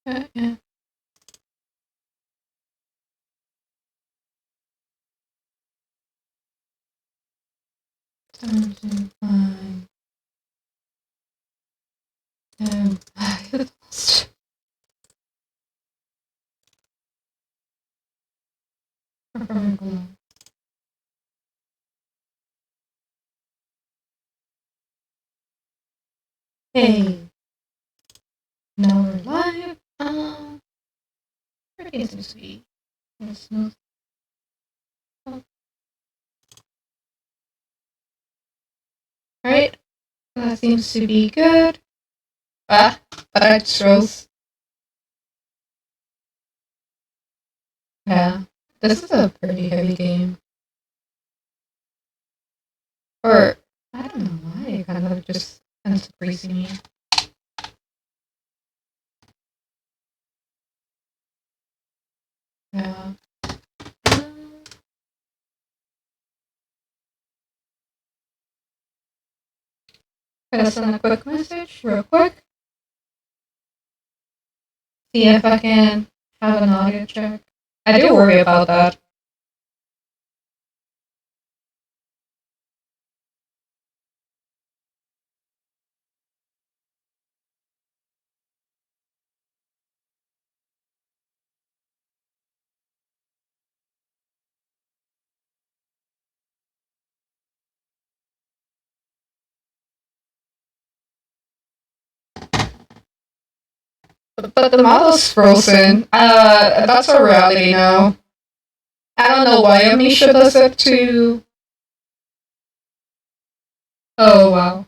Yeah. Something fine. Hey, now we're live. Pretty sweet. Smooth. Alright, that seems to be good. But I chose. Yeah, this is a pretty heavy game. Or, I don't know why, it kind of just ends up freezing me. Yeah. Gotta send a quick message, real quick. See if I can have an audio check. I do worry about that. But the model's frozen. That's a reality now. I don't know why Amnesia does it to. Oh wow.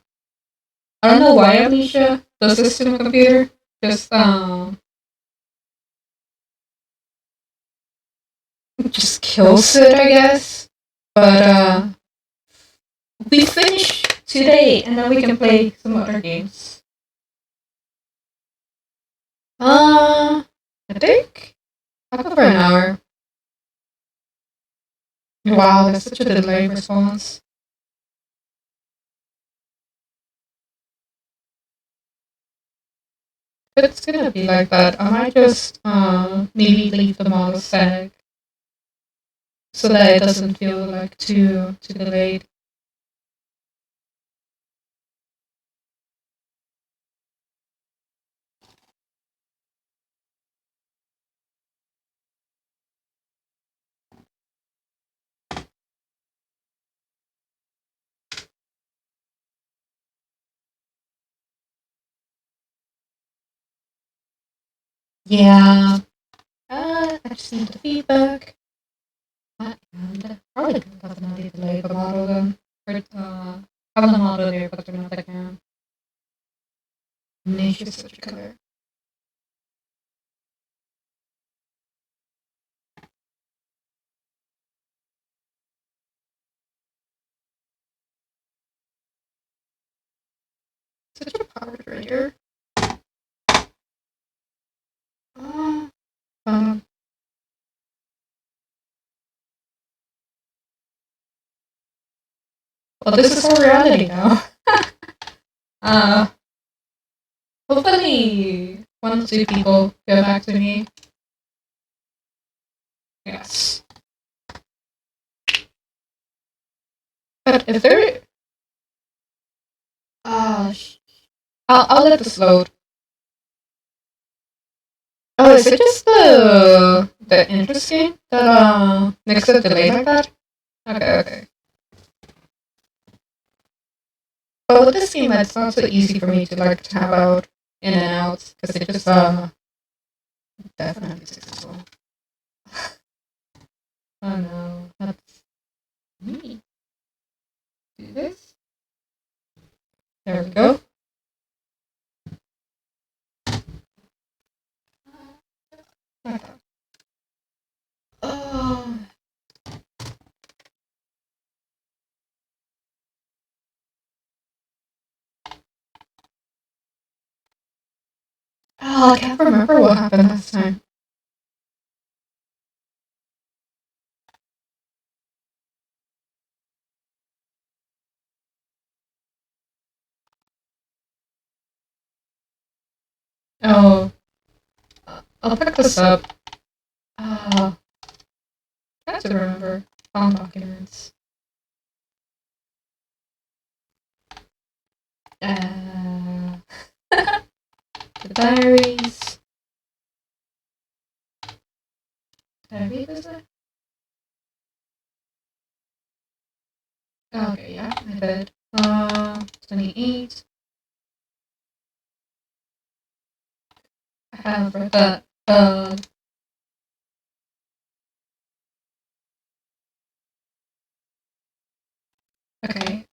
I don't know why Amnesia does this to my computer. Just kills it, I guess. But we finish today, and then we can play some other games. I think I'll go for an hour. Wow, that's such a delayed response. But it's gonna be like that. I might just maybe leave the model static so that it doesn't feel like too delayed. Yeah. I just need the feedback. And probably definitely delay the model then. Or have the model there, but they're not the cam. Niche is such a color. Such a power trigger. Uh, um, well, this is our reality now. uh, Hopefully, one or two people get back to me. Yes. But if there, uh, I'll let this load. Oh, is it just the interesting that makes it delay like that? Okay. But with this game, it's not so easy for me to like tab out in and out because it just definitely successful. Oh no, that's me. Do this. There we go. Okay. Oh. Oh, I can't remember what happened last time. Oh. I'll pick this up. Uh, I have to remember. Found documents. The diaries. Did I read this? Okay, yeah, I did. 28. I have read that. Okay.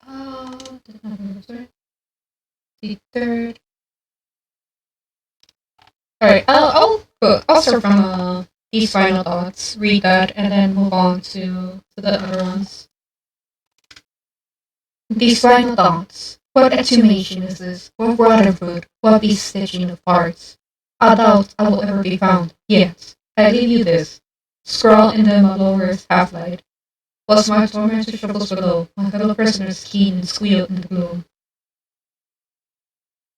The third. Alright, I'll start from these final thoughts, read that, and then move on to the other ones. These final thoughts. What exhumation is this? What brotherhood? What beast stitching of parts? I doubt I will ever be found. Yet, I leave you this. Scrawl in the lower's half-light. Was my tormentor shovels below, my fellow prisoners keen and squeal in the gloom.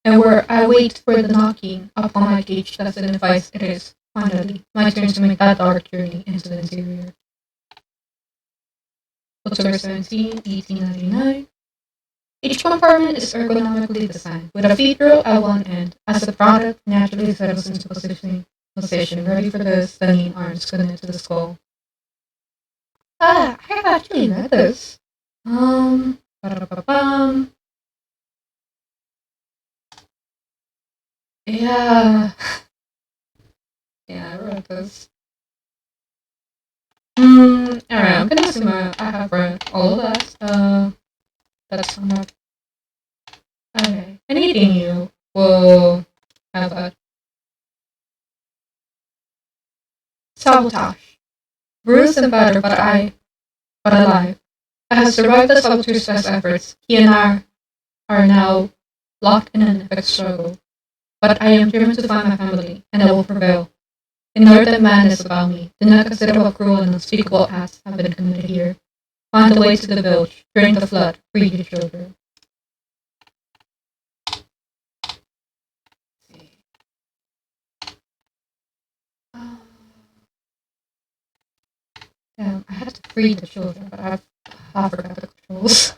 And where I wait for the knocking upon my cage that signifies it is, finally, my turn to make that dark journey into the interior. October 17, 1899. Each compartment is ergonomically designed, with a feed-row at one end, as the product naturally settles into position ready for the stunning arms connected to the skull. I have actually read this. Ba-da-ba-bum. Yeah. Yeah, I read this. Alright, I'm gonna assume I have read all of that. That's not. Okay. Anything new will have that. Sabotage. Bruised and battered, but alive. I have survived the saboteur's best efforts. He and I are now locked in an epic struggle. But I am driven to find my family, and I will prevail. Ignore the madness about me. Do not consider what cruel and unspeakable acts have been committed here. Find the way to the village. Drink the flood. Free your children. Damn, I had to free the children, but I forgot the controls.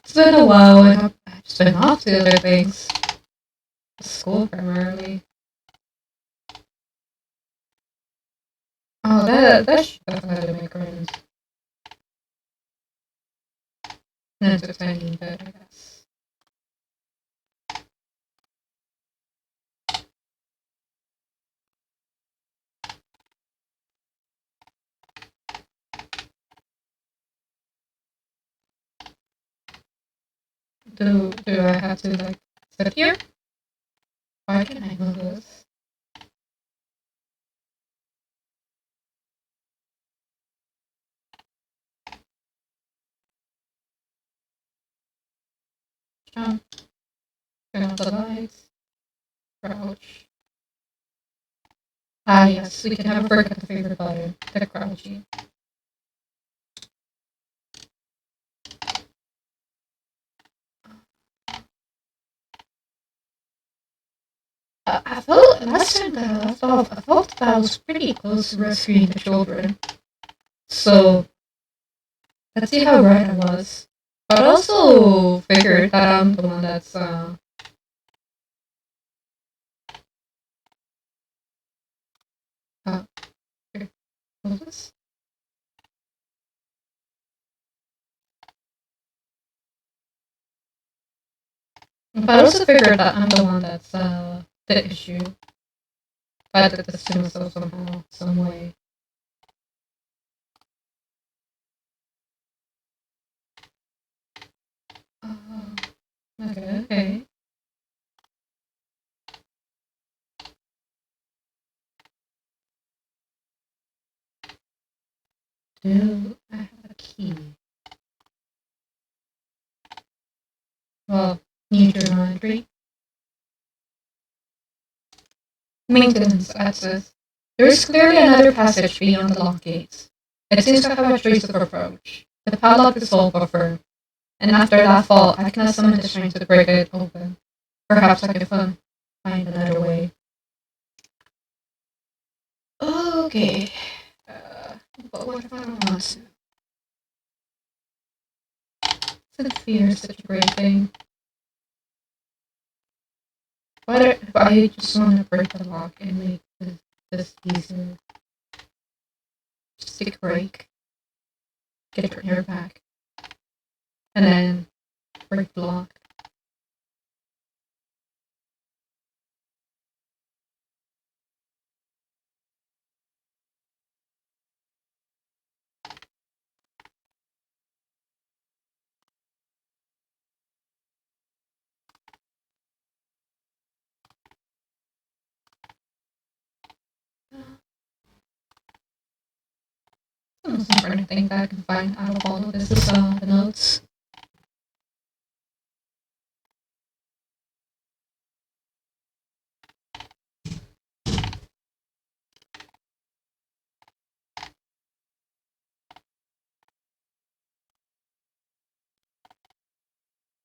It's been a while, and I've just been off to other things. School primarily. Oh, that should definitely make friends. And entertaining, but I guess. Do I have to like sit here? Why can I move this? Jump. Turn off the lights. Crouch. Ah yes, we can never forget the favorite button, the crouching. I felt last time that I left off, I felt that I was pretty close to rescuing the children. So let's see how right I was. But I also figured that I'm the one that's here. Hold this. But I also figured that I'm the one that's the issue. But I did this to myself somehow, some way. Okay. Do I have a key? Well, new journal entry. Maintenance access. There is clearly another passage beyond the lock gates. It seems to have a trace of approach. The padlock is all but firm, and after that fall, I cannot summon the strength to break it open. Perhaps I can find another way. Okay. Uh, but what if I don't want to? Since fear is such a great thing, what if I just want to break the lock and make this easier? Just take a break, get your hair back, and then break the lock. The most important thing that I can find out of all of this is the notes.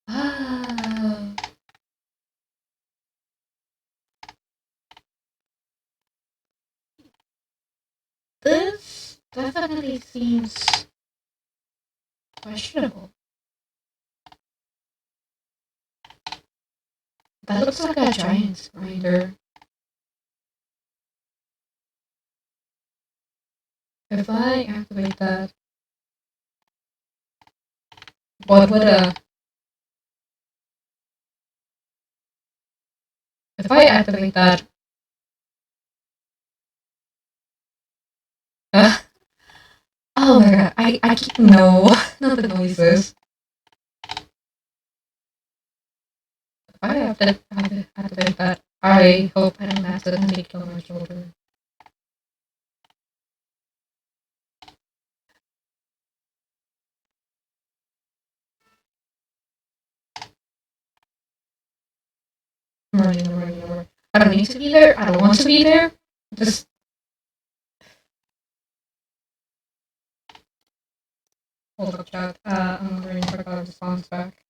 Ah, this definitely seems questionable. That looks like a giant grinder. If I activate that, what would a... If I activate that... Uh, oh my god, I keep... No, not the noises. If I have to activate that, I hope I don't accidentally kill my children. I'm running. I don't need to be there. I don't want to be there. Just hold up, chat. I'm waiting for the response back.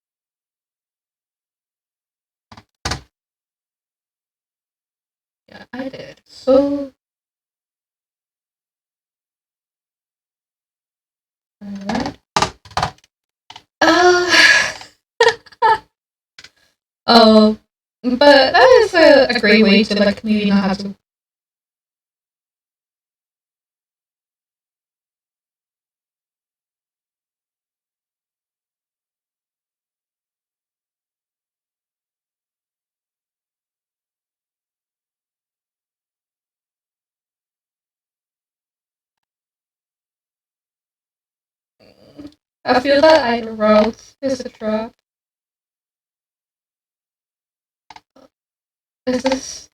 Yeah, I did. So, alright. Uh, oh, but that is a great way to like maybe not have to. I feel that either route is a trap. Is this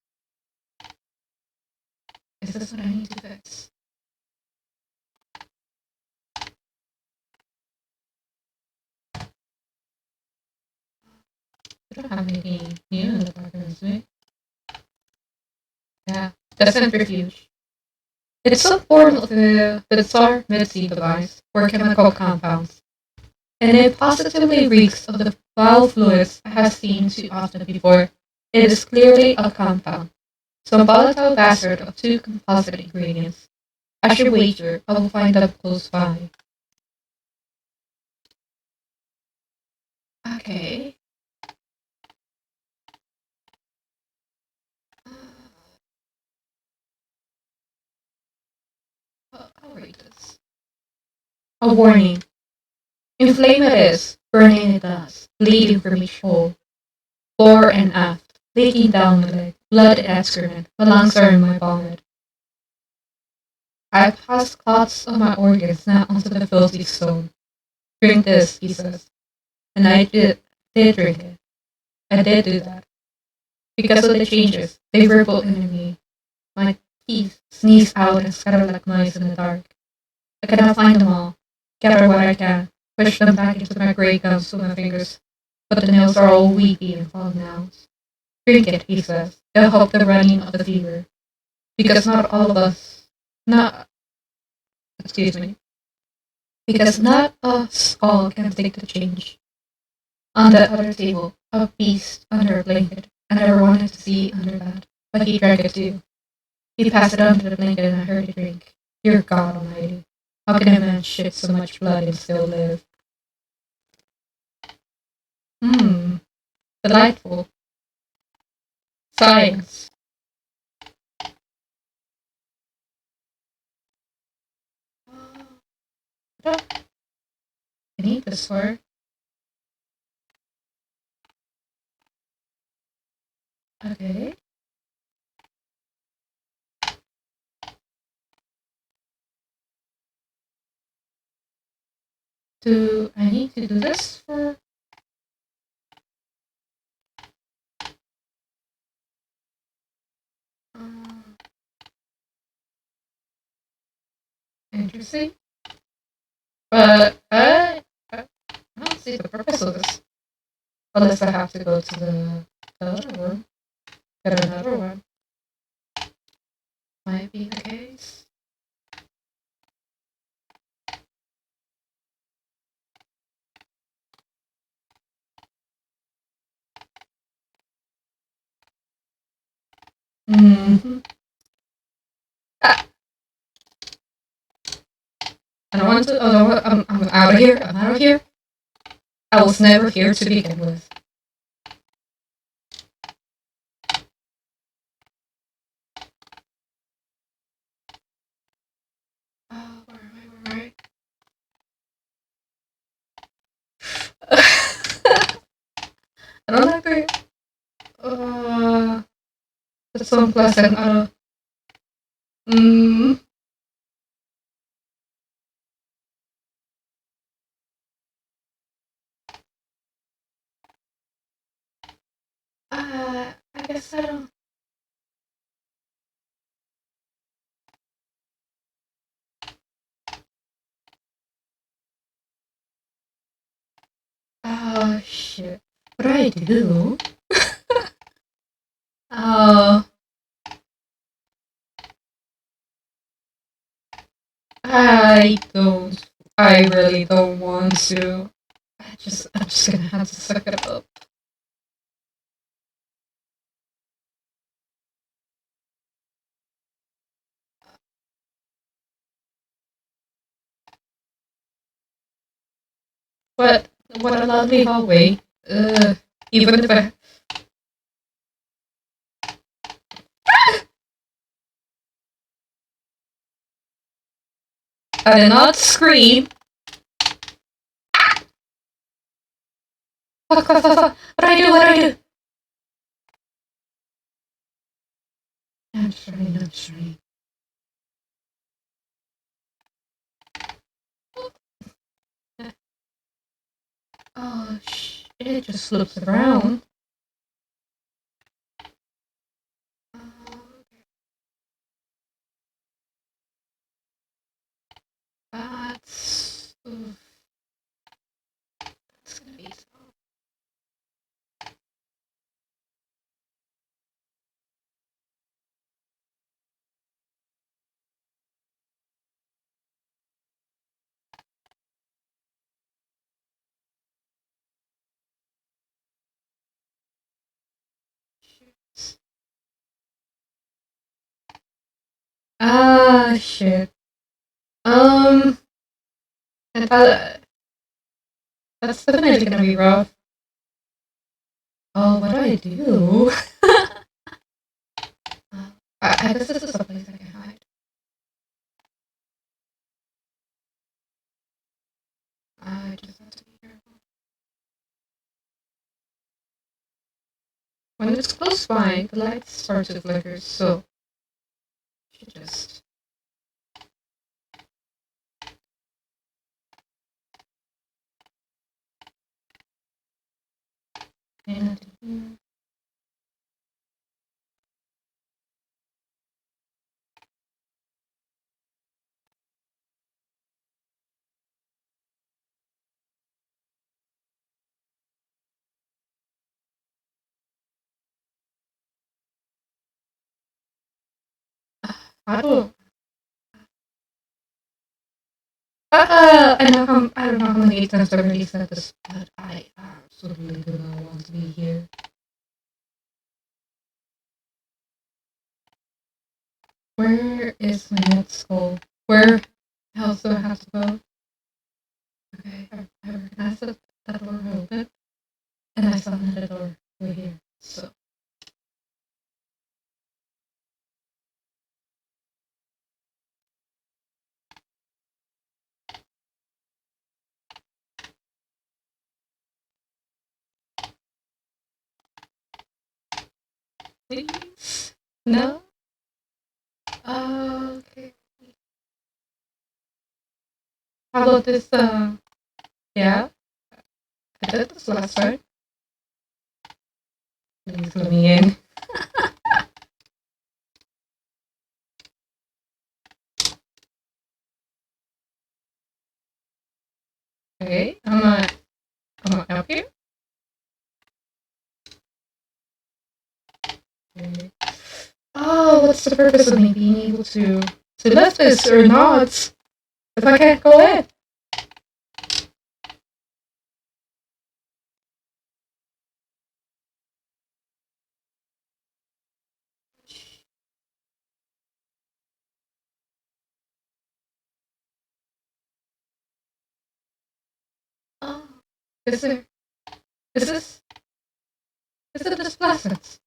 is this what I need to fix? I don't have anything new in the background, do we? Yeah, the centrifuge. It's a form of a bizarre mid-sea device for chemical compounds, and it positively reeks of the foul fluids I have seen too often before. It is clearly a compound, some volatile bastard of two composite ingredients. I should wager I will find them close by. Okay. I'll read this. A warning. Inflame it is, burning it does, bleeding from each hole. Fore and aft, leaking down my leg, blood and excrement, my lungs are in my vomit. I passed clots of my organs now onto the filthy stone. Drink this, he says. And I did drink it. I did do that. Because of the changes, they ripple in me. My teeth sneeze out and scatter like mice in the dark. I cannot find them all. Gather what I can, push them back into my grey gums with my fingers. But the nails are all weepy and fallen out. Drink it, he says. It'll help the running of the fever. Because not all of us, not, excuse me, because not us all can take the change. On the other table, a beast under a blanket. I never wanted to see under that, but he drank it too. He passed it on to the blanket and I heard it drink. Dear God Almighty, how can a man shit so much blood and still live? Hmm, delightful. Science. I need this word. Okay. Do I need to do this for? Uh, Interesting. But I don't see the purpose of this. Unless I have to go to the other one. Get another one. Might be the case. Mm-hmm. Ah, I don't want to. Oh, no, I'm out of here. I'm out of here. I was never here to begin with. Oh, where am I? Where am I? I don't like it. It's so unpleasant. I don't. Mm, I guess I don't. Oh shit. What do I do? Oh, I don't. I really don't want to. I'm just gonna have to suck it up. What? What a lovely hallway. Even if I did not scream. Fuck, fuck, fuck, fuck. What do I do? What do I do? I'm sorry. I'm sorry. Oh shit! It just loops around. That's. Oof, that's gonna be so. Ah shit. Um. That's definitely gonna be rough. Oh, what do I do? I guess this is a place I can hide. I just have to be careful. When it's close by, the lights start to flicker, so I should just. And I don't. I don't know how many times I've already said this, but I absolutely do not want to be here. Where is my next goal? Where else do I have to go? Okay, I recognized that door open, and I saw another door over here. So, please? No? Okay. How about this, yeah? I did this last time. Please let me in. Okay, I'm gonna help you. Okay. Oh, what's the purpose of me being able to lift this or not if I can't go in? Oh, is there, is this, is it this Blessings?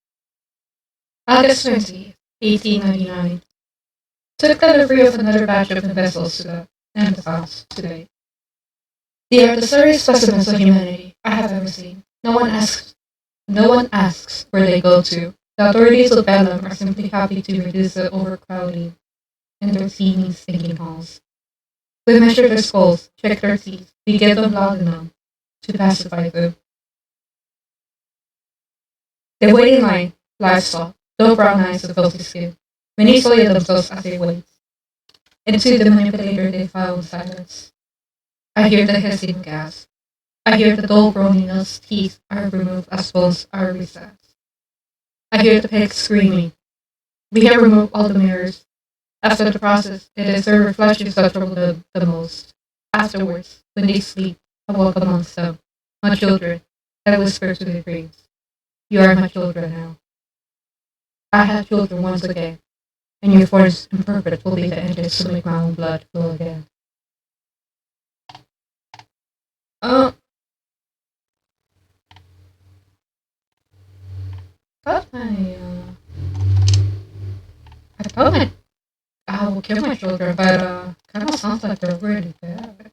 August 20th, 1899. Took delivery of another batch of vessels to the Embassy today. They are the sorriest specimens of humanity I have ever seen. No one asks where they go to. The authorities of Bedlam are simply happy to reduce the overcrowding in their teeny stinking halls. We measure their skulls, check their teeth, we give them laudanum to pacify them. They wait in line, livestock, low brown eyes with filthy skin. Many soil themselves as they wait. Into the manipulator they file in silence. I hear the hissing gas. I hear the dull groaning as teeth are removed as bones are reset. I hear the pigs screaming. We have removed all the mirrors. After the process, it is their reflections that trouble them the most. Afterwards, when they sleep, I walk amongst them. My children, I whisper to their dreams. You are my children now. I have children once again, and your force imperfect will be the engines to make my own blood flow again. Uh, thought I thought I will kill my children, but kind of sounds like they're really bad.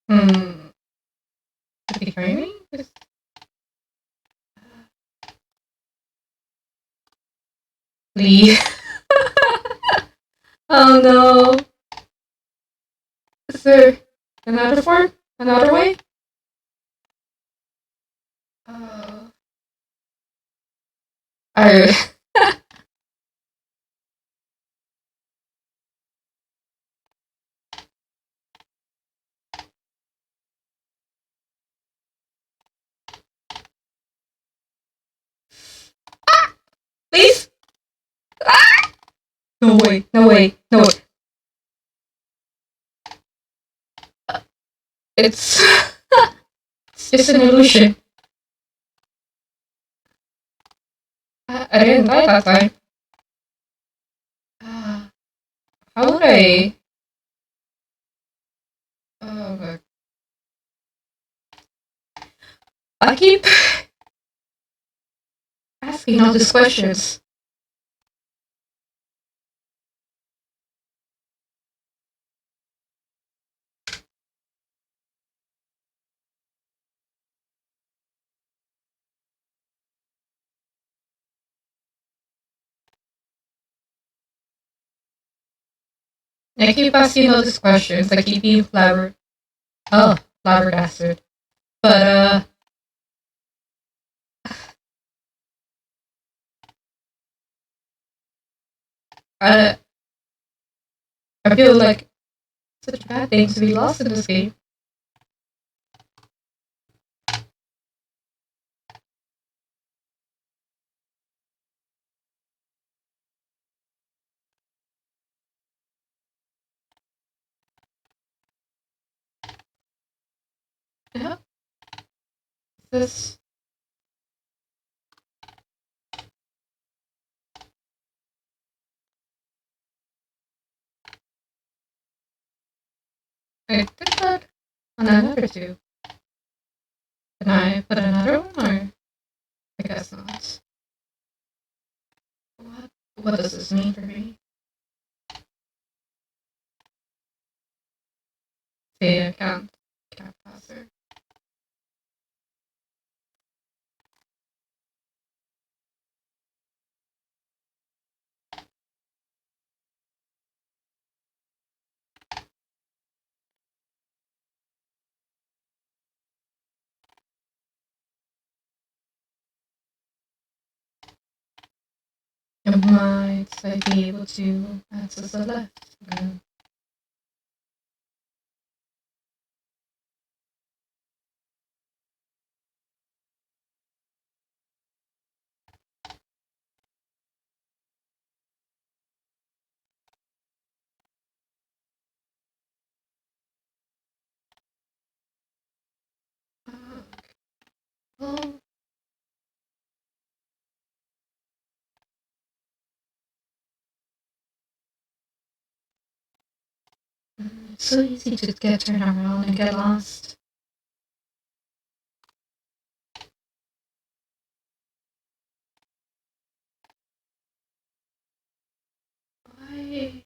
Hmm. Could be training? Please. Oh no. Is there another form? Another way? Uh, I. Please? No way. No way. No way. It's. It's an illusion. I didn't die that time. Uh, how would I? Uh, I keep asking all these questions. I keep asking all these questions. I keep being flabbergasted. But I I feel like such bad things to be lost in this game. this. I did that on another two. Can I put another one, or I guess not? What does this mean for me? See, I can't pass her. And might I be able to access the left again? Well, it's so easy to get turned around and get lost. Why?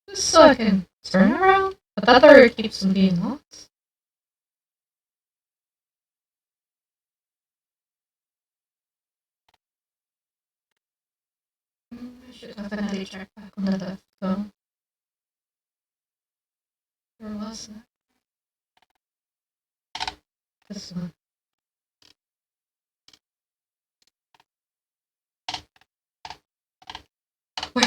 Just so I can turn around? But that door keeps on being locked. I should definitely check back on the left, though. Where was it? This one. Where?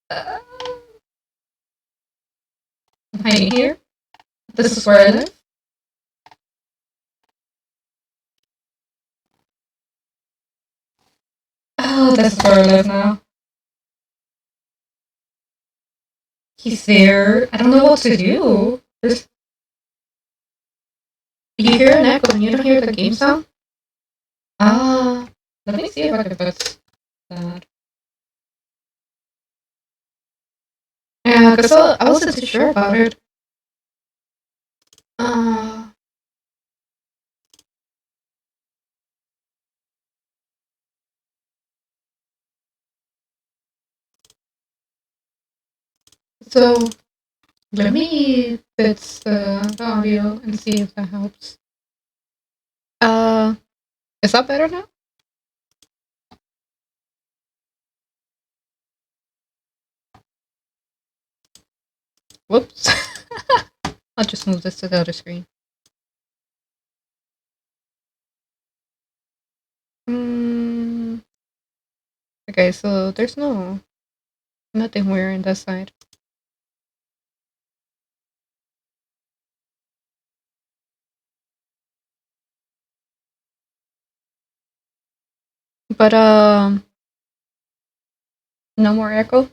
Uh, am I here? This is where I live? Oh, this is where I live now. He's there. I don't know what to do. You hear an echo and you don't hear the game sound? Let me see if I can fix that. Yeah, because I wasn't too sure about it. Uh, so let me fix the audio and see if that helps. Uh, is that better now? Whoops. I'll just move this to the other screen. Okay, so there's nothing weird on this side. But no more echo.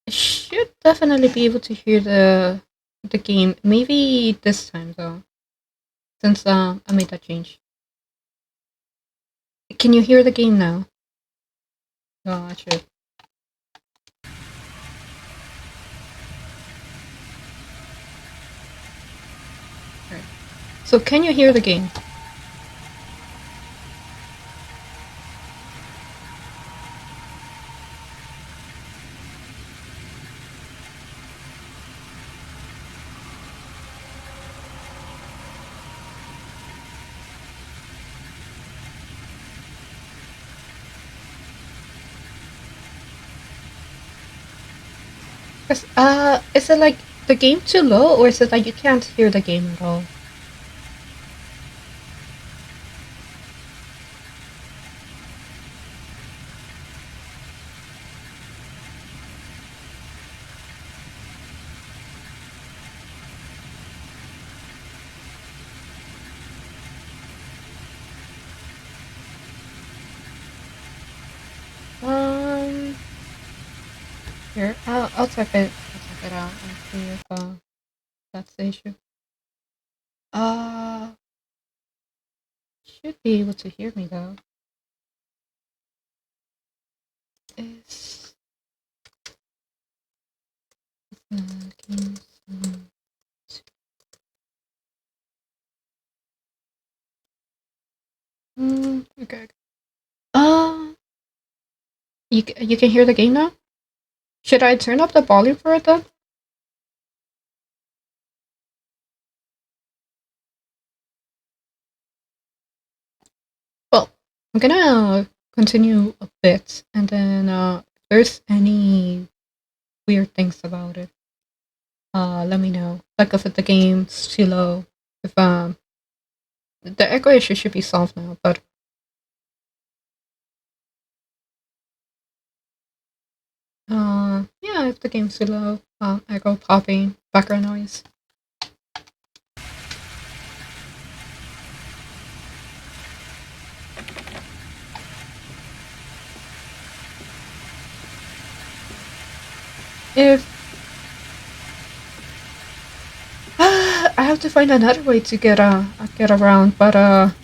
I should definitely be able to hear the game. Maybe this time though, since I made that change. Can you hear the game now? No, I should. Right. So can you hear the game? Is it like the game too low, or is it like you can't hear the game at all? Here, I'll type it. I'll type it out and see if that's the issue. Uh, should be able to hear me though. Is okay. You can hear the game now? Should I turn up the volume for it then? Well, I'm gonna continue a bit, and then if there's any weird things about it, let me know. Like if the game's too low, if the echo issue should be solved now, but yeah, if the game's too low, echo, popping, background noise. If I have to find another way to get around, but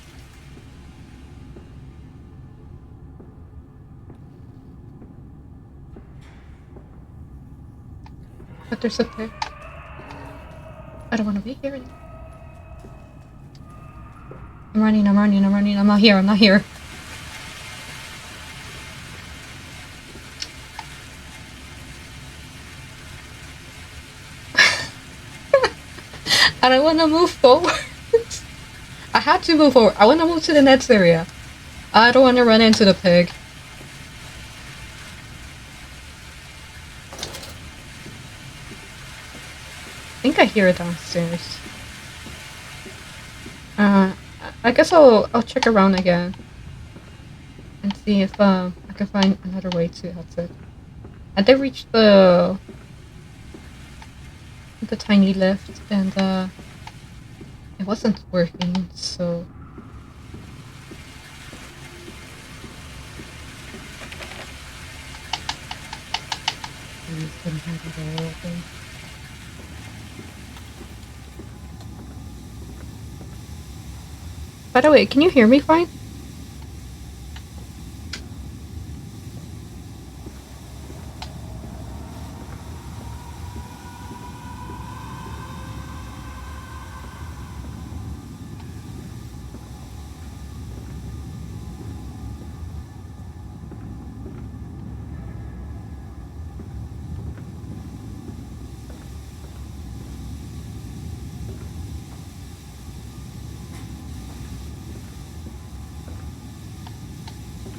there's a pit. I don't want to be here. I'm running. I'm not here. I don't want to move forward. I had to move forward. I want to move to the next area. I don't want to run into the pig. I think I hear it downstairs. I guess I'll check around again and see if I can find another way to exit. I did reach the tiny lift, and it wasn't working, so by the way, can you hear me fine?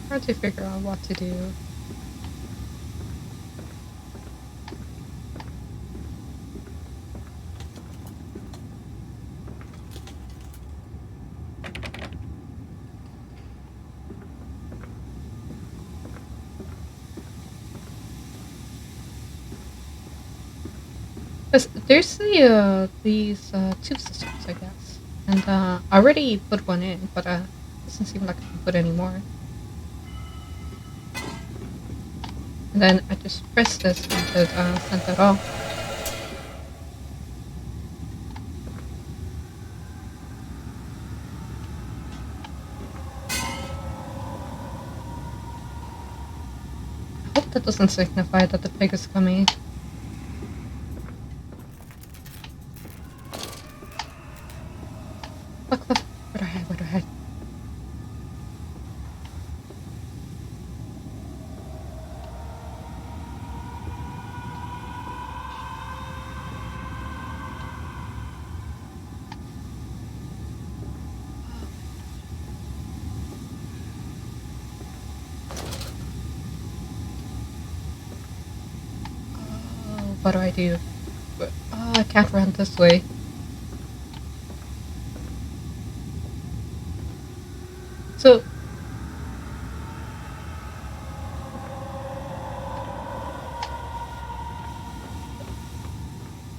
Hard to figure out what to do. There's these tube systems, I guess, and I already put one in, but it doesn't seem like I can put any more. And then I just press this and it sent that off. I hope that doesn't signify that the pig is coming. Look, what do I have? What do I do? Oh, I can't run this way. So...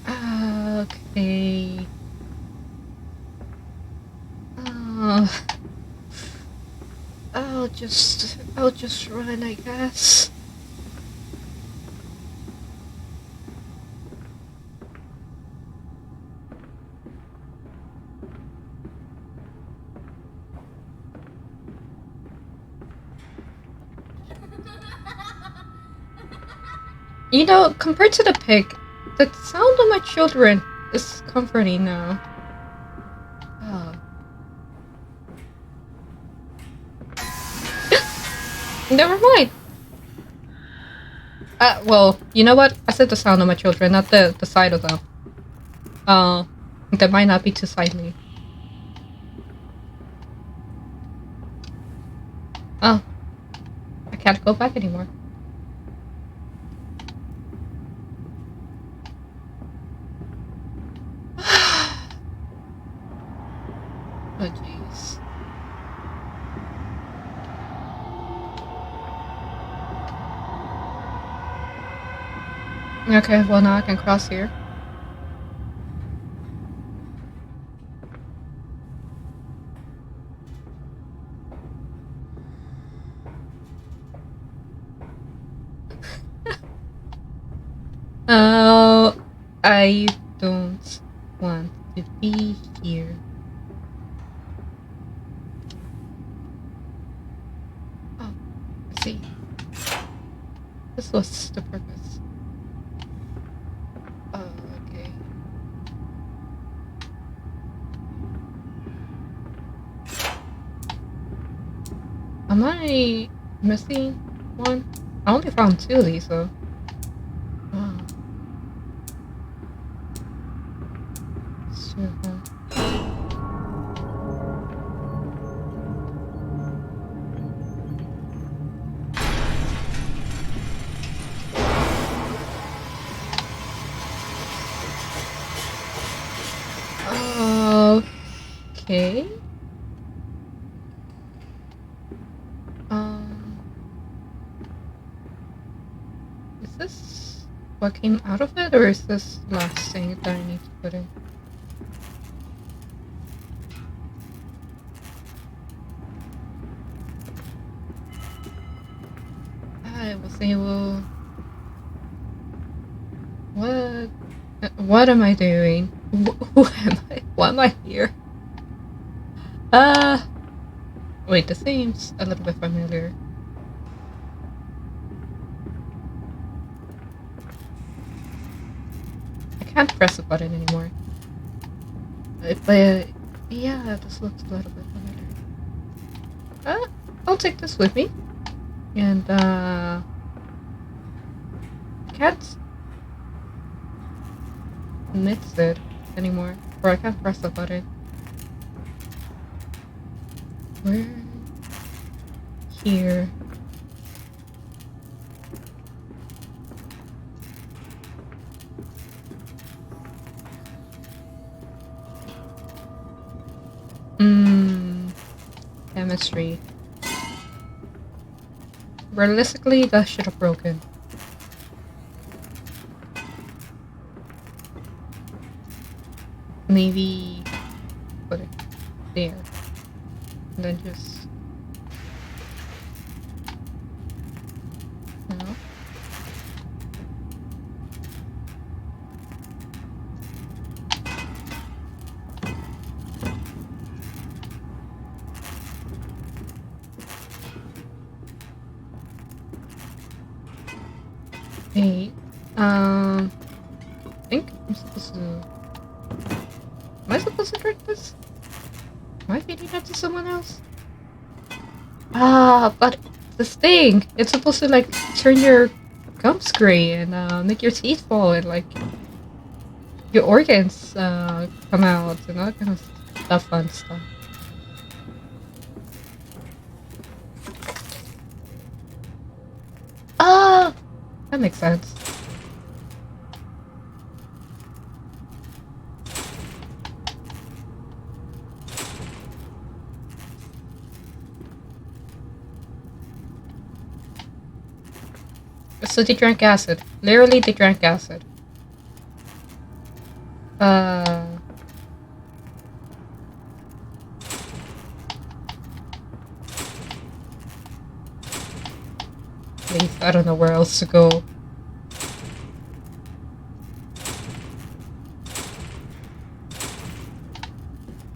okay... I'll just run, I guess. You know, compared to the pig, the sound of my children is comforting now. Oh. Never mind. Well, you know what? I said the sound of my children, not the sight of them. That might not be too sightly. Oh. I can't go back anymore. Oh, jeez. Okay, well now I can cross here. Oh, I don't want to be here. Oh, I see. This was the purpose. Oh, okay. Am I missing one? I only found 2 of these, though. Wow. Sure, huh? Okay. Is this what came out of it, or is this last thing that I need to put in? I was able... What am I doing? Who am I? Why am I here? Wait, this seems a little bit familiar. I can't press the button anymore. But yeah, this looks a little bit familiar. I'll take this with me. And I can't mix it anymore. Or I can't press the button. Where? Here. Chemistry. Realistically, that should have broken. Maybe put it there. And then just... No. Hey, I think I'm supposed to... Am I supposed to drink this? Am I feeding that to someone else? But this thing, it's supposed to like turn your gums gray and make your teeth fall and like your organs come out and all that kind of stuff, fun stuff. Ah, that makes sense. So they drank acid. Literally, they drank acid. Please, I don't know where else to go.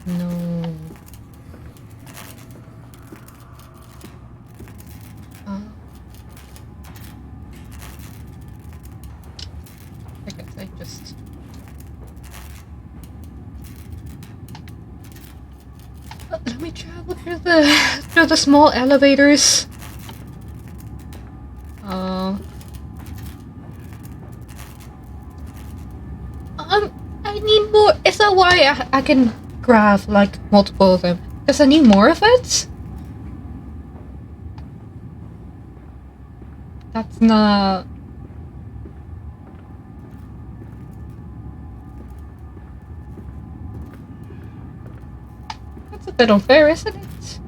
No. just... Let me travel through the small elevators. I need more. Is that why I can grab like multiple of them? Because I need more of it? That's not... That's a bit unfair, isn't it?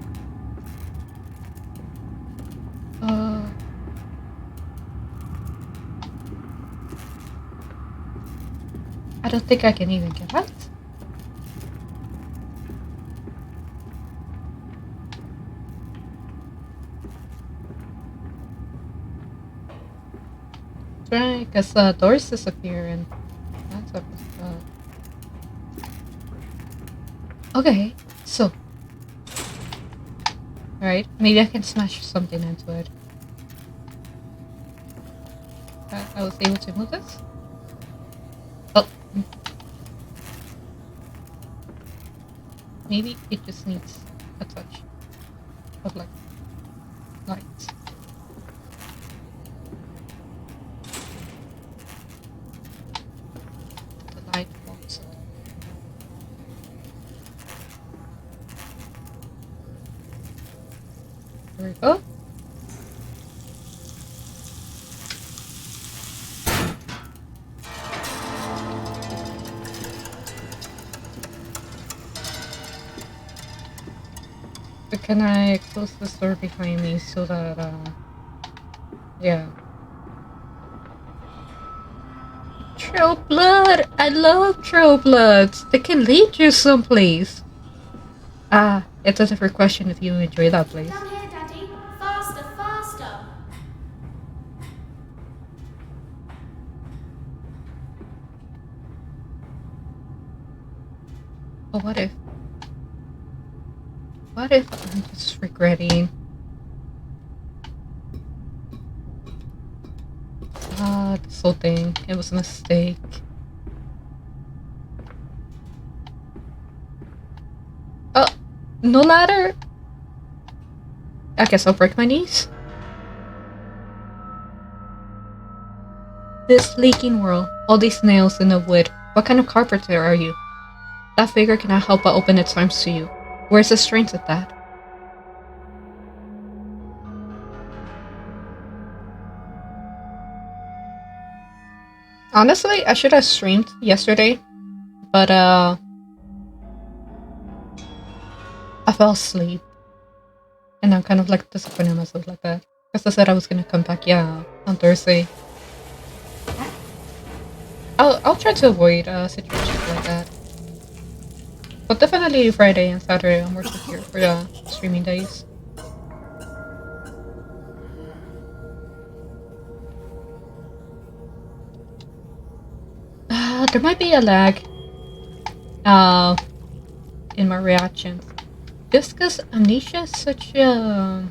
I don't think I can even get out. Right, because doors disappear and that's what okay, so. Alright, maybe I can smash something into it. I was able to move this? Oh. Maybe it just needs a touch of like light. The light wants it. There we go. But can I close this door behind me so that, yeah. Trail blood! I love trail bloods! They can lead you someplace! Ah, it's a different question if you enjoy that place. Down here, Daddy! Faster, faster! Oh, what if? What if I'm just regretting? Ah, this whole thing. It was a mistake. Oh, no ladder? I guess I'll break my knees. This leaking world, all these nails in the wood. What kind of carpenter are you? That figure cannot help but open its arms to you. Where's the strength of that? Honestly, I should have streamed yesterday, but I fell asleep. And I'm kind of like disappointed in myself like that. Because I said I was gonna come back, yeah, on Thursday. I'll try to avoid situations like that. But definitely Friday and Saturday I'm working here for the streaming days. There might be a lag in my reactions. Just because Amnesia is such a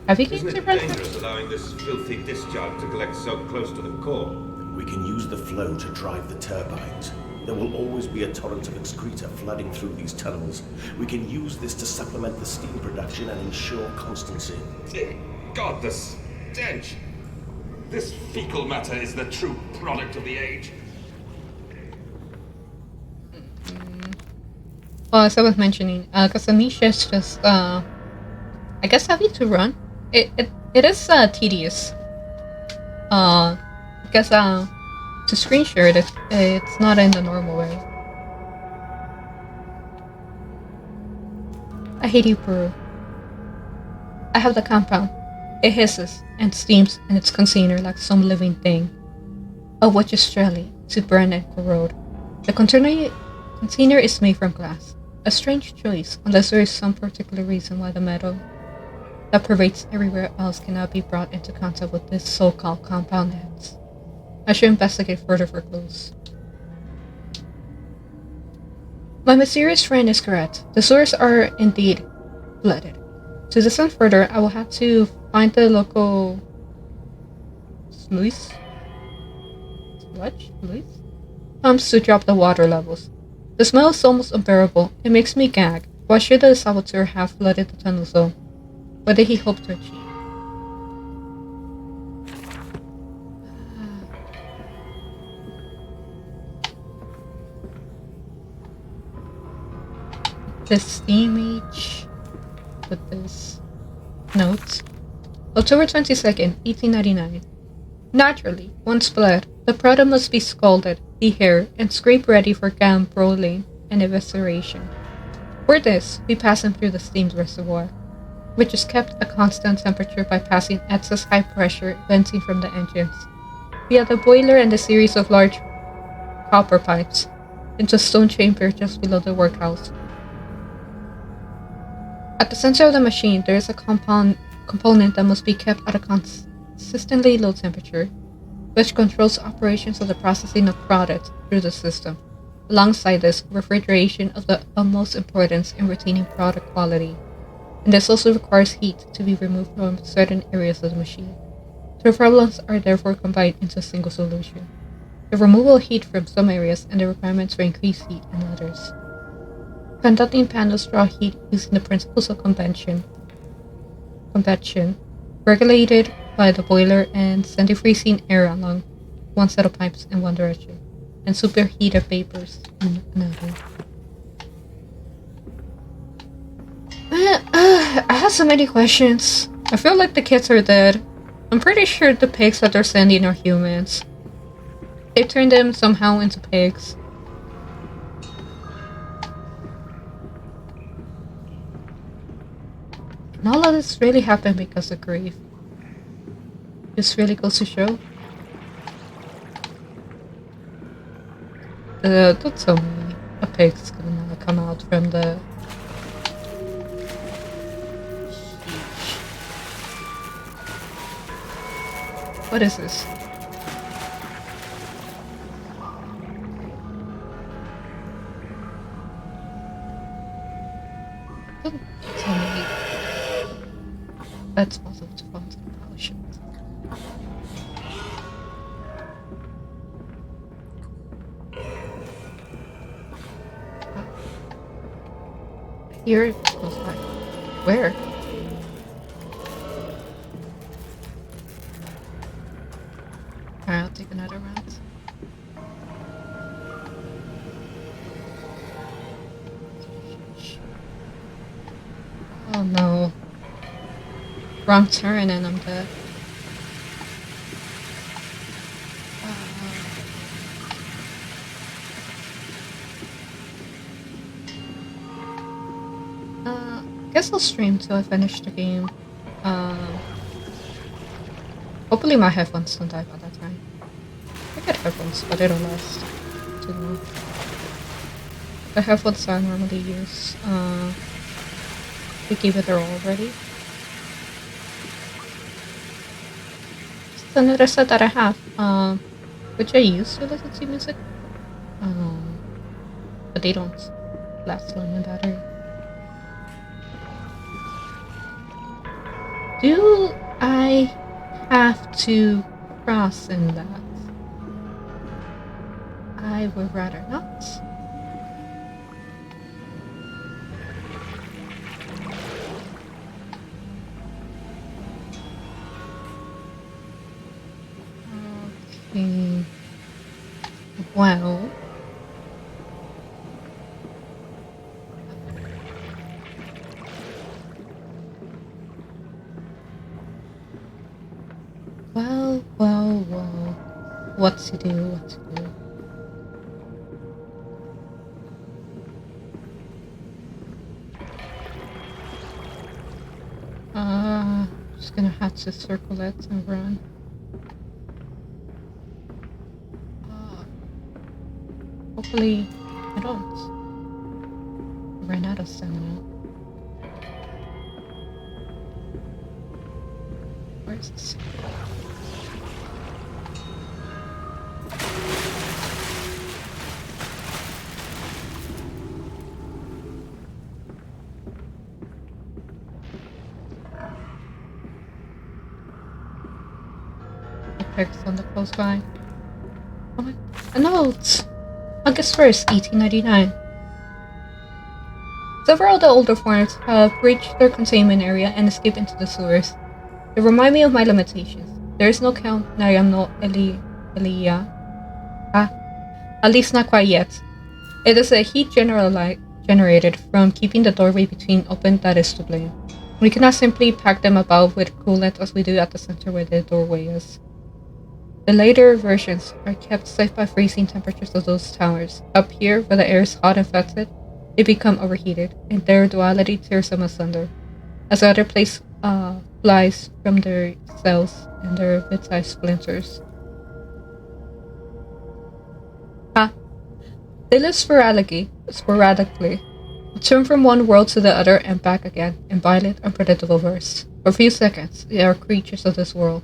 heavy game Isn't to it run dangerous allowing this filthy discharge to collect so close to the core? We can use the flow to drive the turbines. There will always be a torrent of excreta flooding through these tunnels. We can use this to supplement the steam production and ensure constancy. God, the stench! This fecal matter is the true product of the age. Well, as I was mentioning, because Amnesia is just, I guess heavy to run. It is tedious. Because to screen share it, it's not in the normal way. I hate you, Peru. I have the compound. It hisses and steams in its container like some living thing. A which is jelly to burn and corrode. The container is made from glass. A strange choice, unless there is some particular reason why the metal that pervades everywhere else cannot be brought into contact with this so-called compound ends. I should investigate further for clues. My mysterious friend is correct. The sewers are indeed flooded. To descend further, I will have to find the local sluice. Sludge, please? Pumps to drop the water levels. The smell is almost unbearable. It makes me gag. Why should the saboteur have flooded the tunnel zone? What did he hope to achieve? The steam age with this note. October 22nd, 1899. Naturally, once bled, the product must be scalded, dehaired, and scraped ready for gambroiling and evisceration. For this, we pass them through the steam reservoir, which is kept at a constant temperature by passing excess high pressure venting from the engines, via the boiler and a series of large copper pipes, into a stone chamber just below the workhouse. At the center of the machine, there is a component that must be kept at a consistently low temperature, which controls operations of the processing of products through the system. Alongside this, refrigeration of the utmost importance in retaining product quality, and this also requires heat to be removed from certain areas of the machine. Two problems are therefore combined into a single solution: the removal of heat from some areas and the requirements for increased heat in others. Conducting panels draw heat using the principles of convection, regulated by the boiler and send diffusing air along one set of pipes in one direction, and superheated vapors in another. I have so many questions. I feel like the kids are dead. I'm pretty sure the pigs that they're sending are humans. They turned them somehow into pigs. And all of this really happened because of grief. This really goes to show. Don't tell me a pig's gonna come out from the... What is this? Don't tell me that's possible to fall into the potion. Here it goes back. Where? Alright, I'll take another round. Oh no. Wrong turn and I'm dead. Guess I'll stream till I finish the game. Hopefully my headphones don't die by that time. I get headphones, but they don't last too long. The headphones I normally use, we gave it their all already. It's another set that I have, which I use to listen to music. But they don't last long in battery. Do I have to cross in that? I would rather not. Okay. Well. Well. What to do? Just gonna have to circle it and run. Hopefully I don't run out of stamina. Where's this? The pigs on the close by. Oh my, a note! August 1st, 1899. Several of the older forms have reached their containment area and escaped into the sewers. They remind me of my limitations. There is no Count Nariano Elia. At least not quite yet. It is a heat generated from keeping the doorway between open that is to blame. We cannot simply pack them about with coolant as we do at the center where the doorway is. The later versions are kept safe by freezing temperatures of those towers. Up here, where the air is hot and fetid, they become overheated, and their duality tears them asunder, as the other place flies from their cells and their bit-sized splinters. They live sporadically, turn from one world to the other and back again in violent, unpredictable bursts. For a few seconds, they are creatures of this world.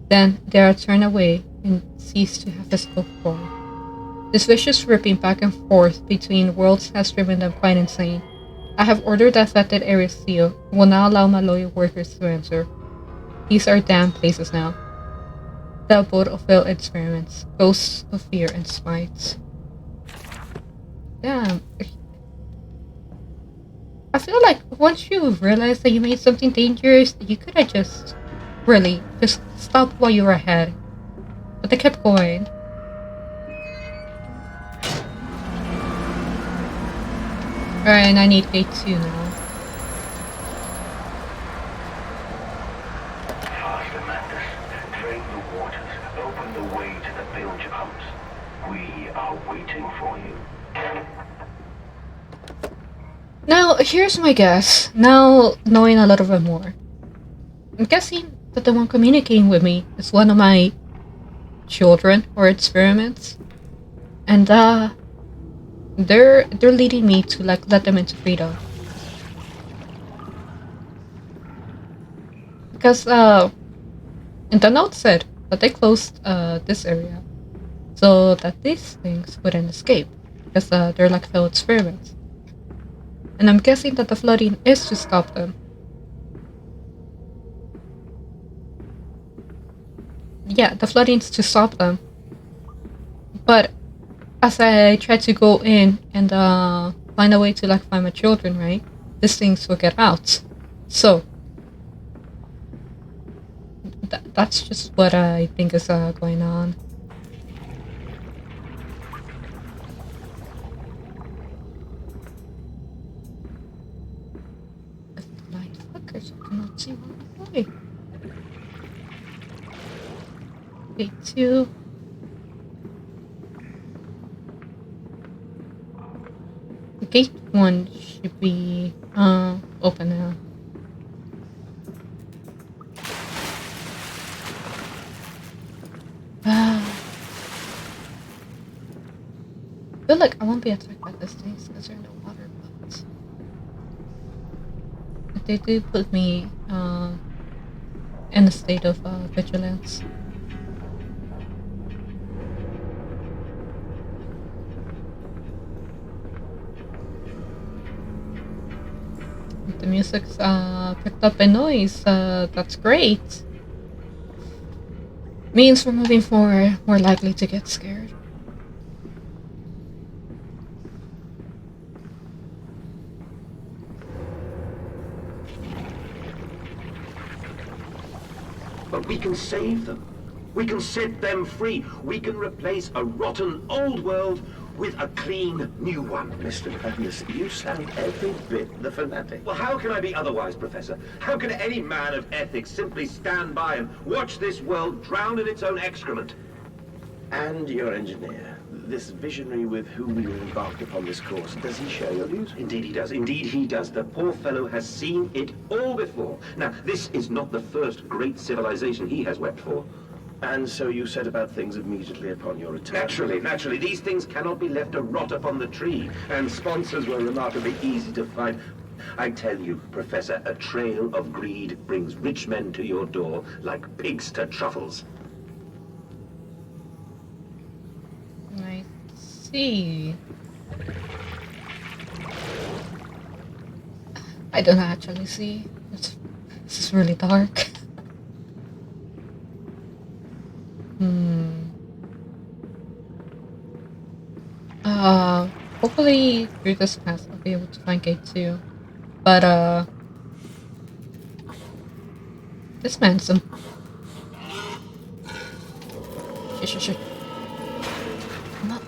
Then they are turned away and cease to have physical form. This vicious ripping back and forth between worlds has driven them quite insane. I have ordered the affected areas sealed and will not allow my loyal workers to enter. These are damned places now. The abode of failed experiments, ghosts of fear and spite. Damn. I feel like once you realize that you made something dangerous, you could have just stopped while you were ahead. But they kept going. Alright, and I need gate 2 now. Faster, Mantis. Drain the waters. Open the way to the bilge pumps. We are waiting for you. Now, here's my guess. Now, knowing a little bit more. I'm guessing that the one communicating with me is one of my children or experiments. And, they're leading me to, like, let them into freedom. Because, and the note said that they closed, this area so that these things wouldn't escape. Because, they're like failed experiments. And I'm guessing that the flooding is to stop them. Yeah, the flooding's to stop them. But as I try to go in and find a way to like find my children, right? These things will get out. So that's just what I think is going on. Fuckers, I cannot see one way. Gate 2. Gate 1 should be open now. I feel like I won't be attacked by these things because they're in the water, but they do put me in a state of vigilance. The music's picked up a noise. That's great. Means we're moving forward, we're likely to get scared. But we can save them. We can set them free. We can replace a rotten old world with a clean new one. Mr. Madness, you sound every bit the fanatic. Well, how can I be otherwise, Professor? How can any man of ethics simply stand by and watch this world drown in its own excrement? And your engineer, this visionary with whom you embarked upon this course, does he share your views? Indeed he does. Indeed he does. The poor fellow has seen it all before. Now, this is not the first great civilization he has wept for. And so you set about things immediately upon your return? Naturally. These things cannot be left to rot upon the tree. And sponsors were remarkably easy to find. I tell you, Professor, a trail of greed brings rich men to your door like pigs to truffles. I see. I don't actually see. This is really dark. Hopefully through this path I'll be able to find gate 2. But, this man's some... Shit. Come on.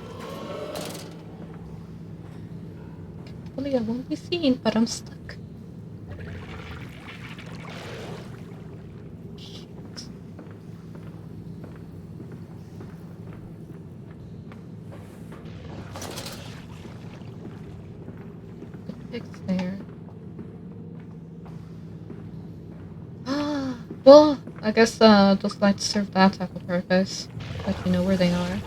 Hopefully I won't be seen, but I'm stuck. Shit. The pig's there. Well, I guess those lights serve that type of purpose. Let you know where they are.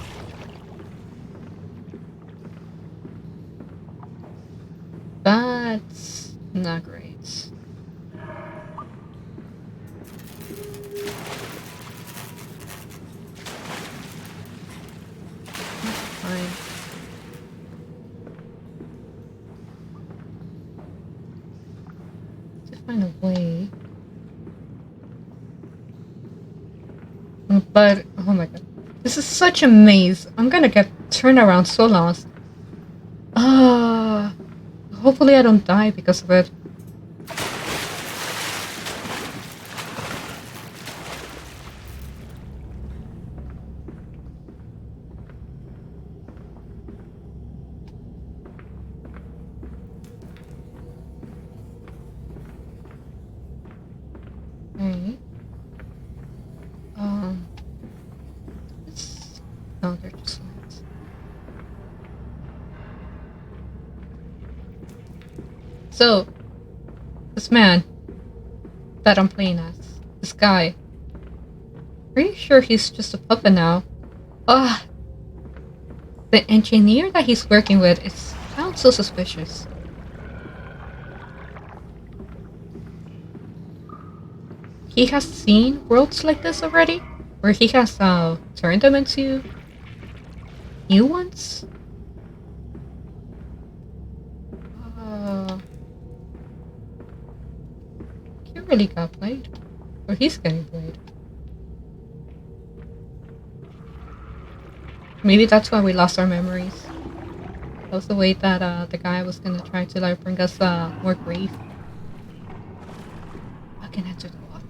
That's not great. Fine. To find a way. But, oh my god. This is such a maze. I'm gonna get turned around so lost. Hopefully I don't die because of it. Okay. No, they're just lights. So, this man that I'm playing as, this guy, pretty sure he's just a puppet now. The engineer that he's working with sounds so suspicious. He has seen worlds like this already, where he has turned them into new ones. He really got played, or he's getting played. Maybe that's why we lost our memories. That was the way that the guy was gonna try to like bring us more grief. I can enter the water.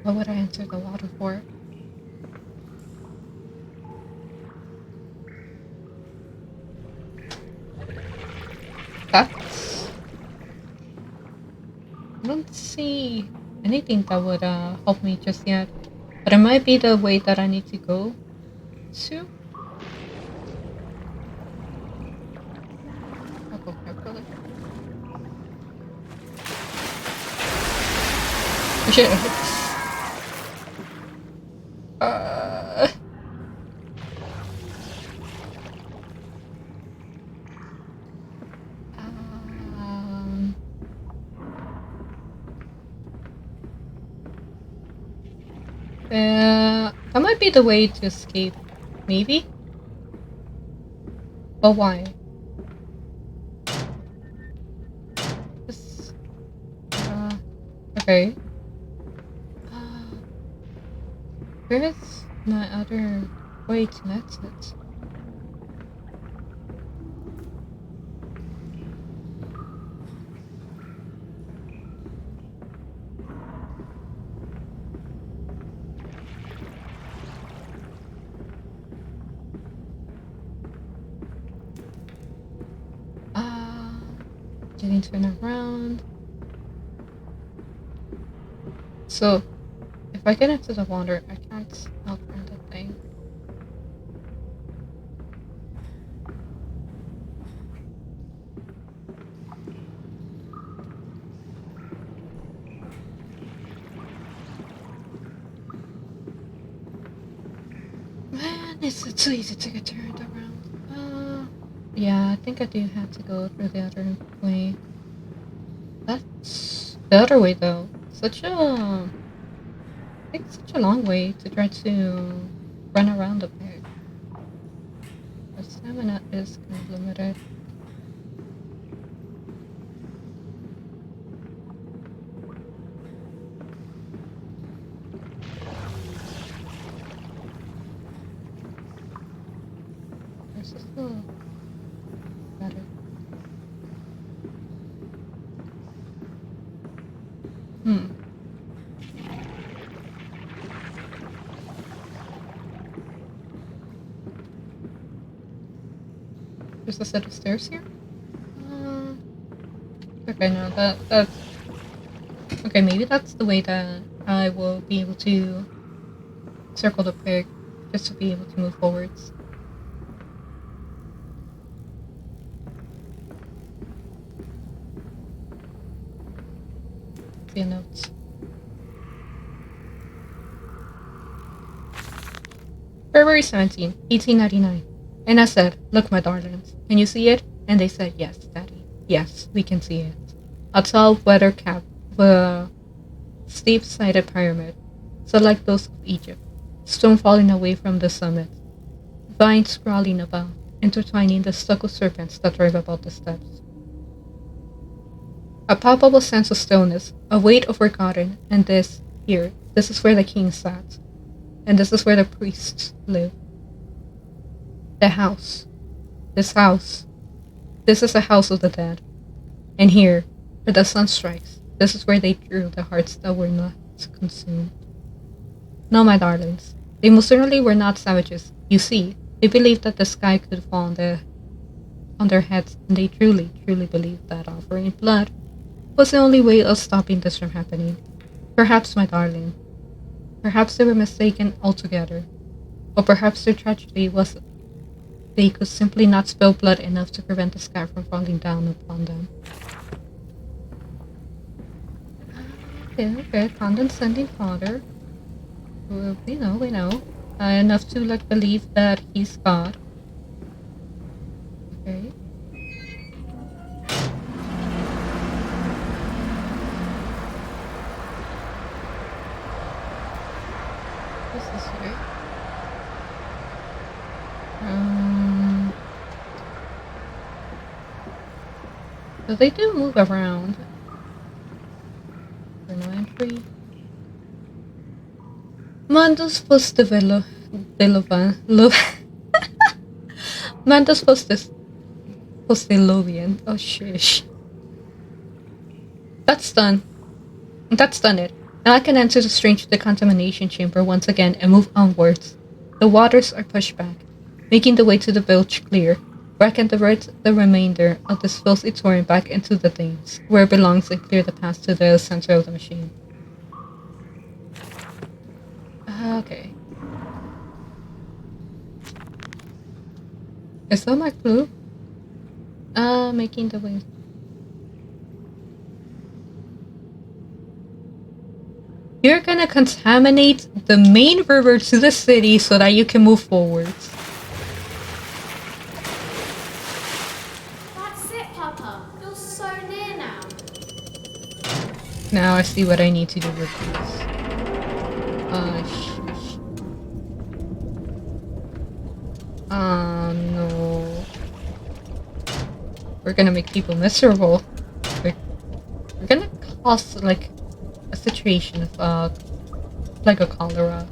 What would I enter the water for? That's... I don't see anything that would help me just yet. But it might be the way that I need to go to. I'll go carefully. Shit. That might be the way to escape. Maybe? But why? This, okay. Where is my other way to exit? Getting turned around. So, if I get into the water, I can't outrun that thing. Man, it's too easy to get turned around. Yeah, I think I do have to go through the other way. That's the other way though. I think such a long way to try to run around the pig. The stamina is kind of limited. There's a set of stairs here? Okay, no, that's... Okay, maybe that's the way that I will be able to circle the pig, just to be able to move forwards. See notes. February 17, 1899. And I said, "Look, my darlings, can you see it?" And they said, "Yes, Daddy. Yes, we can see it." A tall, weather-capped, steep-sided pyramid, so like those of Egypt, stone falling away from the summit, vines sprawling about, intertwining the stucco serpents that drive about the steps. A palpable sense of stillness, a weight of forgotten, and this is where the king sat, and this is where the priests live. The house. This house. This is the house of the dead. And here, where the sun strikes, this is where they drew the hearts that were not consumed. No, my darlings, they most certainly were not savages. You see, they believed that the sky could fall on their heads, and they truly, truly believed that offering blood was the only way of stopping this from happening. Perhaps, my darling, perhaps they were mistaken altogether, or perhaps their tragedy was they could simply not spill blood enough to prevent the sky from falling down upon them. Okay, condescending father. We know. Enough to believe that he's God. Okay. What's this here? So they do move around. No entry. Mandos Mandos Postilovian. Oh shish. That's done. That's done it. Now I can enter the strange decontamination chamber once again and move onwards. The waters are pushed back, making the way to the bilge clear, where I can divert the remainder of this filthy torrent back into the Thames, where it belongs, and clear the path to the center of the machine. Okay. Is that my clue? Making the way. You're gonna contaminate the main river to the city so that you can move forwards. That's it, Papa. You're so near now. Now I see what I need to do with this. Sheesh. No. We're gonna make people miserable. We're gonna cause, a situation of, a cholera.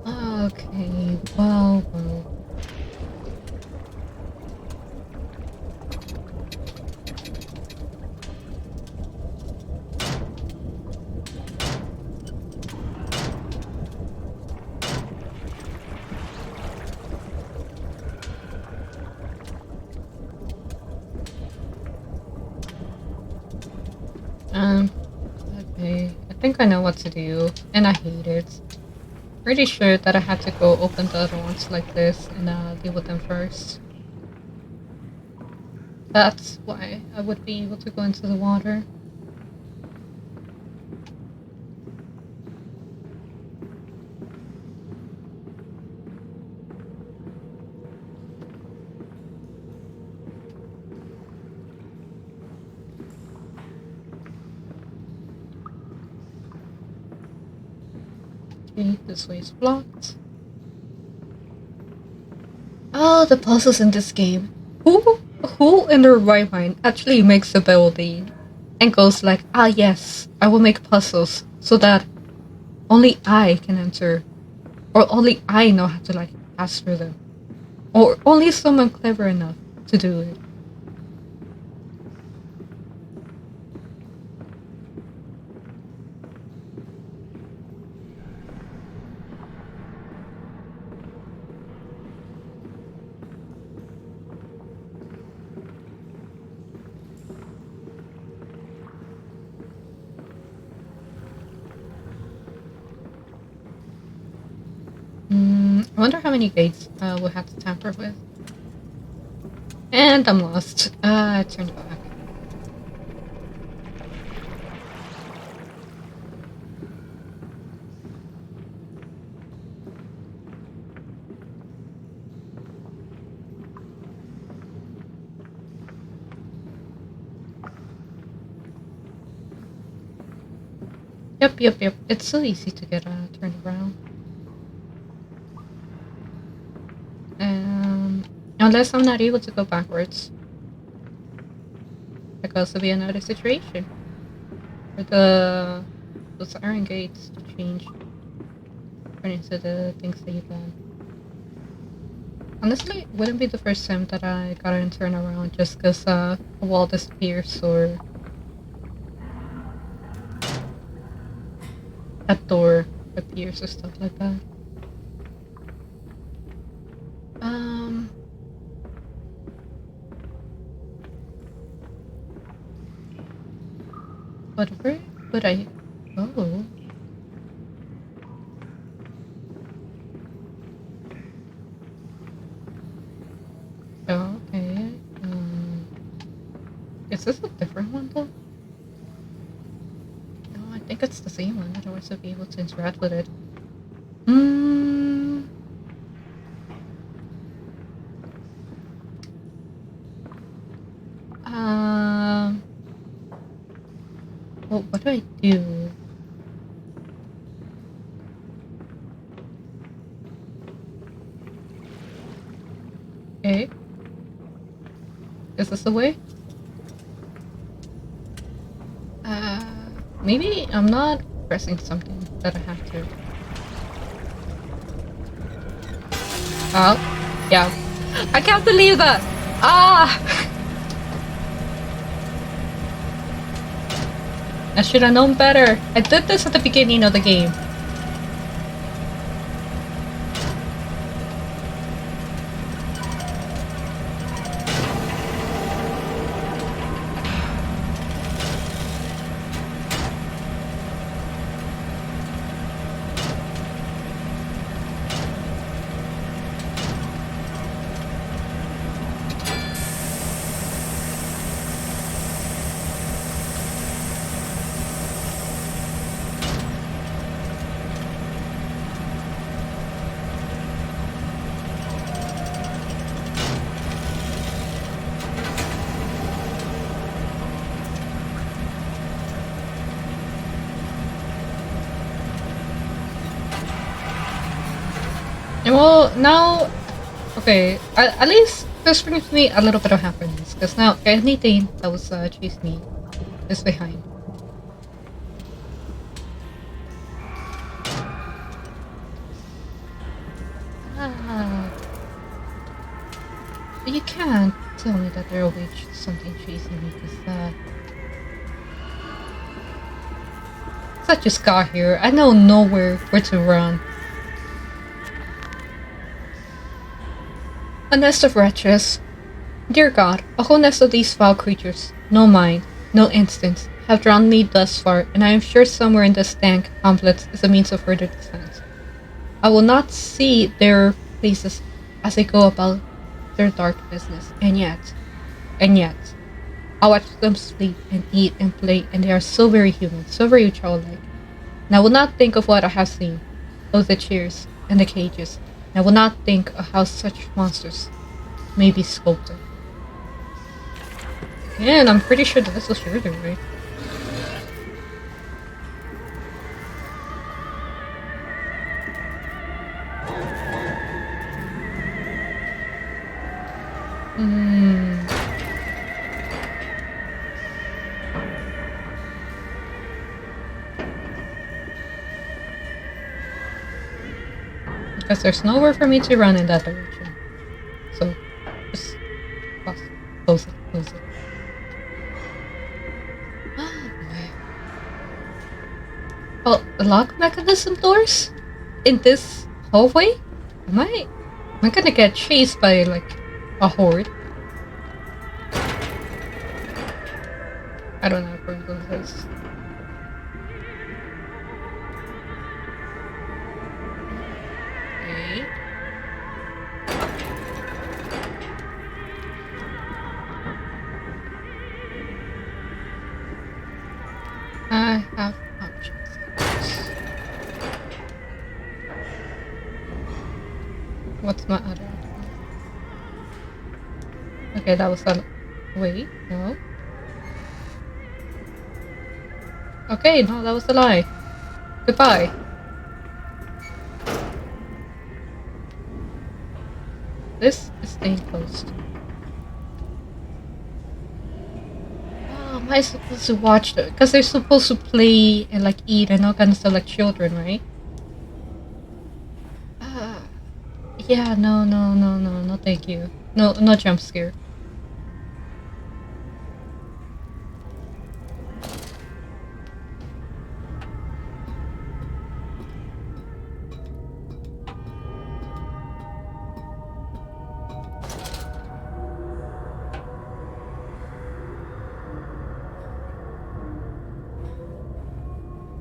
Okay, well. Okay, I think I know what to do, and I hate it. Pretty sure that I had to go open the other ones like this and deal with them first. That's why I would be able to go into the water. Okay, this way is blocked. Oh, the puzzles in this game. Who in their right mind actually makes a building and goes like, ah yes, I will make puzzles so that only I can enter Or only I know how to like pass through them. Or only someone clever enough to do it. I wonder how many gates we'll have to tamper with. And I'm lost. I turned back. Yep. It's so easy to get turned around. Unless I'm not able to go backwards. That could also be another situation. For those iron gates to change. Turn into the things that you can. Honestly, it wouldn't be the first time that I gotta turn around just because a wall disappears or a door appears or stuff like that. But where would I go? Oh, okay. Is this a different one though? No, I think it's the same one. Otherwise, I'll be able to interact with it. Well, what do I do? Okay. Is this the way? Maybe I'm not pressing something that I have to. Oh, yeah. I can't believe that! Ah! I should have known better. I did this at the beginning of the game. Well, now, okay, at least this brings me a little bit of happiness, because now anything that was chasing me is behind. But you can't tell me that there will be something chasing me, because such a scar here. I know nowhere where to run. A nest of wretches. Dear God, a whole nest of these foul creatures, no mind, no instance, have drawn me thus far, and I am sure somewhere in this dank hamlet is a means of further defense. I will not see their faces as they go about their dark business, and yet, I watch them sleep and eat and play, and they are so very human, so very childlike. And I will not think of what I have seen, of the chairs and the cages, and I will not think of how such monsters may be sculpted. Yeah, and I'm pretty sure that this was further, right? Because there's nowhere for me to run in that direction. So, just close it, close it. Oh boy. Well, lock mechanism doors? In this hallway? Am I gonna get chased by, like, a horde? I don't know where this is. Okay. I have options. What's my other option? Okay, that was a... Wait, no. Okay, no, that was a lie. Goodbye. This is staying closed. Oh, am I supposed to watch them? Because they're supposed to play and like eat and all kinds of stuff like children, right? Yeah, no, thank you. No jump scare.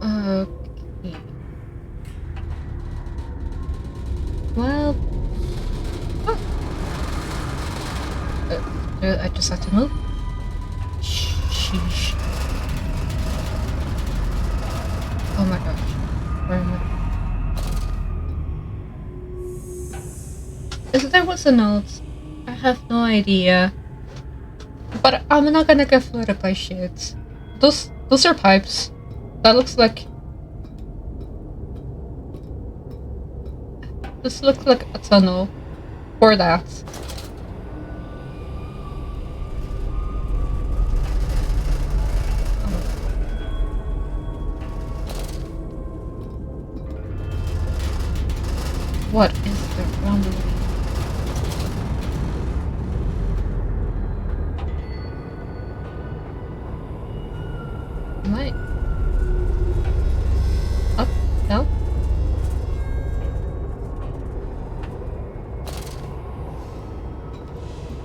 Okay. Well... I just have to move. Sheesh. Oh my gosh. Where am I? There was a note. I have no idea. But I'm not gonna get flooded by shit. Those are pipes. That looks like... This looks like a tunnel. For that. What is the wrong way? Am I up? No?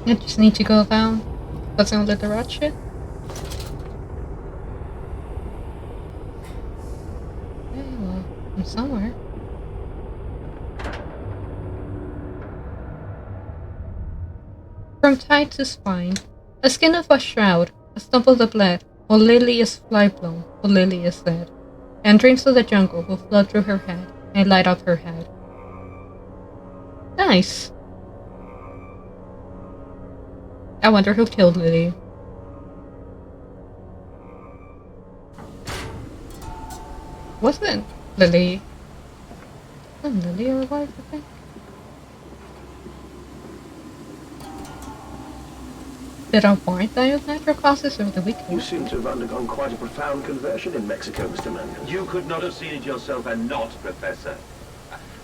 I just need to go down. That's the only direction. Okay, well, I'm somewhere. From thigh to spine, a skin of a shroud, a stump of the blood, while Lily is fly-blown, while Lily is dead, and dreams of the jungle will flood through her head and light up her head. Nice. I wonder who killed Lily. Wasn't Lily? Wasn't Lily her wife, I think? Did our warrant die of natural causes over the weekend? You seem to have undergone quite a profound conversion in Mexico, Mr. Mangan. You could not have seen it yourself and not, Professor.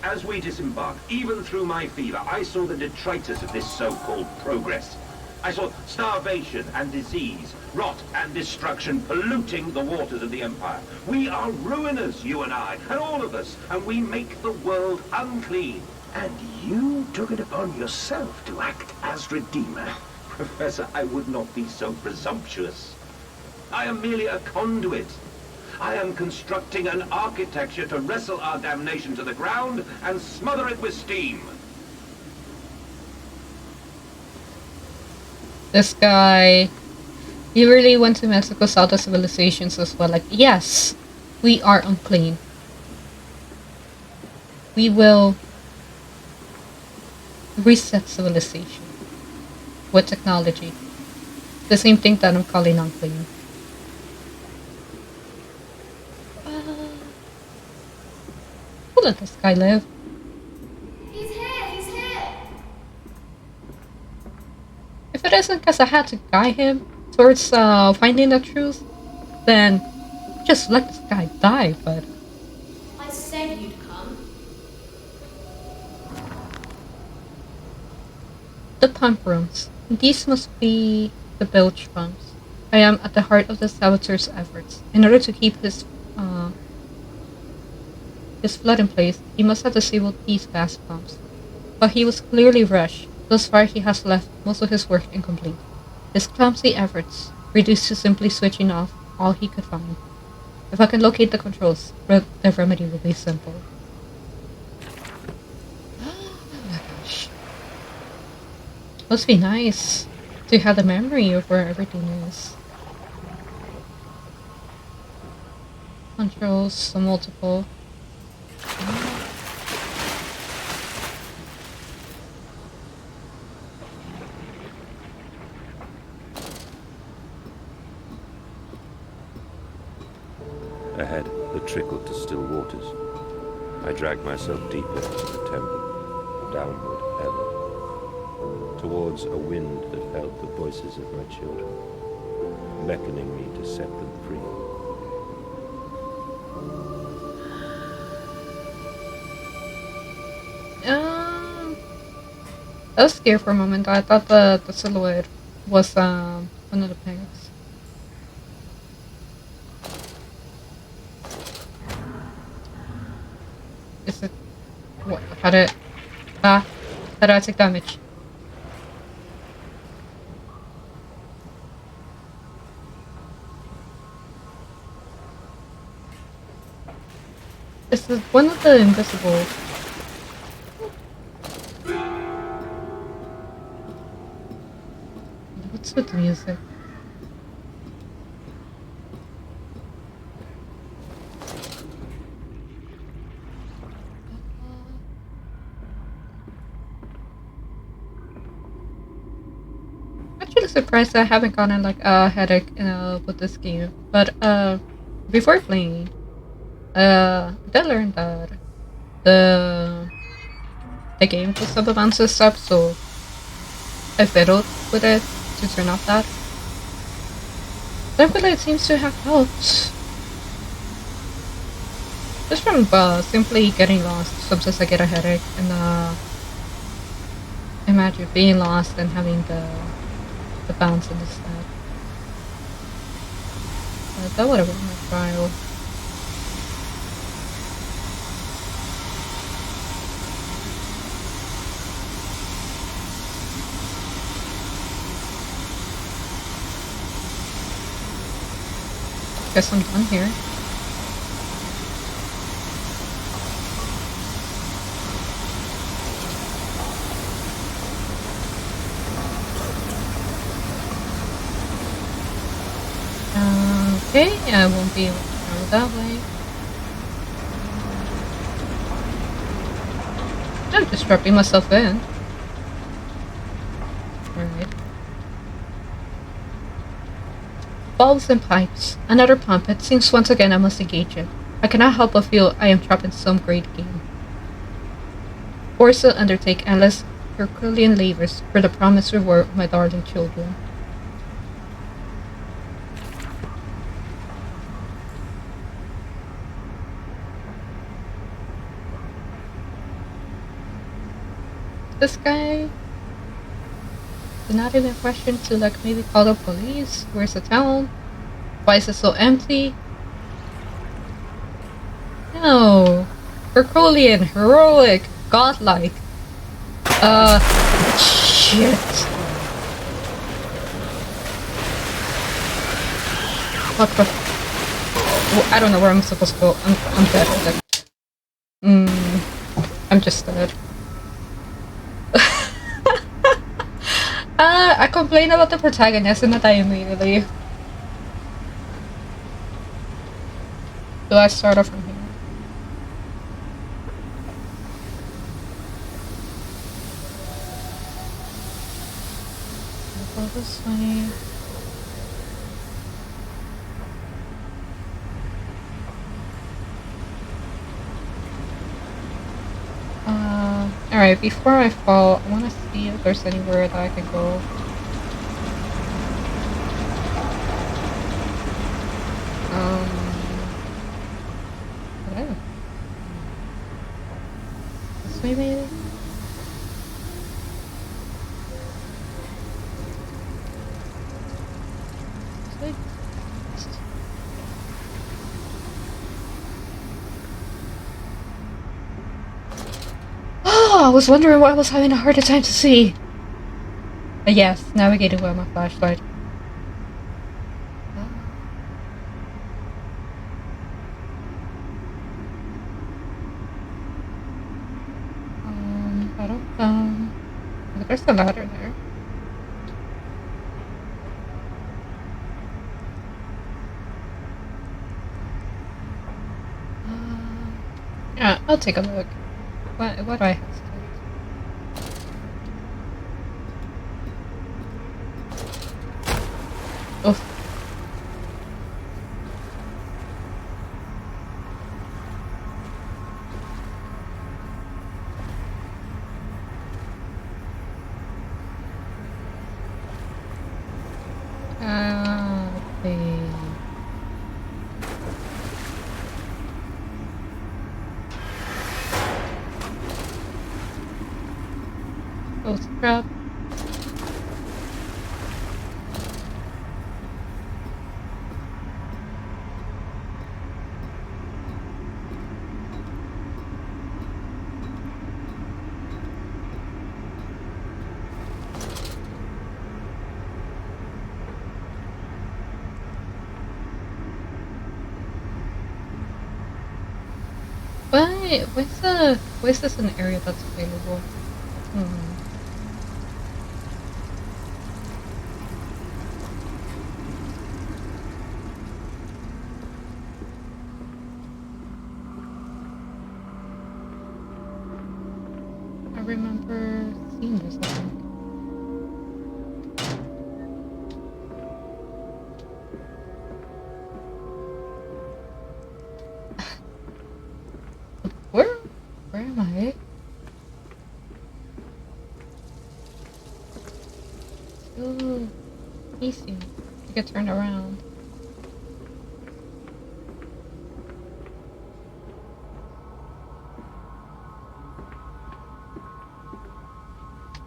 As we disembarked, even through my fever, I saw the detritus of this so-called progress. I saw starvation and disease, rot and destruction polluting the waters of the Empire. We are ruiners, you and I, and all of us, and we make the world unclean. And you took it upon yourself to act as Redeemer? Professor, I would not be so presumptuous. I am merely a conduit. I am constructing an architecture to wrestle our damnation to the ground and smother it with steam. This guy, he really went to Mexico, saw the civilizations as well. Like, yes, we are unclean. We will reset civilization with technology. The same thing that I'm calling unclean. Who let this guy live? He's here! If it isn't because I had to guide him towards finding the truth, then just let this guy die, but... I said you'd come. The pump rooms. These must be the bilge pumps. I am at the heart of the saboteur's efforts. In order to keep his flood in place, he must have disabled these gas pumps. But he was clearly rushed. Thus far he has left most of his work incomplete. His clumsy efforts reduced to simply switching off all he could find. If I can locate the controls, the remedy will be simple. Oh my gosh. Must be nice to have the memory of where everything is. Controls, so multiple. Ahead, the trickle to still waters. I dragged myself deeper into the temple, downward ever, towards a wind that held the voices of my children, beckoning me to set them free. I was scared for a moment. I thought the silhouette was one of the pigs. Is it what? How did I take damage? Is it one of the invisible? What's with the music? I'm actually surprised I haven't gotten like a headache with this game. But before playing, I did learn that the game was some advanced stuff, so I fiddled with it to turn off that. Thankfully, it seems to have helped. Just from simply getting lost. Sometimes I get a headache, and imagine being lost and having the bounce and the stuff. That would have been my trial. Guess I'm done here. Okay, I won't be able to travel that way. I'm just dropping myself in. Alright. Valves and pipes. Another pump. It seems once again I must engage it. I cannot help but feel I am trapped in some great game. Forced to undertake endless Herculean labors for the promised reward of my darling children. This guy did not even question to like maybe call the police. Where's the town? Why is it so empty? No. Herculean, heroic, godlike. Shit. What the? Well, I don't know where I'm supposed to go. I'm dead. I'm just dead. I complain about the protagonist and I die immediately. Do I start off from here? I'll go this way. Alright, before I fall, I want to see if there's anywhere that I can go. Whatever. This way maybe? I was wondering why I was having a harder time to see. But yes, navigating with my flashlight. I don't. But there's a ladder there. Yeah, I'll take a look. What do I have to do? Oof. Let's see. Oh, scrub. Why is this an area that's available? I remember seeing this, I think. Where am I? Ooh, easy. You get turned around.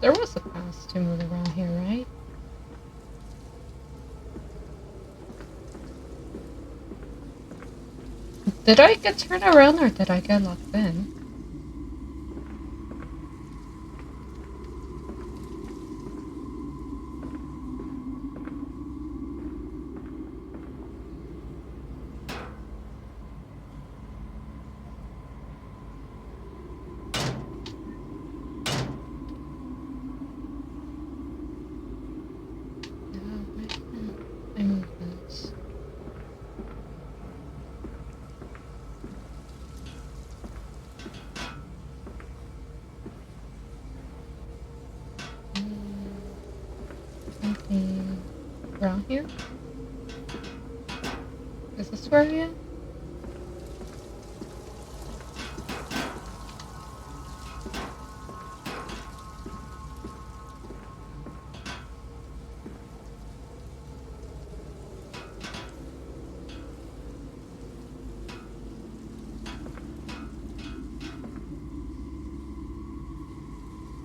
There was a path to move around here, right? Did I get turned around or did I get locked in? I move this. Something around here? Is this where I am?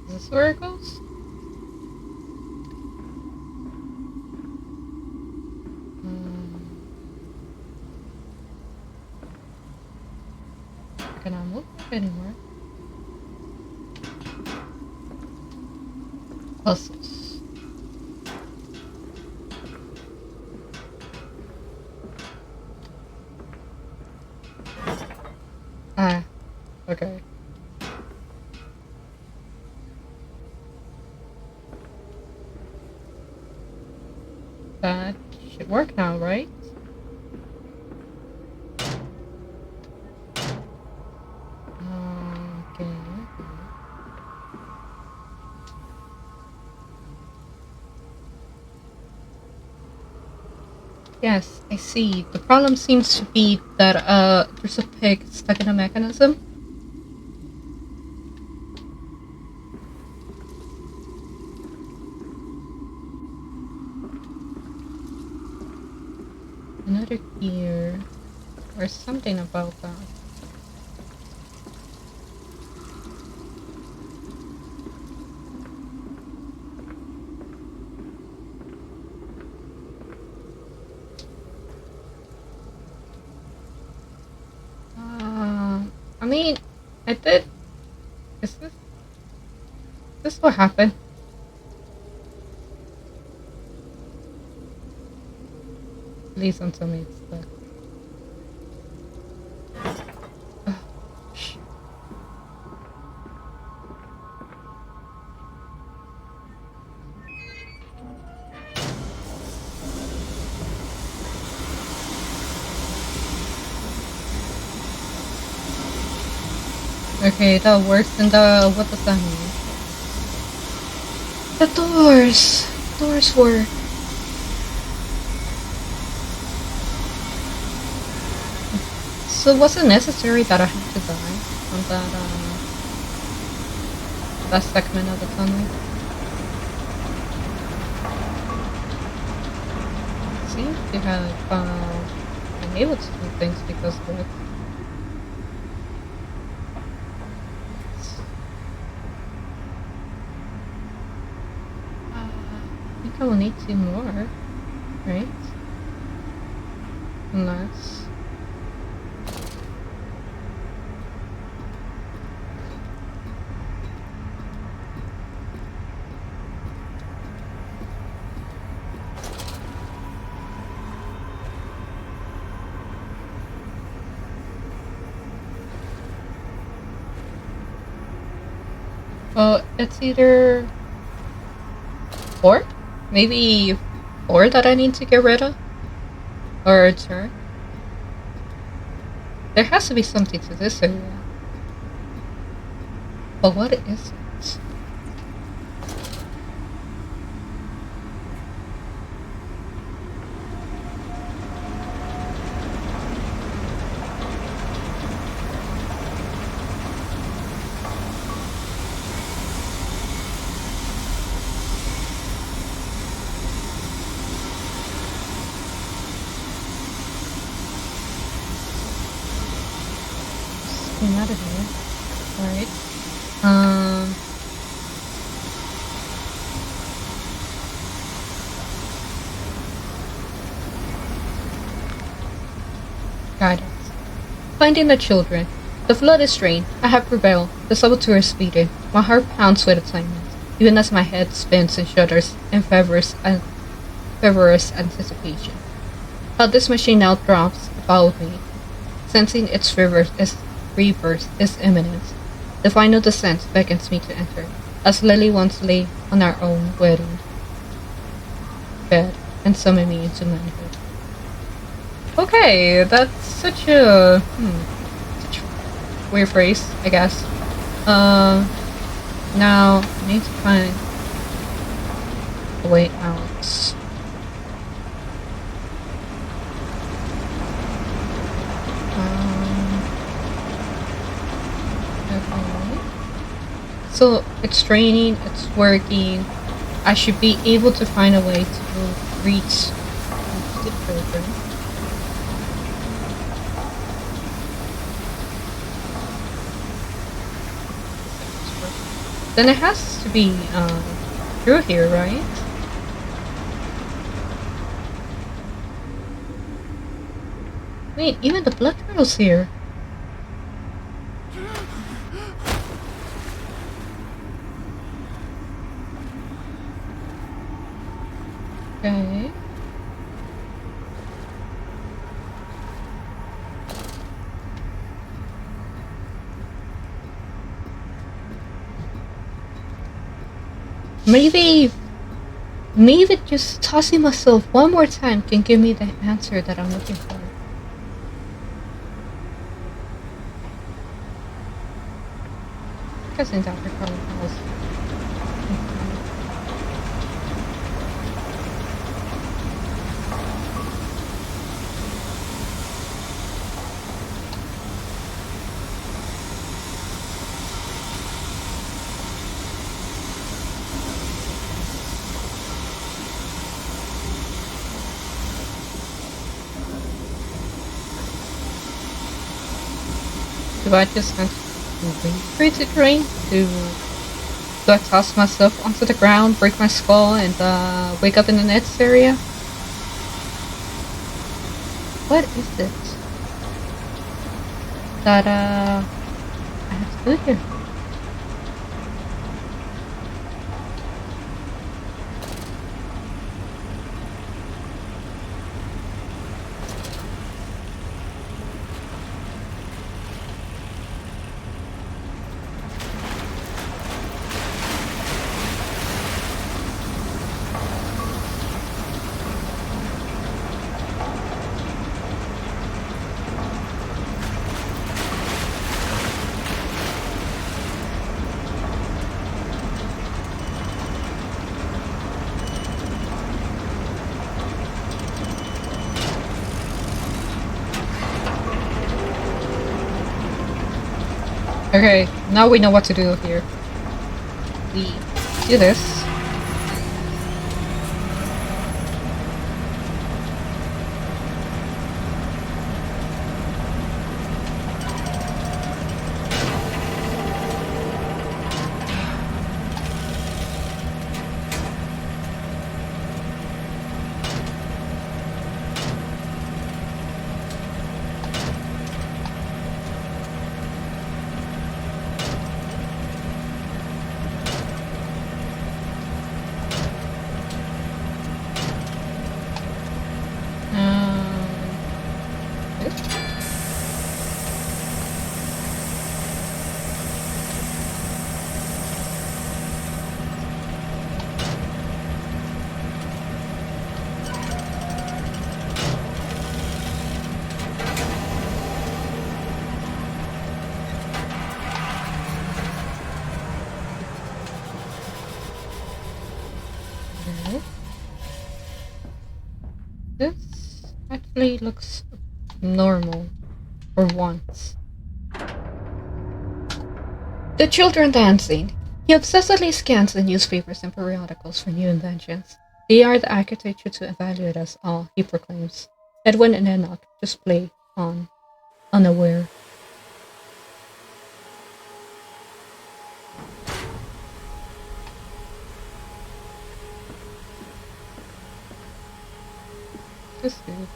Is this where it goes? I cannot move anymore. Puzzles. Ah, okay. That should work now, right? Okay. Yes, I see. The problem seems to be that there's a pig stuck in a mechanism. Another gear or something about that. I mean, I did. Is this? This is what happened. Please don't tell me it's stuck. Oh, shit. Okay, that works. And what does that mean? The doors! Doors work. So was it necessary that I had to die on that segment of the tunnel? Seems to have been able to do things because of it. I think I will need 2 more, right? Unless... Well, it's either 4? Maybe 4 that I need to get rid of? Or return? There has to be something to this area. But what is it? Getting out of here. Alright. Guidance. Finding the children. The flood is strained. I have prevailed. The saboteur is speeding. My heart pounds with excitement, even as my head spins and shudders in feverish anticipation. How this machine now drops about me, sensing its rebirth is imminent. The final descent beckons me to enter, as Lily once lay on our own wedding bed and summoned me into manhood. Okay, that's such a weird phrase, I guess. Now I need to find a way out. Okay. So it's training, it's working. I should be able to find a way to reach the children. Then it has to be through here, right? Wait, even the blood turtle's here. Okay. Maybe just tossing myself one more time can give me the answer that I'm looking for. Because in Dr. Carlin House. Do I just want to wait for it to drain? Do I toss myself onto the ground, break my skull, and wake up in the next area? What is it that I have to do here? Okay, now we know what to do here. We do this. This actually looks normal for once. The children dancing. He obsessively scans the newspapers and periodicals for new inventions. They are the architecture to evaluate us all, he proclaims. Edwin and Enoch just play on, unaware. This dude.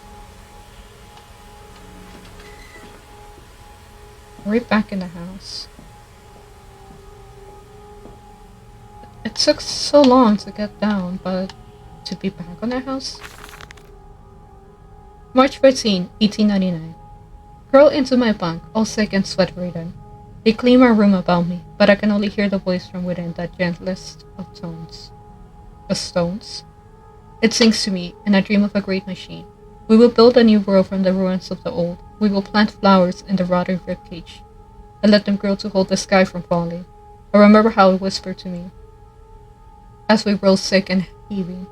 Right back in the house. It took so long to get down, but to be back on the house? March 14, 1899. Curl into my bunk, all sick and sweat-ridden. They clean my room about me, but I can only hear the voice from within that gentlest of tones. The stones? It sings to me, and I dream of a great machine. We will build a new world from the ruins of the old. We will plant flowers in the rotting ribcage, and let them grow to hold the sky from falling. I remember how it whispered to me, as we rose sick and heaving.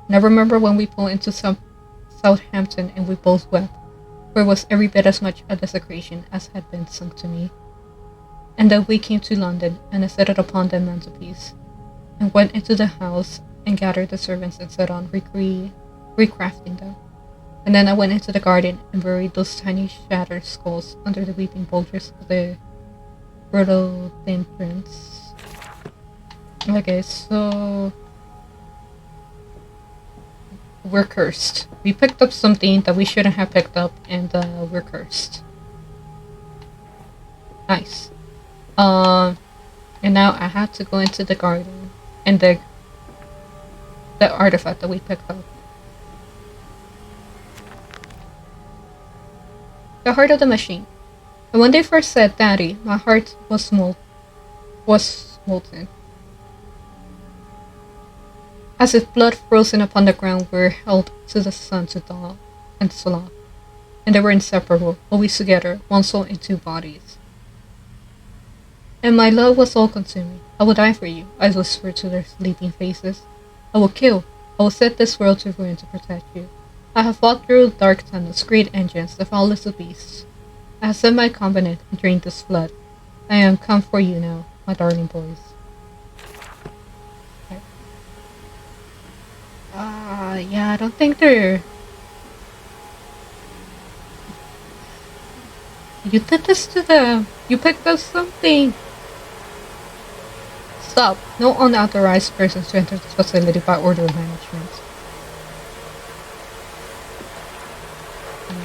And I remember when we pulled into Southampton and we both wept, for it was every bit as much a desecration as had been sung to me. And then we came to London, and I set it upon the mantelpiece, and went into the house and gathered the servants and set on recrafting them. And then I went into the garden and buried those tiny shattered skulls under the weeping boulders of the rhododendrons. Okay, so we're cursed. We picked up something that we shouldn't have picked up, and we're cursed. Nice. And now I have to go into the garden and dig the artifact that we picked up. The heart of the machine. And when they first said Daddy, my heart was molten. As if blood frozen upon the ground were held to the sun to thaw and slough. And they were inseparable, always together, one soul in two bodies. And my love was all consuming. I will die for you, I whispered to their sleeping faces. I will kill. I will set this world to ruin to protect you. I have fought through dark tunnels, great engines, the foulest of beasts. I have set my covenant and drained this flood. I am come for you now, my darling boys. Okay. Yeah, I don't think they're... You did this to them. You picked up something. Stop. No unauthorized persons to enter this facility by order of management.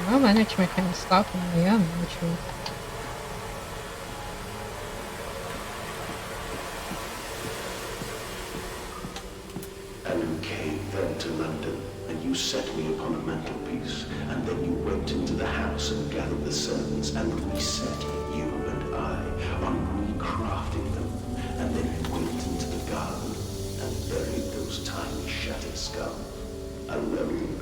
No, management can't stop me. I am management. And you came then to London, and you set me upon a mantelpiece, and then you went into the house and gathered the servants and reset you and I on recrafting them, and then you went into the garden and buried those tiny shattered skulls alone.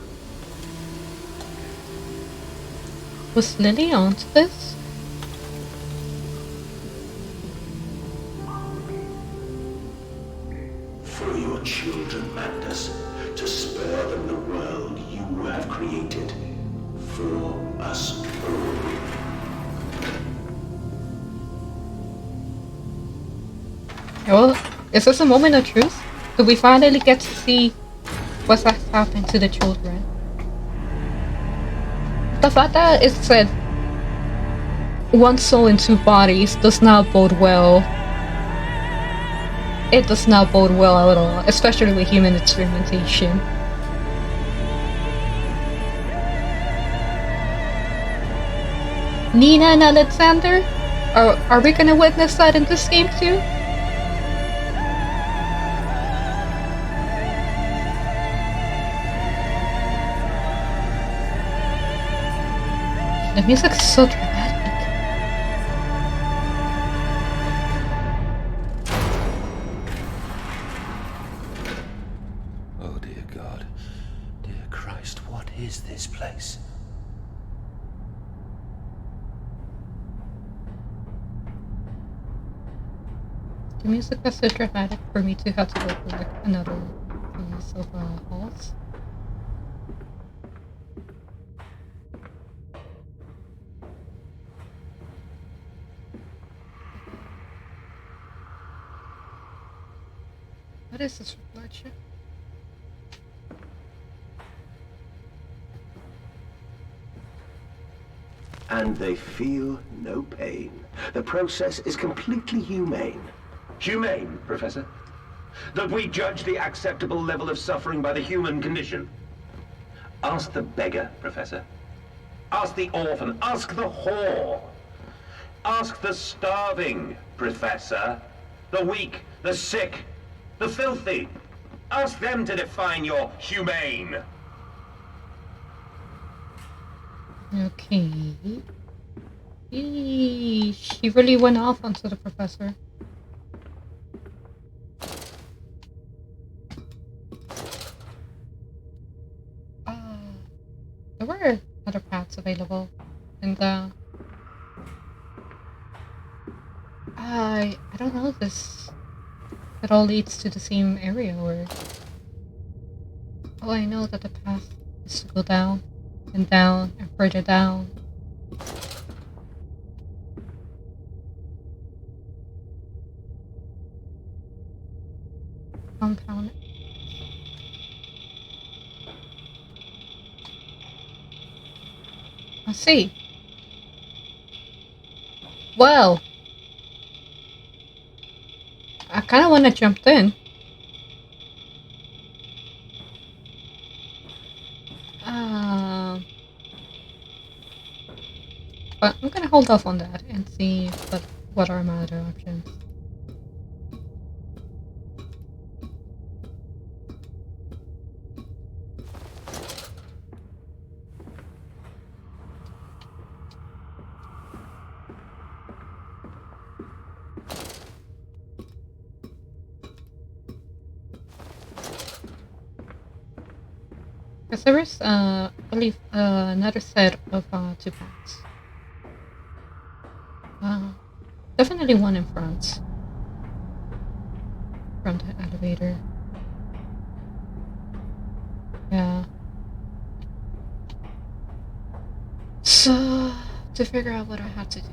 Was Lily onto this? For your children, Magnus, to spare them the world you have created. For us all. Well, is this a moment of truth? Do we finally get to see what's happened to the children? The fact that it said one soul in two bodies does not bode well. It does not bode well at all, especially with human experimentation. Nina and Alexander? Are we gonna witness that in this game too? The music's so dramatic. Oh, dear God. Dear Christ, what is this place? The music was so dramatic for me to have to go for like another piece of halls. What is this reflection? And they feel no pain. The process is completely humane. Humane, Professor? That we judge the acceptable level of suffering by the human condition. Ask the beggar, Professor. Ask the orphan. Ask the whore. Ask the starving, Professor. The weak, the sick, the filthy. Ask them to define your humane. Okay. Eesh, he really went off onto the professor. There were other paths available, and I don't know if it all leads to the same area or. Oh, I know that the path is to go down and further down. Compound. I see. Well, I kind of want to jump in. But I'm gonna hold off on that and see what are my other options. Because there is, I believe, another set of two paths. Definitely one in front. From the elevator. Yeah. So, to figure out what I have to do.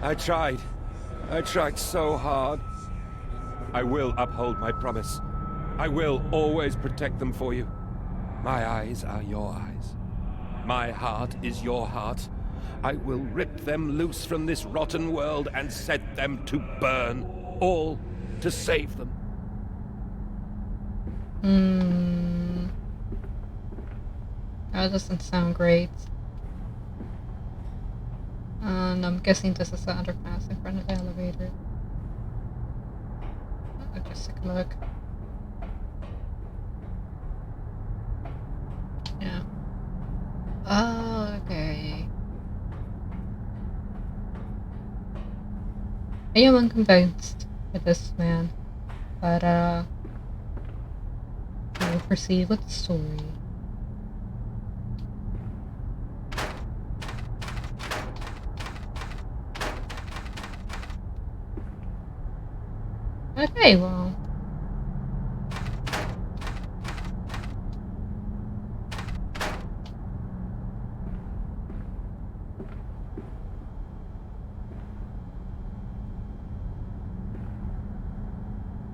I tried so hard. I will uphold my promise. I will always protect them for you. My eyes are your eyes. My heart is your heart. I will rip them loose from this rotten world and set them to burn, all to save them. That doesn't sound great. And I'm guessing this is the underpass in front of the elevator. I'll just take a look. Yeah. Oh, okay. I am unconvinced with this man, but I will proceed with the story. Okay, well.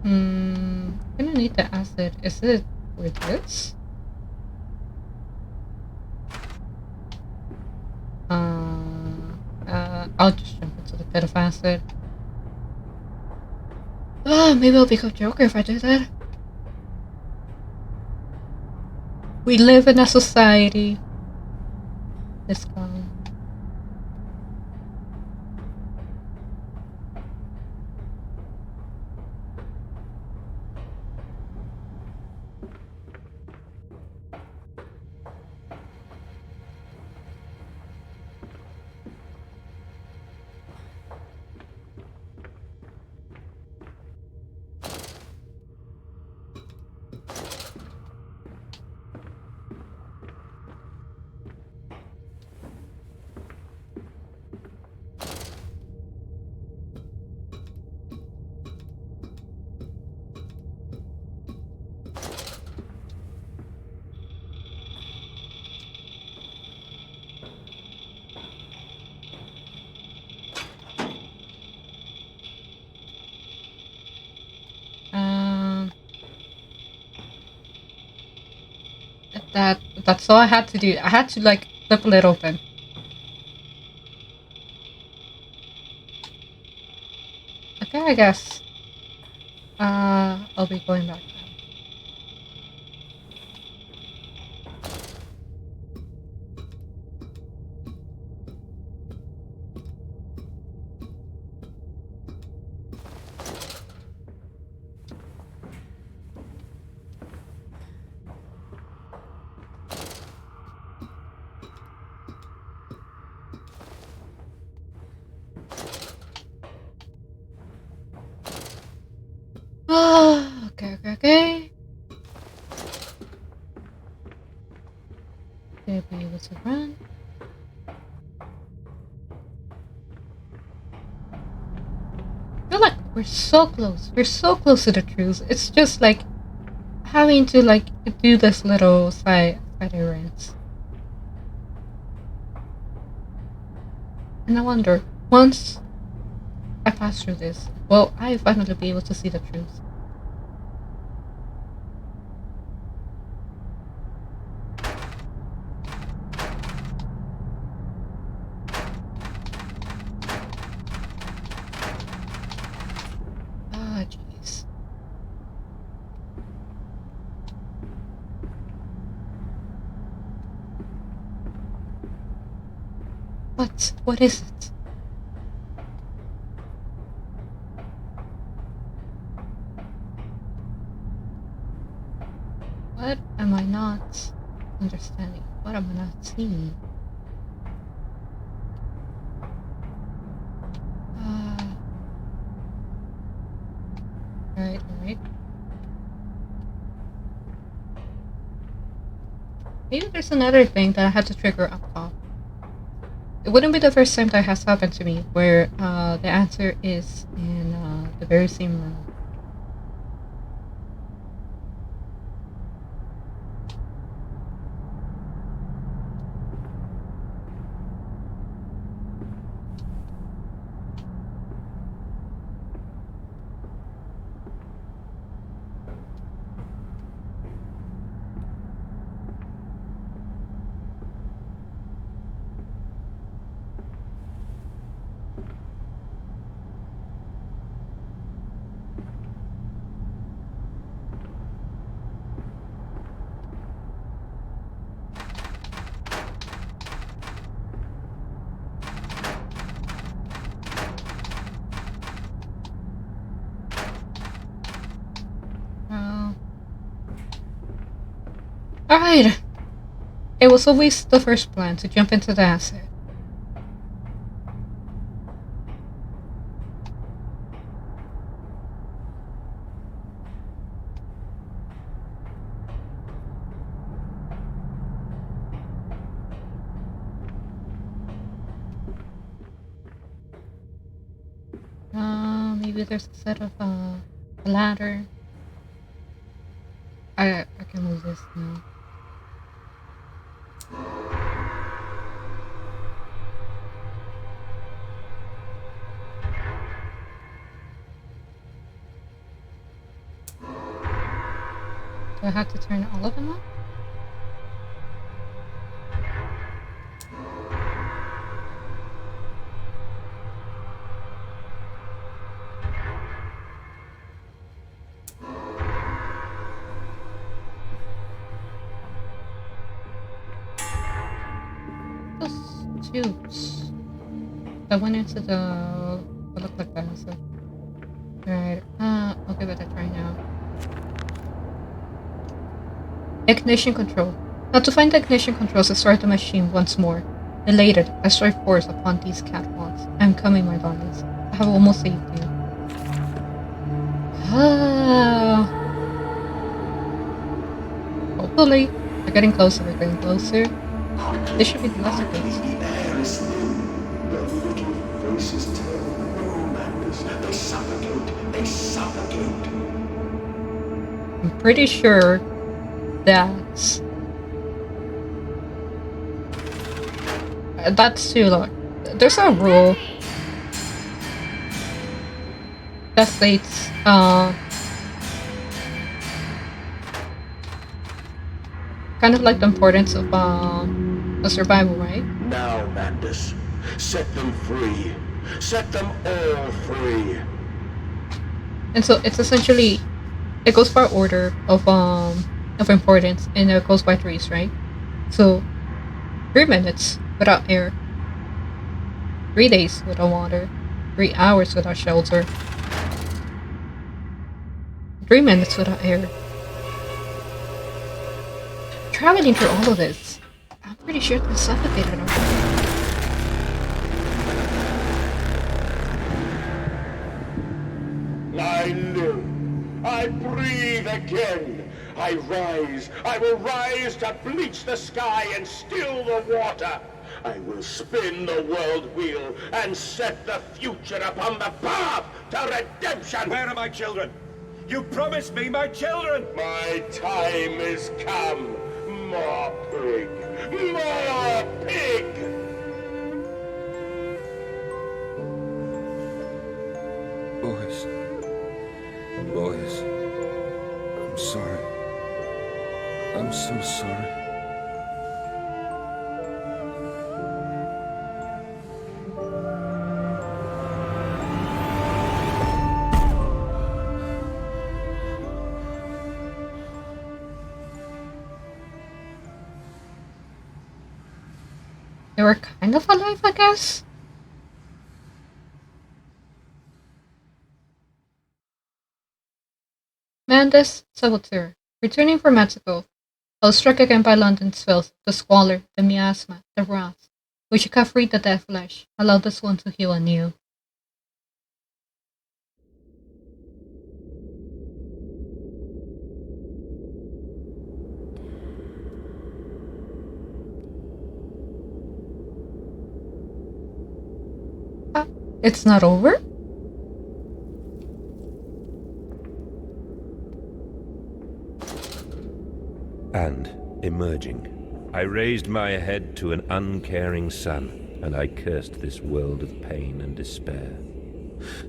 I'm gonna need the acid. Is it for this? I'll just jump into the pit of acid. Maybe I'll become Joker if I do that. We live in a society. This clown. That's all I had to do. I had to like flip it open. Okay, I guess. I'll be going back now. Okay. They'll be able to run. I feel like we're so close. We're so close to the truth. It's just like having to like do this little side errands. And I wonder, once I pass through this, will I finally be able to see the truth? Ah, jeez. What is it? What am I not understanding? What am I not seeing? Right. Maybe there's another thing that I had to trigger up top. It wouldn't be the first time that has happened to me, where the answer is in the very same room. Alright! It was always the first plan to jump into the acid. Maybe there's a set of a ladder. I can move this now. I have to turn all of them on? Those tubes that went into the what looked like that. So. Alright, I'll give it a try now. Ignition control. Now to find the ignition controls to start the machine once more. Then later, I strike force upon these catwalks. I am coming, my darlings. I have almost saved you. Hopefully. We're getting closer, we're getting closer. This should be the last of this. The air is thin. The little faces tell no madness. They suffocate. They suffocate. I'm pretty sure that's too low. There's a rule that states kind of like the importance of survival, right? Now, madness. Set them free. Set them all free. And so it's essentially it goes by order of importance, and it goes by threes, right? So 3 minutes without air, 3 days without water, 3 hours without shelter, 3 minutes without air. Traveling through all of this, I'm pretty sure they're suffocated already. I live. I breathe again. I rise. I will rise to bleach the sky and still the water. I will spin the world wheel and set the future upon the path to redemption. Where are my children? You promised me my children! My time is come. More pig. More pig. Boys. Boys. I'm sorry. I'm so sorry. They were kind of alive, I guess. Mendes, Saboteur. Returning from Mexico, I was struck again by London's filth, the squalor, the miasma, the wrath. Which you have freed the dead flesh, allow this one to heal anew. It's not over? And, emerging, I raised my head to an uncaring sun, and I cursed this world of pain and despair.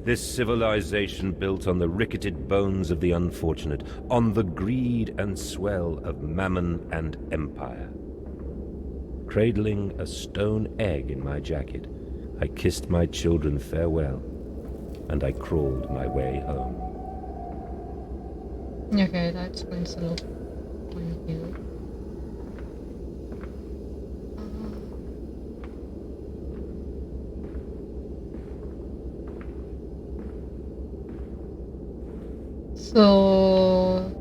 This civilization built on the ricketed bones of the unfortunate, on the greed and swell of mammon and empire. Cradling a stone egg in my jacket, I kissed my children farewell, and I crawled my way home. Okay, that explains a little point of view. So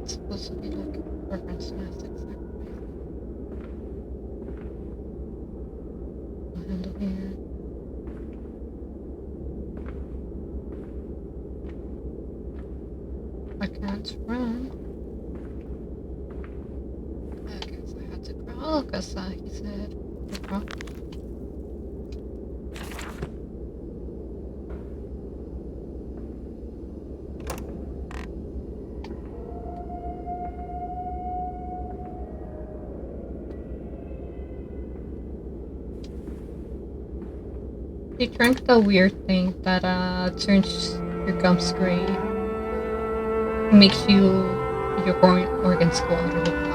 it's supposed to be like reference to massive sacrifice. I'll handle here. I can't run. I guess I had to crawl because he said to crawl. He drank the weird thing that turns your gums gray. Makes you your foreign organs go out of the body.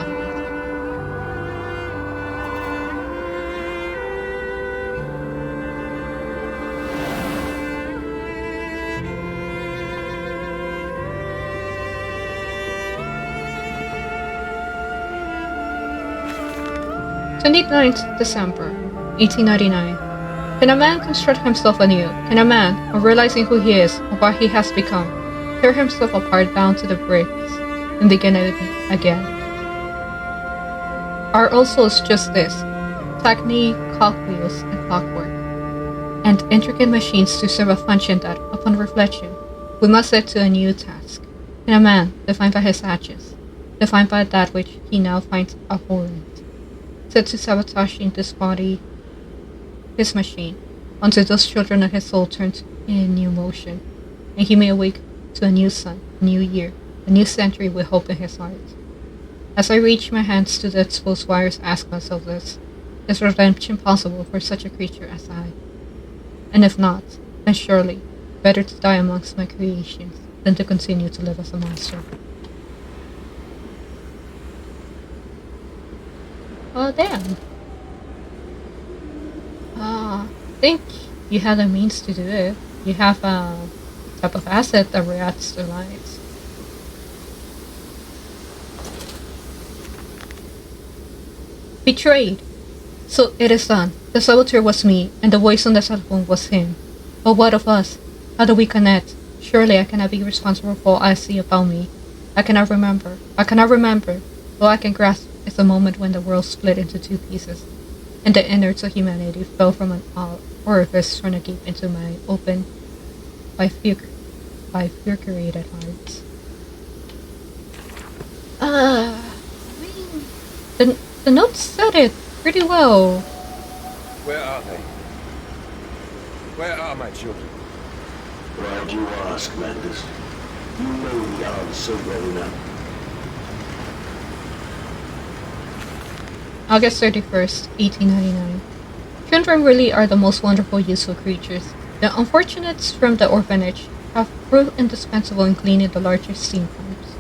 December 1899. Can a man construct himself anew? Can a man, on realizing who he is or what he has become, tear himself apart down to the bricks and begin again? Are all souls just this? Tiny cogwheels and clockwork, and intricate machines to serve a function that, upon reflection, we must set to a new task? Can a man, defined by his actions, defined by that which he now finds abhorrent, set to sabotaging this body, his machine, until those children of his soul turn in new motion, and he may awake to a new sun, a new year, a new century with hope in his heart? As I reach my hands to the exposed wires, ask myself this: is redemption possible for such a creature as I? And if not, then surely better to die amongst my creations than to continue to live as a monster. Oh damn. I think you have the means to do it. You have a type of asset that reacts to lights. Betrayed. So it is done. The saboteur was me, and the voice on the cell phone was him. But what of us? How do we connect? Surely I cannot be responsible for all I see about me. I cannot remember. All I can grasp is the moment when the world split into two pieces, and the innards of humanity fell from an orifice torn agape into my open, bifurcated heart. I mean, the notes said it pretty well. Where are they? Where are my children? Why'd you ask, Manders? You know the answer well enough. August 31st, 1899. Children really are the most wonderful, useful creatures. The unfortunates from the orphanage have proved indispensable in cleaning the larger steam pipes.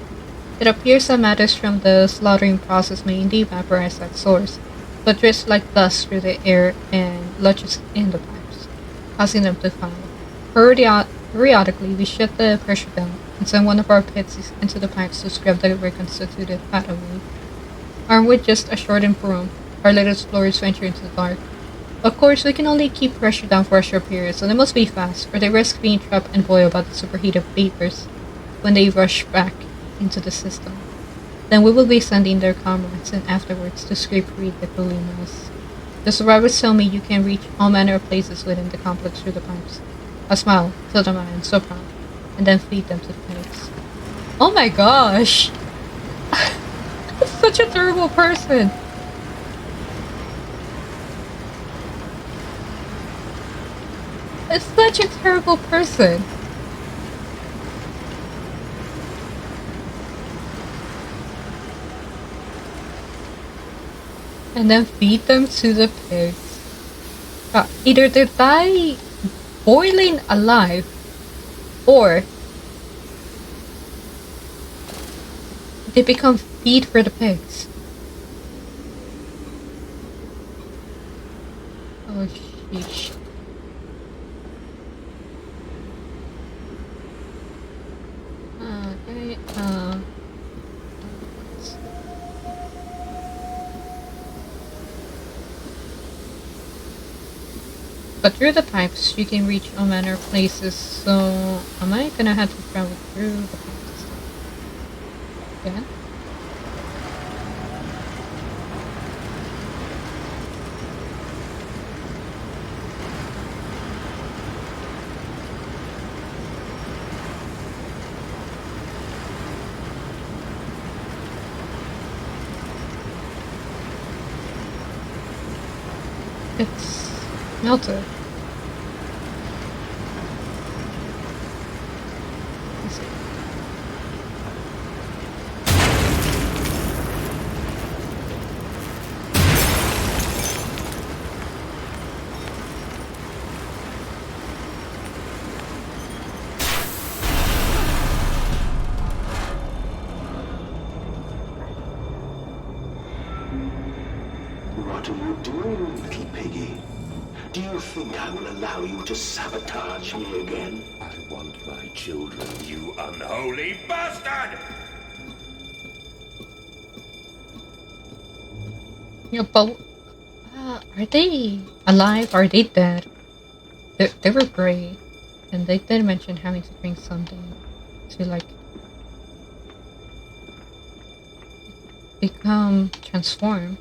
It appears that matters from the slaughtering process may indeed vaporize at source, but drifts like dust through the air and lodges in the pipes, causing them to foul. Periodically, we shut the pressure down and send one of our pits into the pipes to scrub the reconstituted fat away. Armed with just a shortened broom, our little explorers venture into the dark. Of course, we can only keep pressure down for a short period, so they must be fast, or they risk being trapped and boiled by the superheated vapors when they rush back into the system. Then we will be sending their comrades in afterwards to scrape free the cooling mass. The survivors tell me you can reach all manner of places within the complex through the pipes. I smile, tell them I am so proud, and then feed them to the pigs. Oh my gosh! Such a terrible person! It's such a terrible person! And then feed them to the pigs. Either they die boiling alive, or they become feed for the pigs. Oh sheesh. Okay, but through the pipes, you can reach all manner of places, so am I gonna have to travel through the pipes? Yeah? It's melted. Let's see. What are you doing, little piggy? Do you think I will allow you to sabotage me again? I want my children, you unholy bastard! Yeah, but are they alive? Are they dead? They were great, and they did mention having to drink something to like become transformed.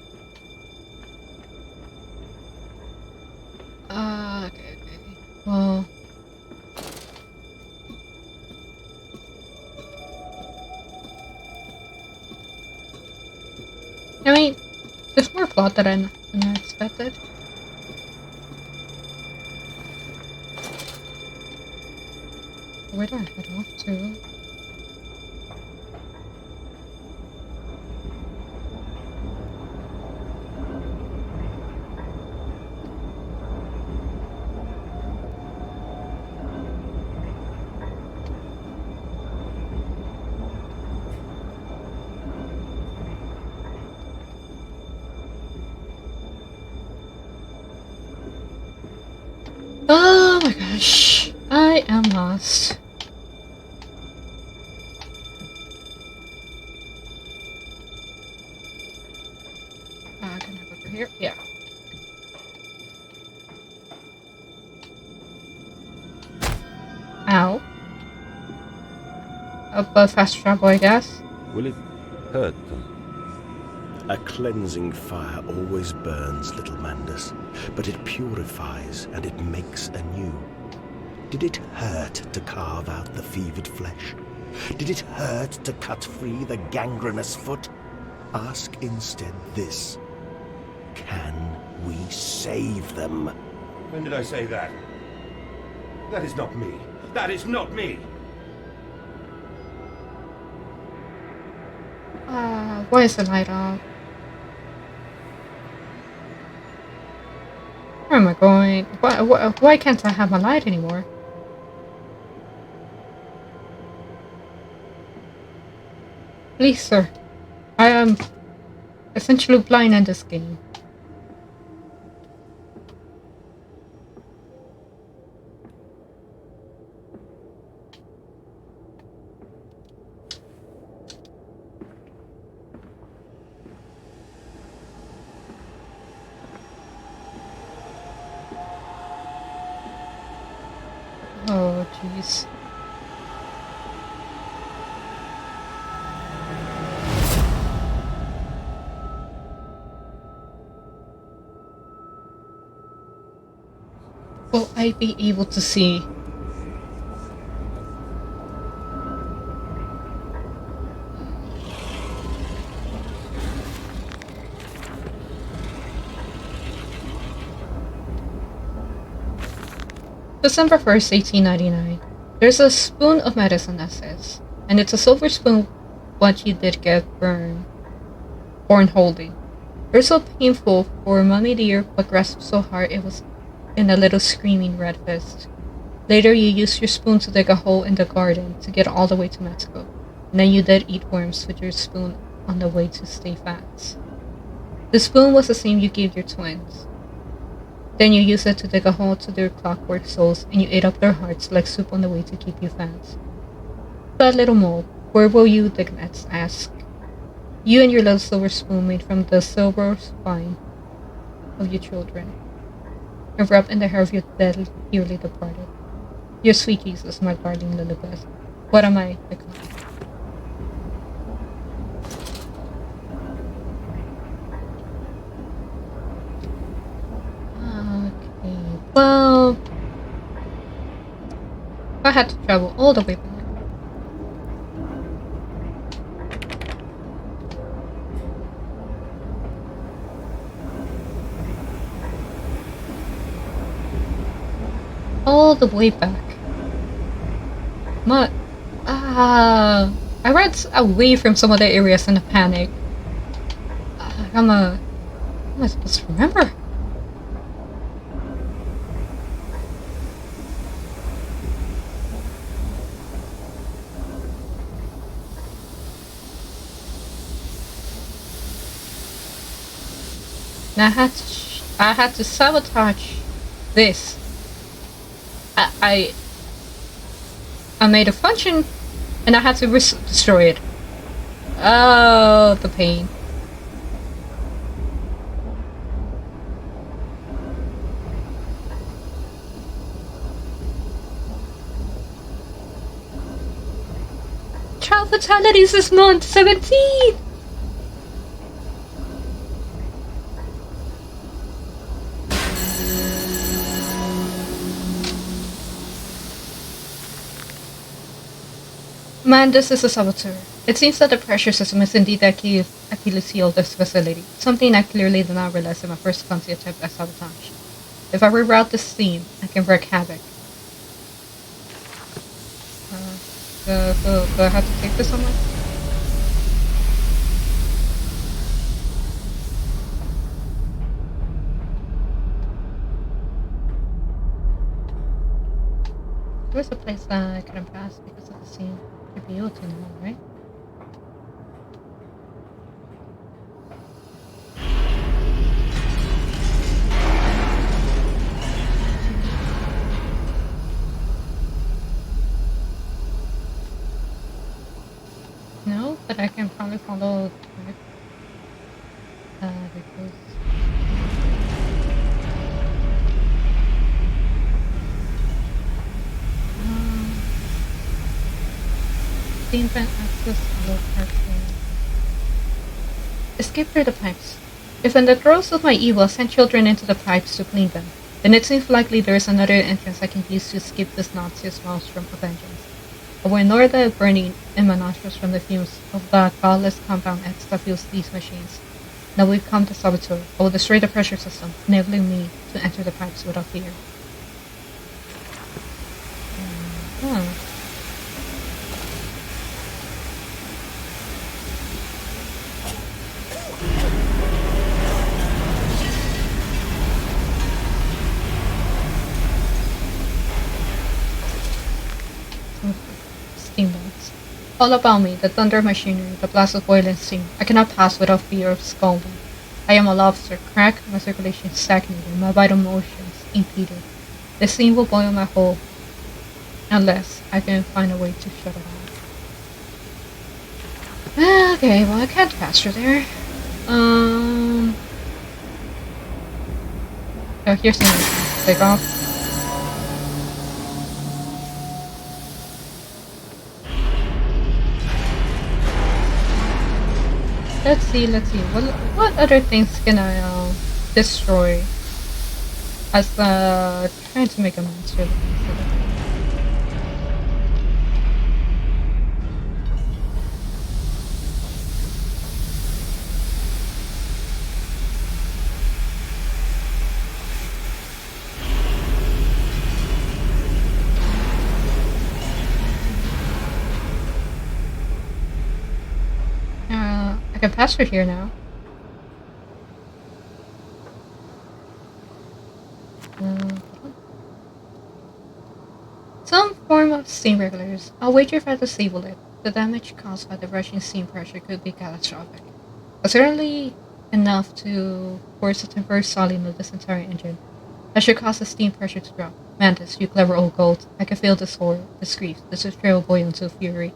Okay. Well, I mean, there's more plot than I expected. Where do I head off to? Oh my gosh, I am lost. Can I go over here? Yeah. Ow. But fast travel, I guess. Will it hurt them? A cleansing fire always burns, little Mandus, but it purifies and it makes anew. Did it hurt to carve out the fevered flesh? Did it hurt to cut free the gangrenous foot? Ask instead this. Can we save them? When did I say that? That is not me. That is not me! Why is the light off? Where am I going? Why can't I have my light anymore? Please, sir. I am essentially blind in this game. Oh, jeez. Will I be able to see? December 1st, 1899. There's a spoon of medicine that says, and it's a silver spoon what you did get born holding. It was so painful for Mummy dear, but grasped so hard it was in a little screaming red fist. Later you used your spoon to dig a hole in the garden to get all the way to Mexico, and then you did eat worms with your spoon on the way to stay fat. The spoon was the same you gave your twins. Then you used it to dig a hole to their clockwork souls, and you ate up their hearts like soup on the way to keep you fat. But little mole, where will you dig next? Ask. You and your little silver spoon made from the silver spine of your children, and rubbed in the hair of your dead, dearly departed. Your sweet Jesus, my darling Lilibeth. What am I becoming? Well, I had to travel all the way back. All the way back. But, I ran away from some other areas in a panic. How am I supposed to remember? And I had to sabotage this. I I made a function, and I had to destroy it. Oh, the pain. Child fatalities this month, 17! Man, this is a saboteur. It seems that the pressure system is indeed the Achilles heel of this facility, something I clearly did not realize in my first clumsy attempt at sabotage. If I reroute this steam, I can wreak havoc. Do I have to take this somewhere? There was a place that I couldn't pass because of the steam. Should be able to now, right? No, but I can probably follow track. Because steam vent access low pressure. Escape through the pipes. If in the throes of my evil I send children into the pipes to clean them, then it seems likely there is another entrance I can use to escape this nauseous maelstrom of vengeance. I will ignore the burning in my nostrils from the fumes of the godless compound X that fuels these machines. Now we've come to saboteur. I will destroy the pressure system, enabling me to enter the pipes without fear. Steam vents. All about me, the thunder of machinery, the blast of boiling steam. I cannot pass without fear of scalding. I am a lobster, cracked, my circulation stagnated, my vital motions impeded. The steam will boil my whole, unless I can find a way to shut it off. Okay, well I can't pass through there. Oh, here's something. Take off. Let's see. What other things can I destroy as trying to make a monster? I can pass through here now. Some form of steam regulators. I'll wager if I disable it, the damage caused by the rushing steam pressure could be catastrophic. But certainly enough to force a temporary stalling of this entire engine. That should cause the steam pressure to drop. Mantis, you clever old goat. I can feel this horror, this grief, this betrayal boil into fury.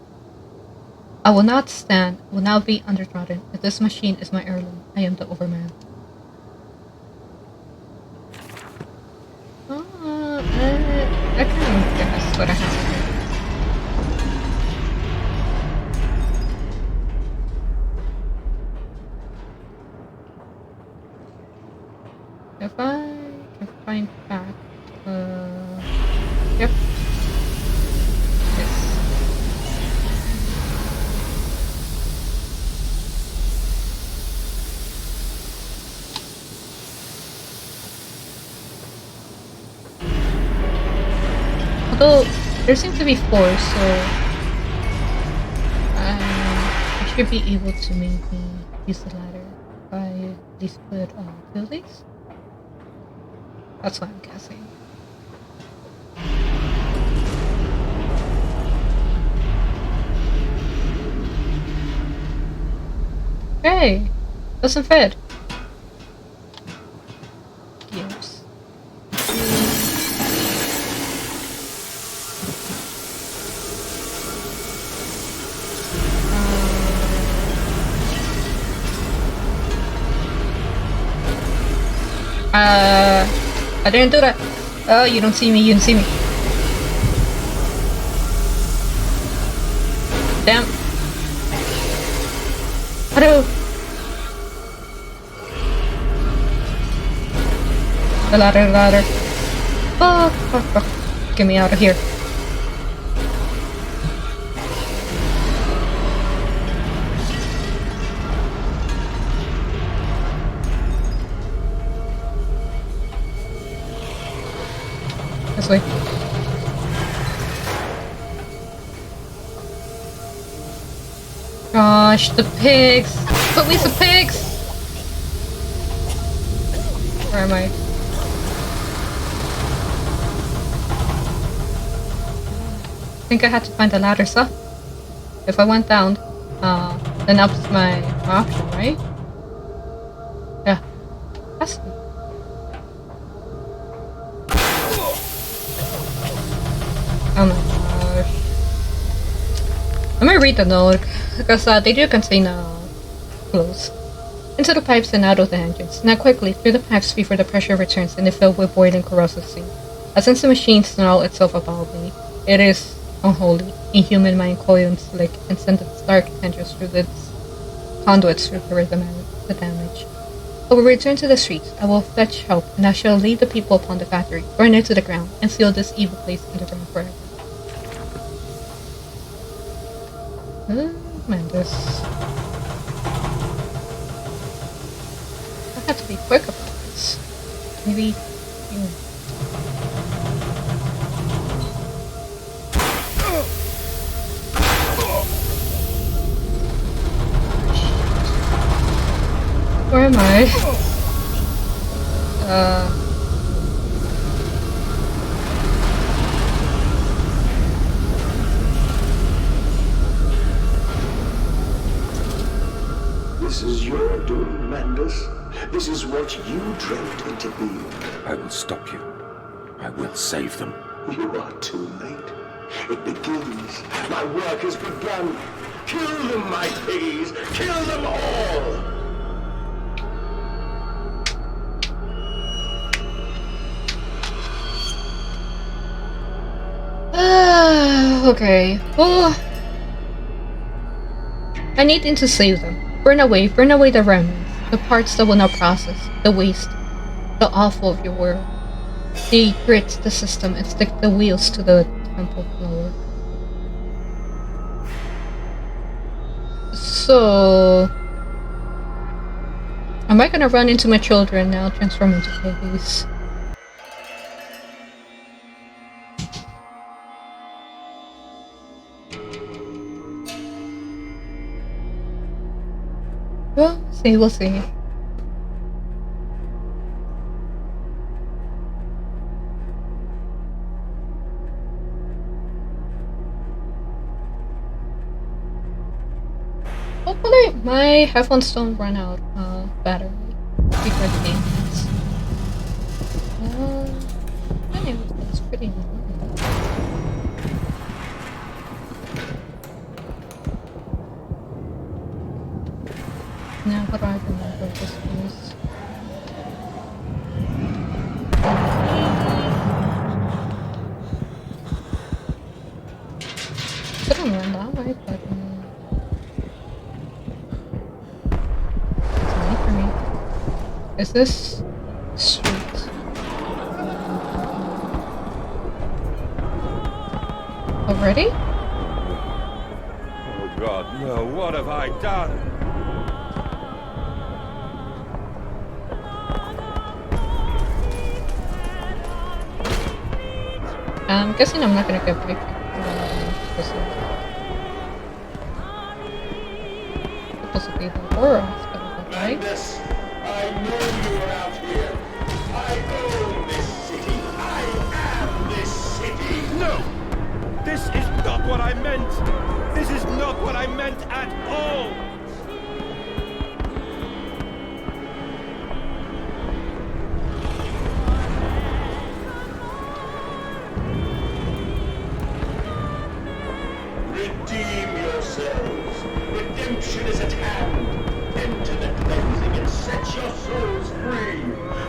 I will not stand, will not be undertrodden. If this machine is my heirloom, I am the overman. I kind of guess what I have to do. If I can find back, yep. Yes. Although, there seem to be 4, so I should be able to maybe use the ladder if I at least put kill these. That's what I'm guessing. Hey! Doesn't fit. I didn't do that. Oh, you don't see me, you don't see me. Damn. Hello. The ladder. Fuck. Get me out of here. This way. Gosh, the pigs! Please, the pigs! Where am I? I think I had to find the ladder, so if I went down, then up's my option, right? Yeah. That's... Oh my gosh. Let me read the note, because they do contain flows. Into the pipes and out of the engines. Now quickly, through the pipes before the pressure returns and they fill with boiling corrosive steam. As since the machine snarl itself abominably, it is unholy, inhuman mind coiled slick, and send its dark tendrils through its conduits to repair the damage. I will return to the streets, I will fetch help, and I shall lead the people upon the factory, burn it to the ground, and seal this evil place underground forever. Man, this... I have to be quick about this. Maybe... Where am I? This is your doing, Mandus. This is what you dreamt into being. I will stop you. I will save them. You are too late. It begins. My work has begun. Kill them, my piggies. Kill them all. Okay. Oh. I need to save them. Burn away the remnants, the parts that will not process, the waste, the offal of your world. They grit the system and stick the wheels to the temple floor. So... am I gonna run into my children now, transform into babies? We'll see. Hopefully my headphones don't run out battery before the game ends. Anyway, that's pretty nice. Now how do I remember this place? Couldn't run that way, but it's not for me. Is this street? Already? Oh God, no, what have I done? I'm guessing I'm not gonna get back. Supposed to be the horror hospital, right? Mandus, I know you are out here. I own this city. I am this city. No! This is not what I meant! This is not what I meant at all! Redeem yourselves. Redemption is at hand. Enter the cleansing and set your souls free.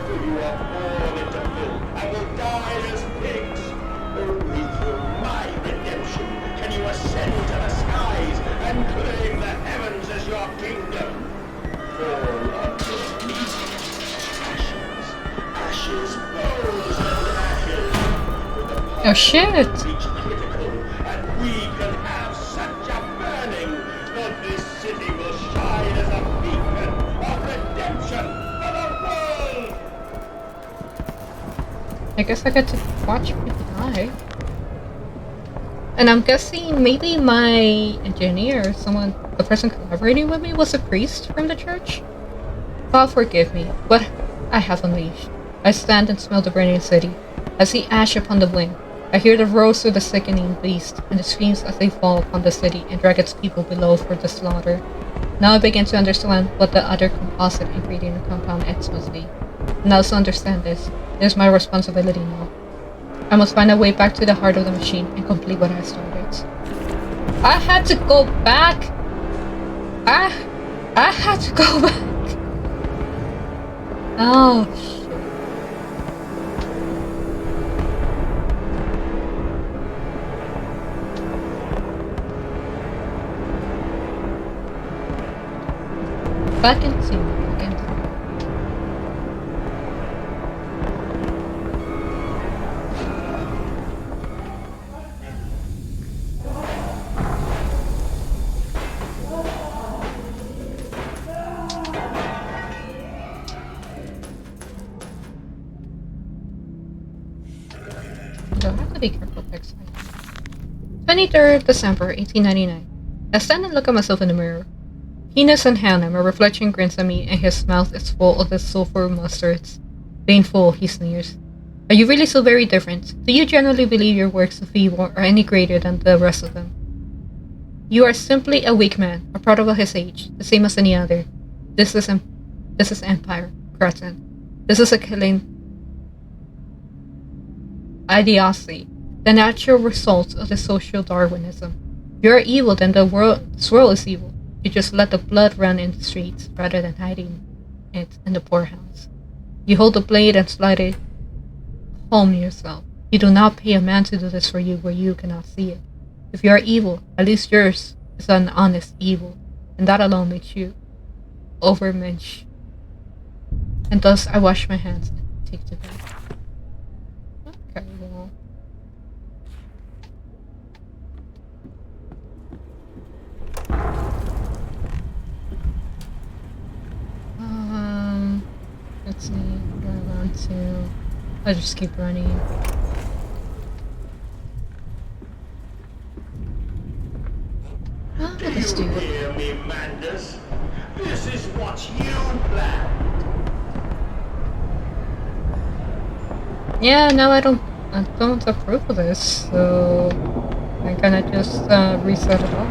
For you are born into filth and will die as pigs. Only through my redemption can you ascend to the skies and claim the heavens as your kingdom. Fall on your knees. Ashes, ashes, bones and ashes. With the Oh shit! reach critical, and we can have such a burning that this city will shine as a beacon of redemption for the world! I guess I get to watch people die. And I'm guessing maybe my engineer, someone, the person collaborating with me, was a priest from the church? God forgive me, what I have unleashed. I stand and smell the burning city. I see ash upon the wind. I hear the roars of the sickening beast, and the screams as they fall upon the city and drag its people below for the slaughter. Now I begin to understand what the other composite ingredient in Compound X must be. And I also understand this. It is my responsibility now. I must find a way back to the heart of the machine and complete what I started. I had to go back! I had to go back! Oh, shit. Back in scene again. So I have to be careful next time. 23rd December 1899. I stand and look at myself in the mirror. Penis in hand, and my reflection grins at me, and his mouth is full of the sulfur mustards. Painful, he sneers. Are you really so very different? Do you generally believe your works of evil are any greater than the rest of them? You are simply a weak man, a product of his age, the same as any other. This is empire, Cretan. This is a killing idiocy, the natural result of the social Darwinism. You are evil, then this world is evil. You just let the blood run in the streets rather than hiding it in the poorhouse. You hold the blade and slide it home yourself. You do not pay a man to do this for you where you cannot see it. If you are evil, at least yours is an honest evil, and that alone makes you overmensch. And thus I wash my hands and take to bed. Okay, well. Let's see, what I want to. I'll just keep running. Let's do You it. hear me, Mandus? This is what you planned. Yeah, no, I don't approve of this, so I'm gonna just reset it all.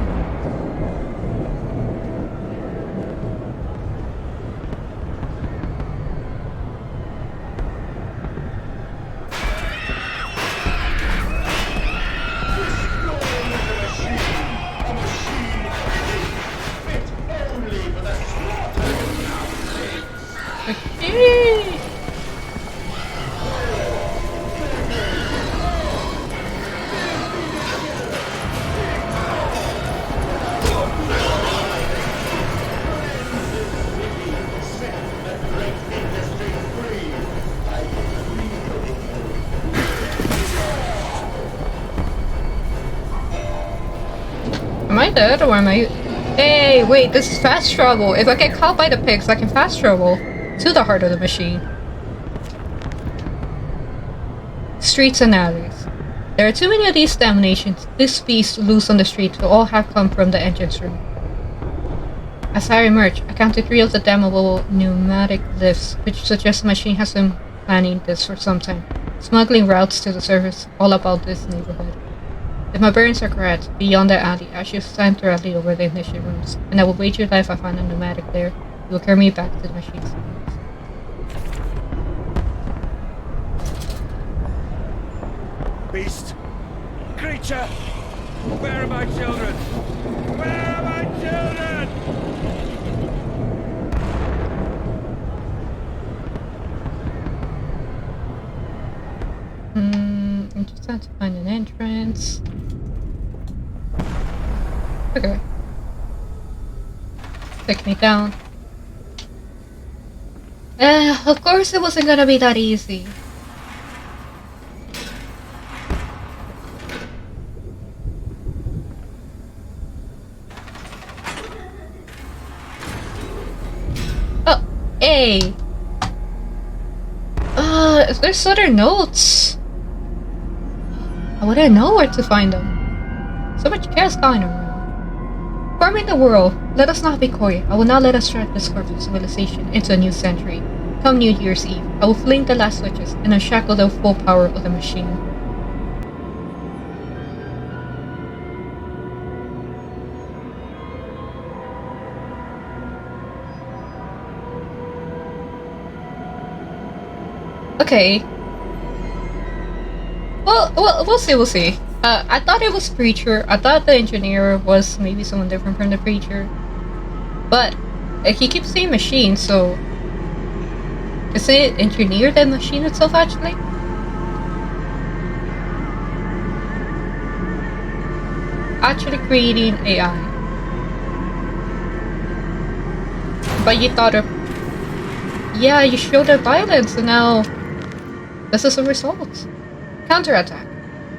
Okay. Am I dead or am I? Hey, wait, this is fast travel. If I get caught by the pigs, I can fast travel to the heart of the machine. Streets and alleys. There are too many of these damnations. This beast loose on the street who all have come from the engine's room. As I emerge, I counted 3 of the damnable pneumatic lifts, which suggests the machine has been planning this for some time, smuggling routes to the surface all about this neighborhood. If my bearings are correct, beyond the alley, I should stand directly over the ignition rooms, and I will wager that if I find a pneumatic there, it will carry me back to the machine's surface. Beast! Creature! Where are my children? Where are my children? Just have to find an entrance. Okay. Take me down. Of course it wasn't gonna be that easy. Oh, hey! There's other notes. I wouldn't know where to find them. So much chaos going around. Farming the world, let us not be coy. I will not let us drag this corpse of civilization into a new century. Come New Year's Eve, I will fling the last switches and unshackle the full power of the machine. Okay. Well, we'll see, we'll see. I thought it was Preacher. I thought the engineer was maybe someone different from the Preacher. But he keeps saying machine, so... Is it engineer the machine itself, actually? Actually creating AI. But you thought of... Yeah, you showed the violence, and now... This is the result. Counterattack.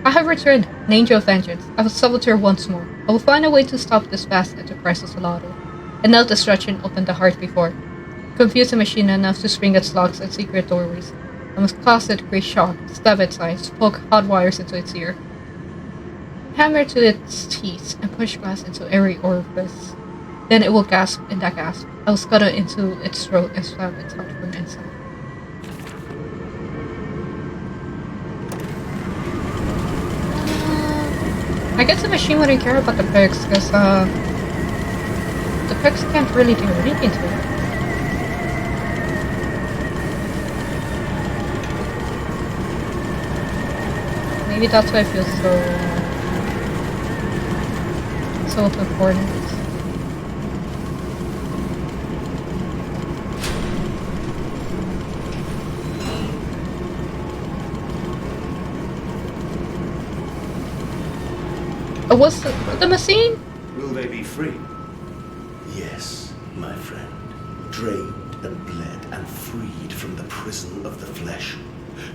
I have returned, an angel of vengeance. I will saboteur once more. I will find a way to stop this vast enterprise of Solado. And now destruction opened the heart before. Confuse the machine enough to spring its locks and secret doorways. I must cause it great shock, stab its eyes, poke hot wires into its ear. Hammer to its teeth and push glass into every orifice. Then it will gasp in that gasp. I will scuttle into its throat and stab its heart from inside. I guess the machine wouldn't care about the pigs, because, the pigs can't really do anything to it. Maybe that's why I feel so important. What's the machine? Will they be free? Yes, my friend. Drained and bled and freed from the prison of the flesh.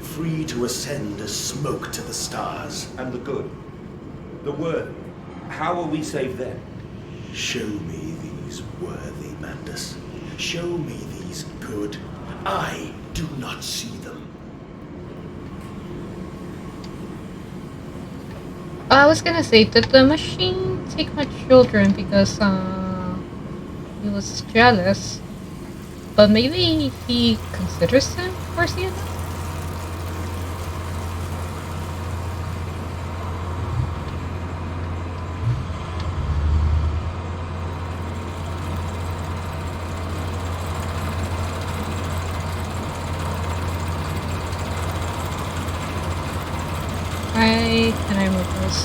Free to ascend as smoke to the stars. And the good? The worthy? How will we save them? Show me these worthy, Mandus. Show me these good. I do not see them. I was gonna say, did the machine take my children because he was jealous? But maybe he considers them worthy enough? Can I move this?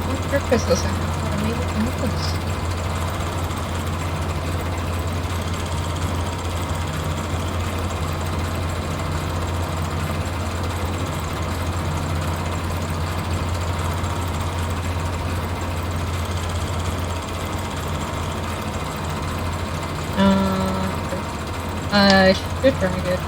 What purpose does it have? Maybe I can move this. I should drag it.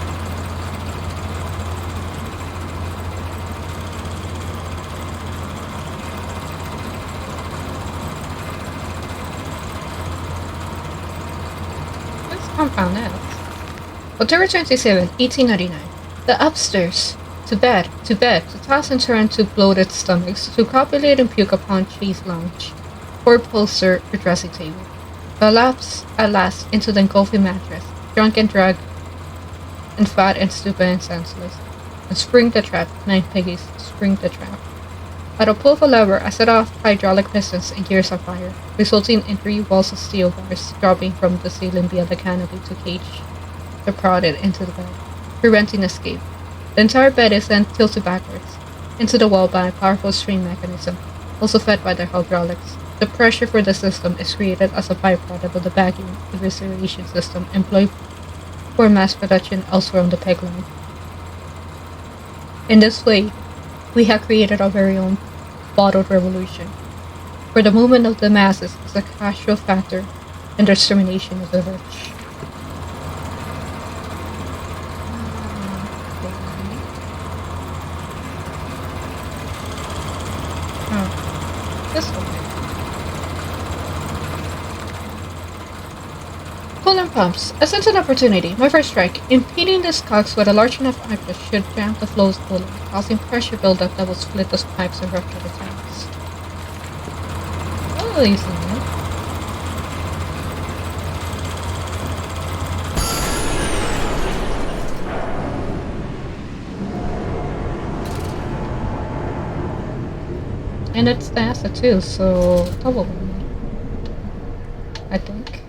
Compound F. October 27, 1899. The upstairs. To bed, to toss and turn to bloated stomachs, to copulate and puke upon cheese lounge, or poster or dressing table. Collapse at last into the engulfing mattress, drunk and drugged, and fat and stupid and senseless. And spring the trap, 9 piggies, spring the trap. At a pull of a lever, I set off hydraulic pistons and gears on fire, resulting in 3 walls of steel bars dropping from the ceiling via the canopy to cage the prodded into the bed, preventing escape. The entire bed is then tilted backwards into the wall by a powerful strain mechanism, also fed by the hydraulics. The pressure for the system is created as a byproduct of the vacuum evisceration system employed for mass production elsewhere on the peg line. In this way, we have created our very own bottled revolution, where the movement of the masses is a casual factor and discrimination is the rich. Oh, this one. Coolant pumps. I sense an opportunity. My first strike. Impeding these cogs with a large enough access should jam the flow of coolant, causing pressure buildup that will split those pipes and rupture the tanks. Oh, easy, man. And it's the acid too, so double one, I think.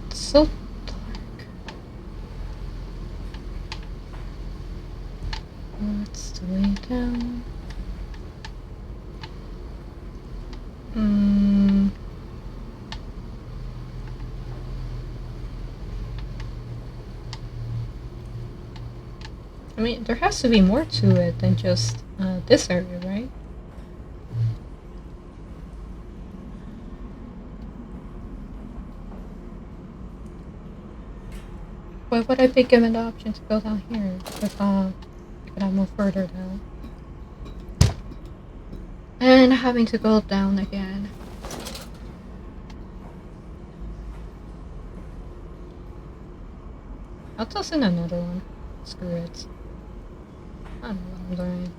It's so dark. What's the way down? I mean, there has to be more to it than just this area, right? Why would I be given the option to go down here if I could move further down? And having to go down again. I'll toss in another one. Screw it. I don't know what I'm doing.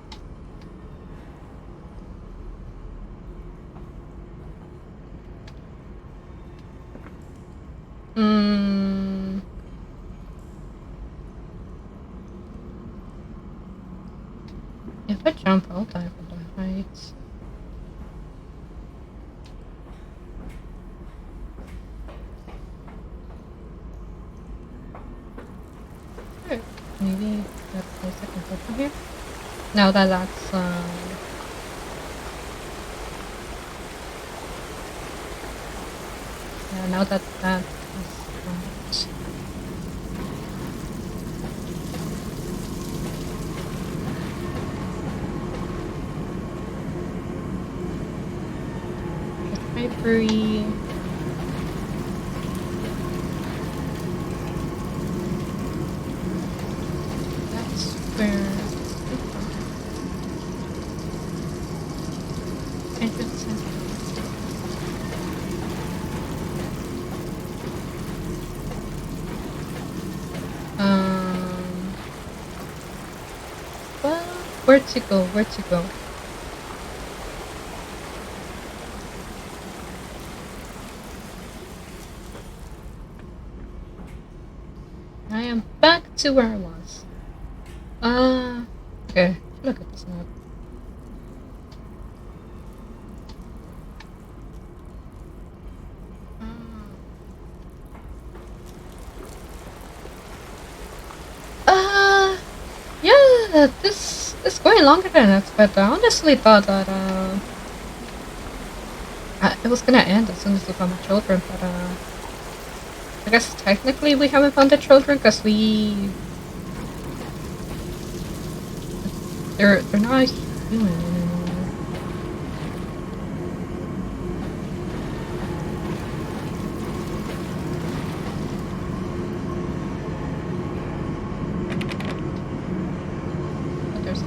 If I jump, I'll die from the heights. Maybe that place I can go from here. Now that that's yeah, now that that is library. That's where entrance is. Well, where to go? Where to go? I am back to where I was. Okay, look at this map. Yeah, this is going longer than I expected. I honestly thought that, it was gonna end as soon as we found the children, but, I guess technically we haven't found the children because they're not human anymore. But there's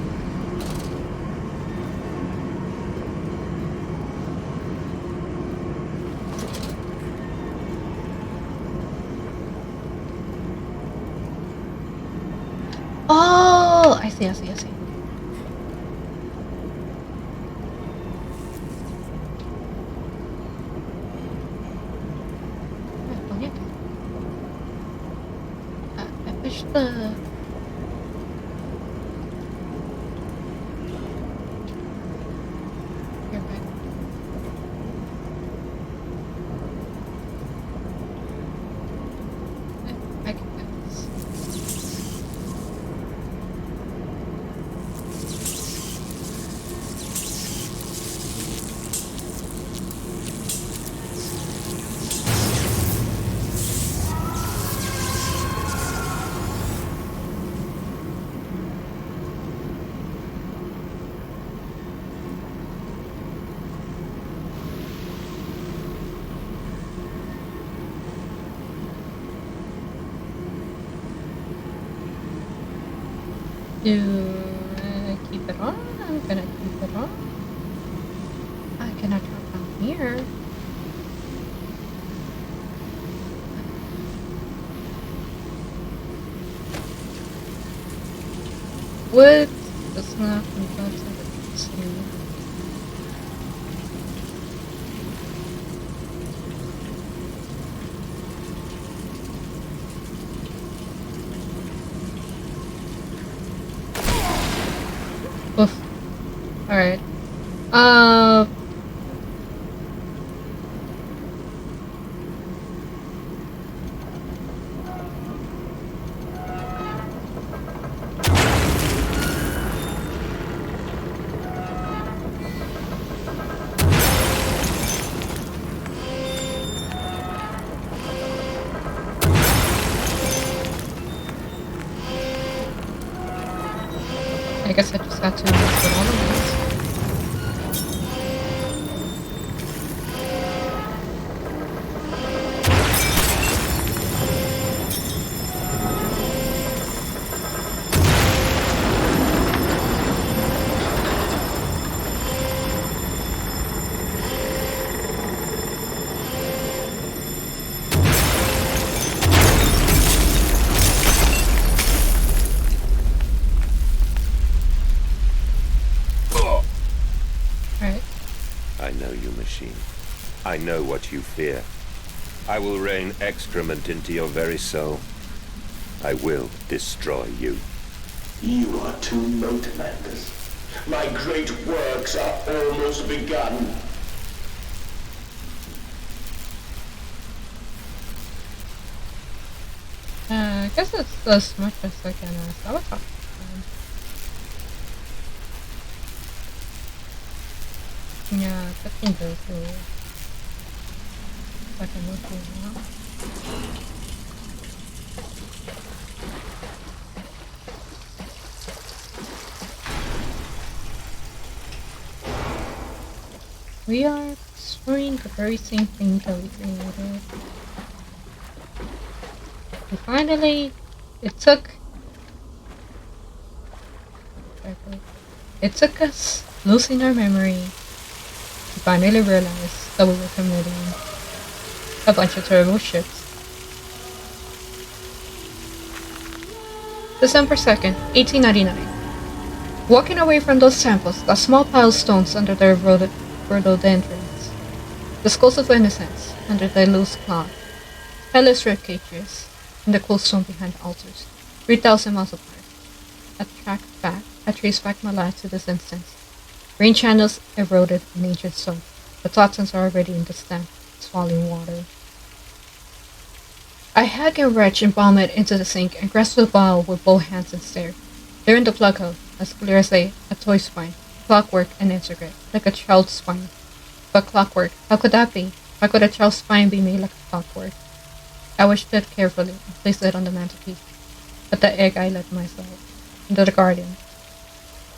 oh, I see. I wish the here back. I can do this. Do I keep it on? I'm gonna keep it on. I cannot drop down here. What? That's not from the outside. Oof. Alright. I guess I just got to mess with all of these. Alright. I know you, machine. I know what you fear. I will rain excrement into your very soul. I will destroy you. You are too late, Mandus. My great works are almost begun. I guess it's as much as I can ask. I would talk to them. Yeah, 15 goes through. I can move through now. We are exploring the very same thing that we created. And finally, it took us losing our memory to finally realize that we were committing a bunch of terrible shits. December 2nd, 1899. Walking away from those temples, the small pile of stones under their rhododendrons, the skulls of innocents under their loose cloth, headless ribcages in the cool stone behind the altars, 3,000 miles apart. I trace back my life to this instance. Rain channels eroded in ancient stone. The toxins are already in the stem, swallowing water. I hack and retch and vomit into the sink and grasp the bottle with both hands and stare. There in the plug hole, as clear as a toy spine, clockwork and integrate, like a child's spine. But clockwork, how could that be? How could a child's spine be made like a clockwork? I washed it carefully and placed it on the mantelpiece. But the egg I let myself, into the garden,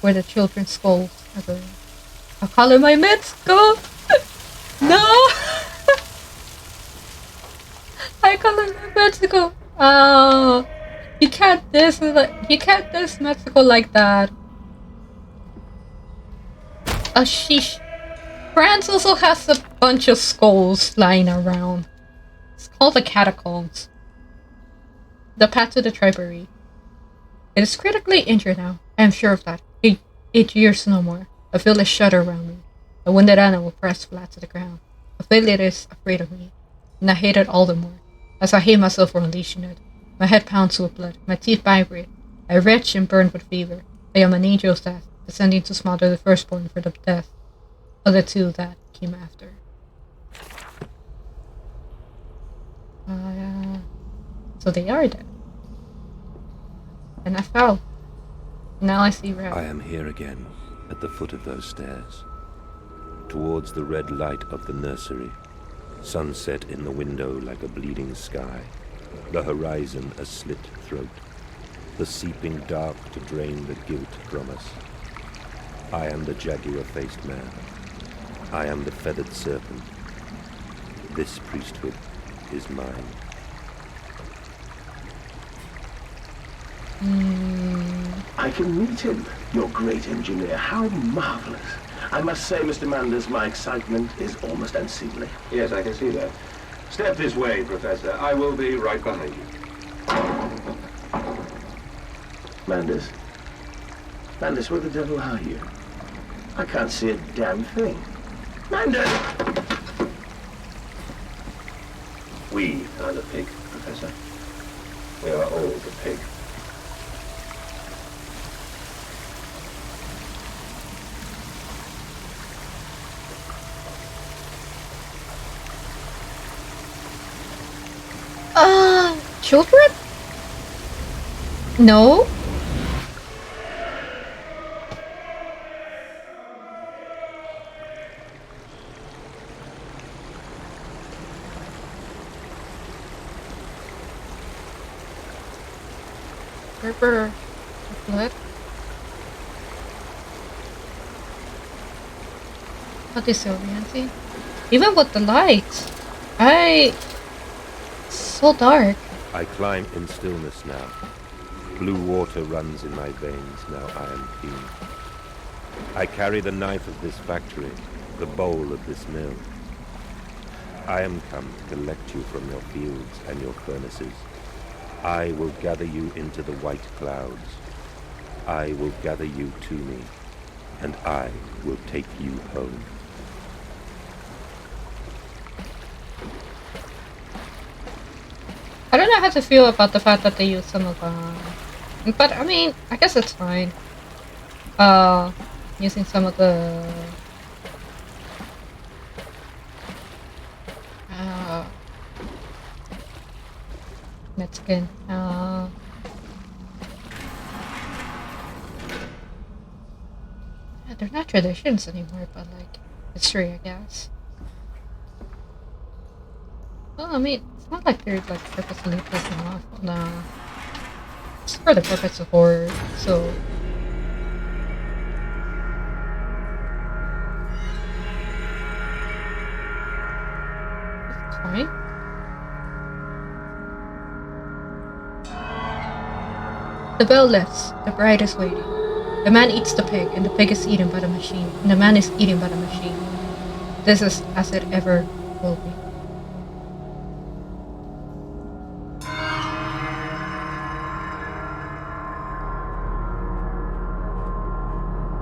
where the children's skulls are buried. I'll call it my Mexico! No! I call it my Mexico! Oh, you can't diss Mexico like that. Oh, sheesh. France also has a bunch of skulls lying around. It's called the catacombs. The path to the tribary. It is critically injured now. I am sure of that. 8 years no more. I feel a shudder around me. The wounded animal pressed flat to the ground. I feel it is afraid of me. And I hate it all the more, as I hate myself for unleashing it. My head pounds with blood. My teeth vibrate. I retch and burn with fever. I am an angel's death, descending to smother the firstborn for the death of the two that came after. So they are dead. And I fell. Now I see red. I am here again, at the foot of those stairs, towards the red light of the nursery, sunset in the window like a bleeding sky, the horizon a slit throat, the seeping dark to drain the guilt from us. I am the jaguar-faced man. I am the feathered serpent. This priesthood is mine. I I can meet him, your great engineer. How marvelous. I must say, Mr. Manders, my excitement is almost unseemly. Yes, I can see that. Step this way, Professor. I will be right behind you. Manders? Manders, where the devil are you? I can't see a damn thing. Manders! We are the pig, Professor. We are all the pig. Children? No? River blood. How disorienting. Even with the lights. It's so dark. I climb in stillness now. Blue water runs in my veins, now I am keen. I carry the knife of this factory, the bowl of this mill. I am come to collect you from your fields and your furnaces. I will gather you into the white clouds. I will gather you to me, and I will take you home. I don't know how to feel about the fact that they use some of but I mean, I guess it's fine. Using some of the Mexican yeah, they're not traditions anymore, but like history, I guess. Well, I mean, it's not like they're like purposely pissing off. Nah, it's for the purpose of horror. So it's fine. The bell lifts. The bride is waiting. The man eats the pig, and the pig is eaten by the machine, and the man is eaten by the machine. This is as it ever will be.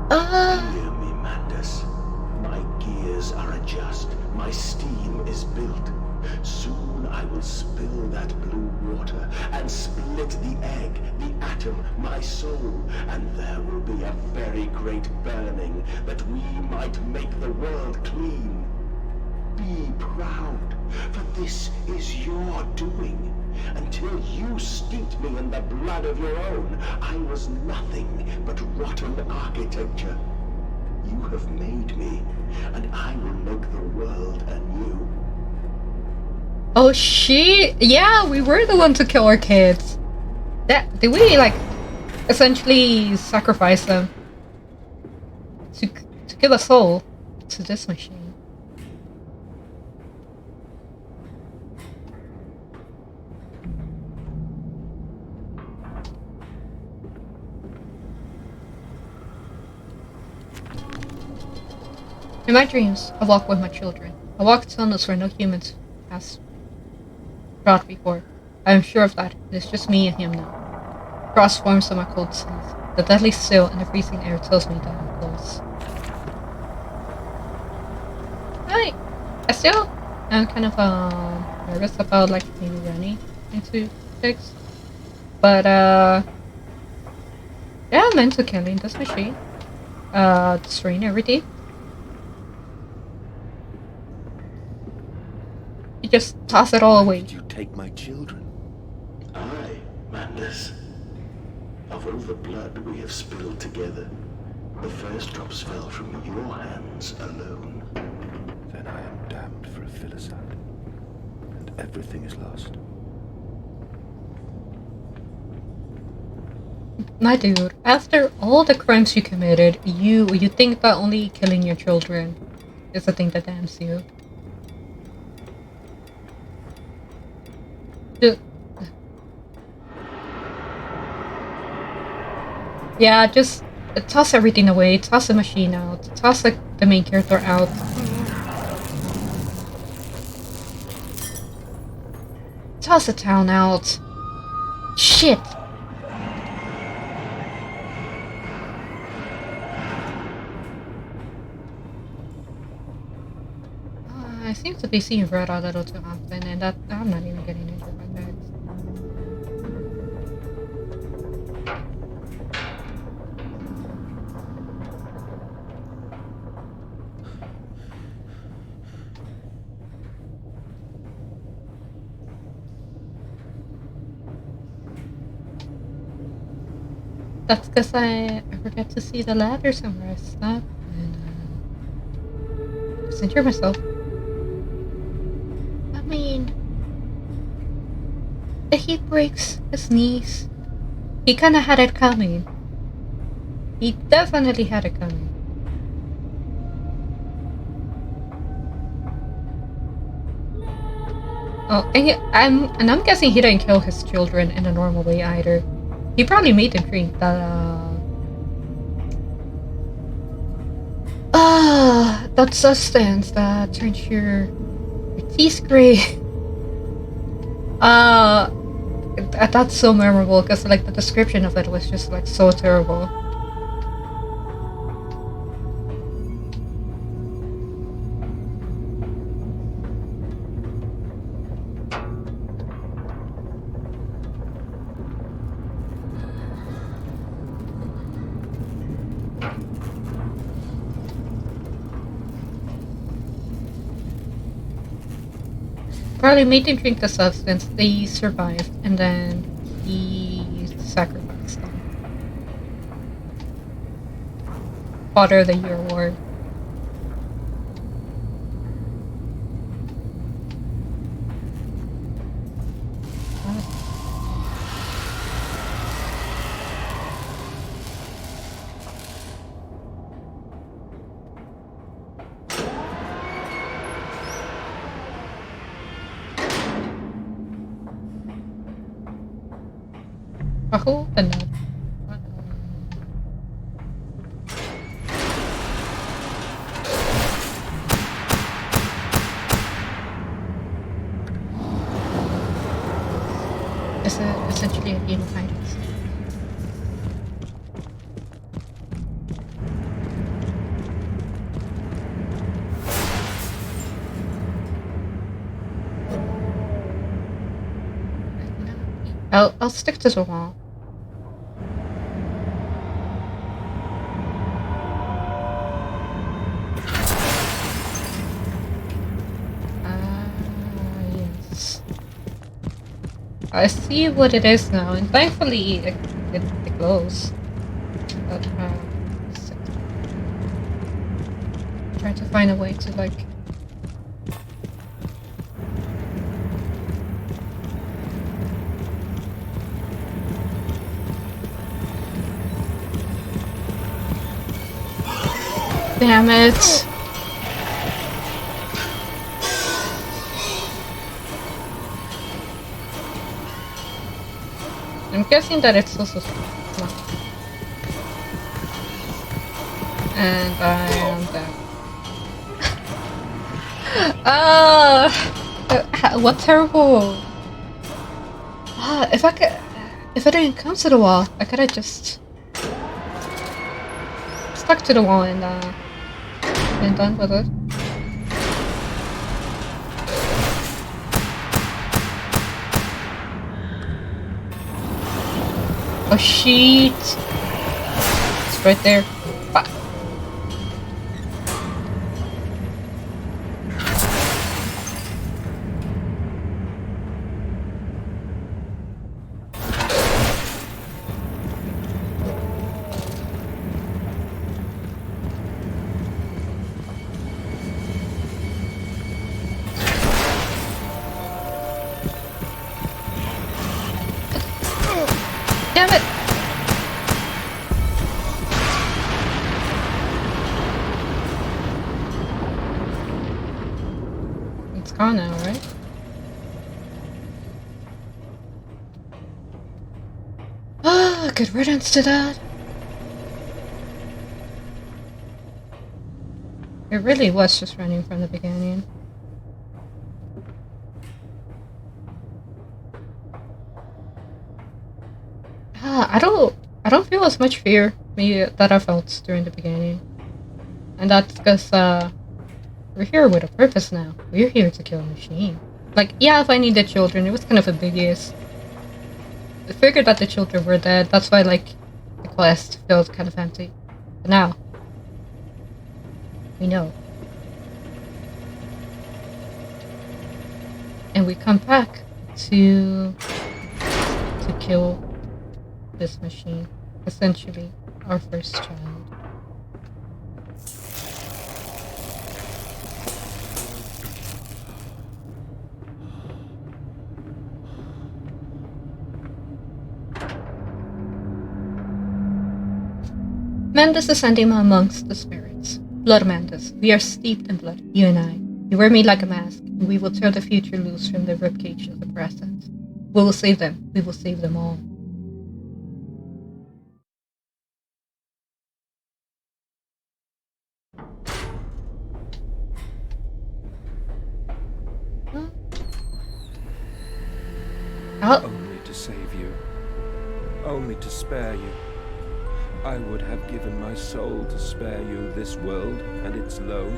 Hear me, Mandus. My gears are adjust. My steam is built. Soon I will spill that blue water and split the egg, the atom, my soul, and there will be a very great burning that we might make the world clean. Be proud, for this is your doing. Until you steeped me in the blood of your own, I was nothing but rotten architecture. You have made me, and I will make the world anew. Oh shit! Yeah, we were the one to kill our kids. Did we like essentially sacrifice them to give a soul to this machine? In my dreams, I walk with my children. I walk tunnels where no humans has trod before. I am sure of that. It is just me and him now. Frost forms on my cold seas. The deadly still and the freezing air tells me that I'm close. I still am kind of nervous about like maybe running into pigs. But yeah, I'm into killing this machine. Destroying everything. You just toss it all away. Did you take my children? Aye, Mandus. Of all the blood we have spilled together, the first drops fell from your hands alone. Then I am damned for a filicide, and everything is lost. My dude, after all the crimes you committed, you think that only killing your children is the thing that damns you. Yeah, just toss everything away. Toss the machine out. Toss like the main character out. Toss the town out. Shit. I seem to be seeing red a little too often, and that I'm not even getting injured by that. That's because I forget to see the ladder somewhere. I stop and center myself. I mean, if he breaks his knees, he kind of had it coming. He definitely had it coming. Oh, and I'm guessing he didn't kill his children in a normal way either. He probably made them drink that substance that turns your teeth gray. That's so memorable because like the description of it was just like so terrible. Probably made them drink the substance, they survived, and then he sacrificed them. Father of the Year award. I hope enough. It's essentially a game of hide and seek. I'll stick to the wall. Yes. I see what it is now, and thankfully it glows. But try to find a way to like. Damn it! I'm guessing that it's also smart. And I am dead. What terrible! If I didn't come to the wall, I could have just stuck to the wall and been done with it. Oh shit! It's right there. Fuck. Damn it! It's gone now, right? Ah, good riddance to that. It really was just running from the beginning. I don't feel as much fear that I felt during the beginning. And that's because we're here with a purpose now. We're here to kill a machine. Like, yeah, if I needed children, it was kind of a biggie. I figured that the children were dead, that's why, like, the quest felt kind of empty. But now, we know. And we come back to kill this machine. Essentially, our first child. Mandus is Anima amongst the spirits. Blood Mandus. We are steeped in blood, you and I. You wear me like a mask, and we will tear the future loose from the ribcage of the present. We will save them. We will save them all. Only to save you. Only to spare you. I would have given my soul to spare you this world and its loan.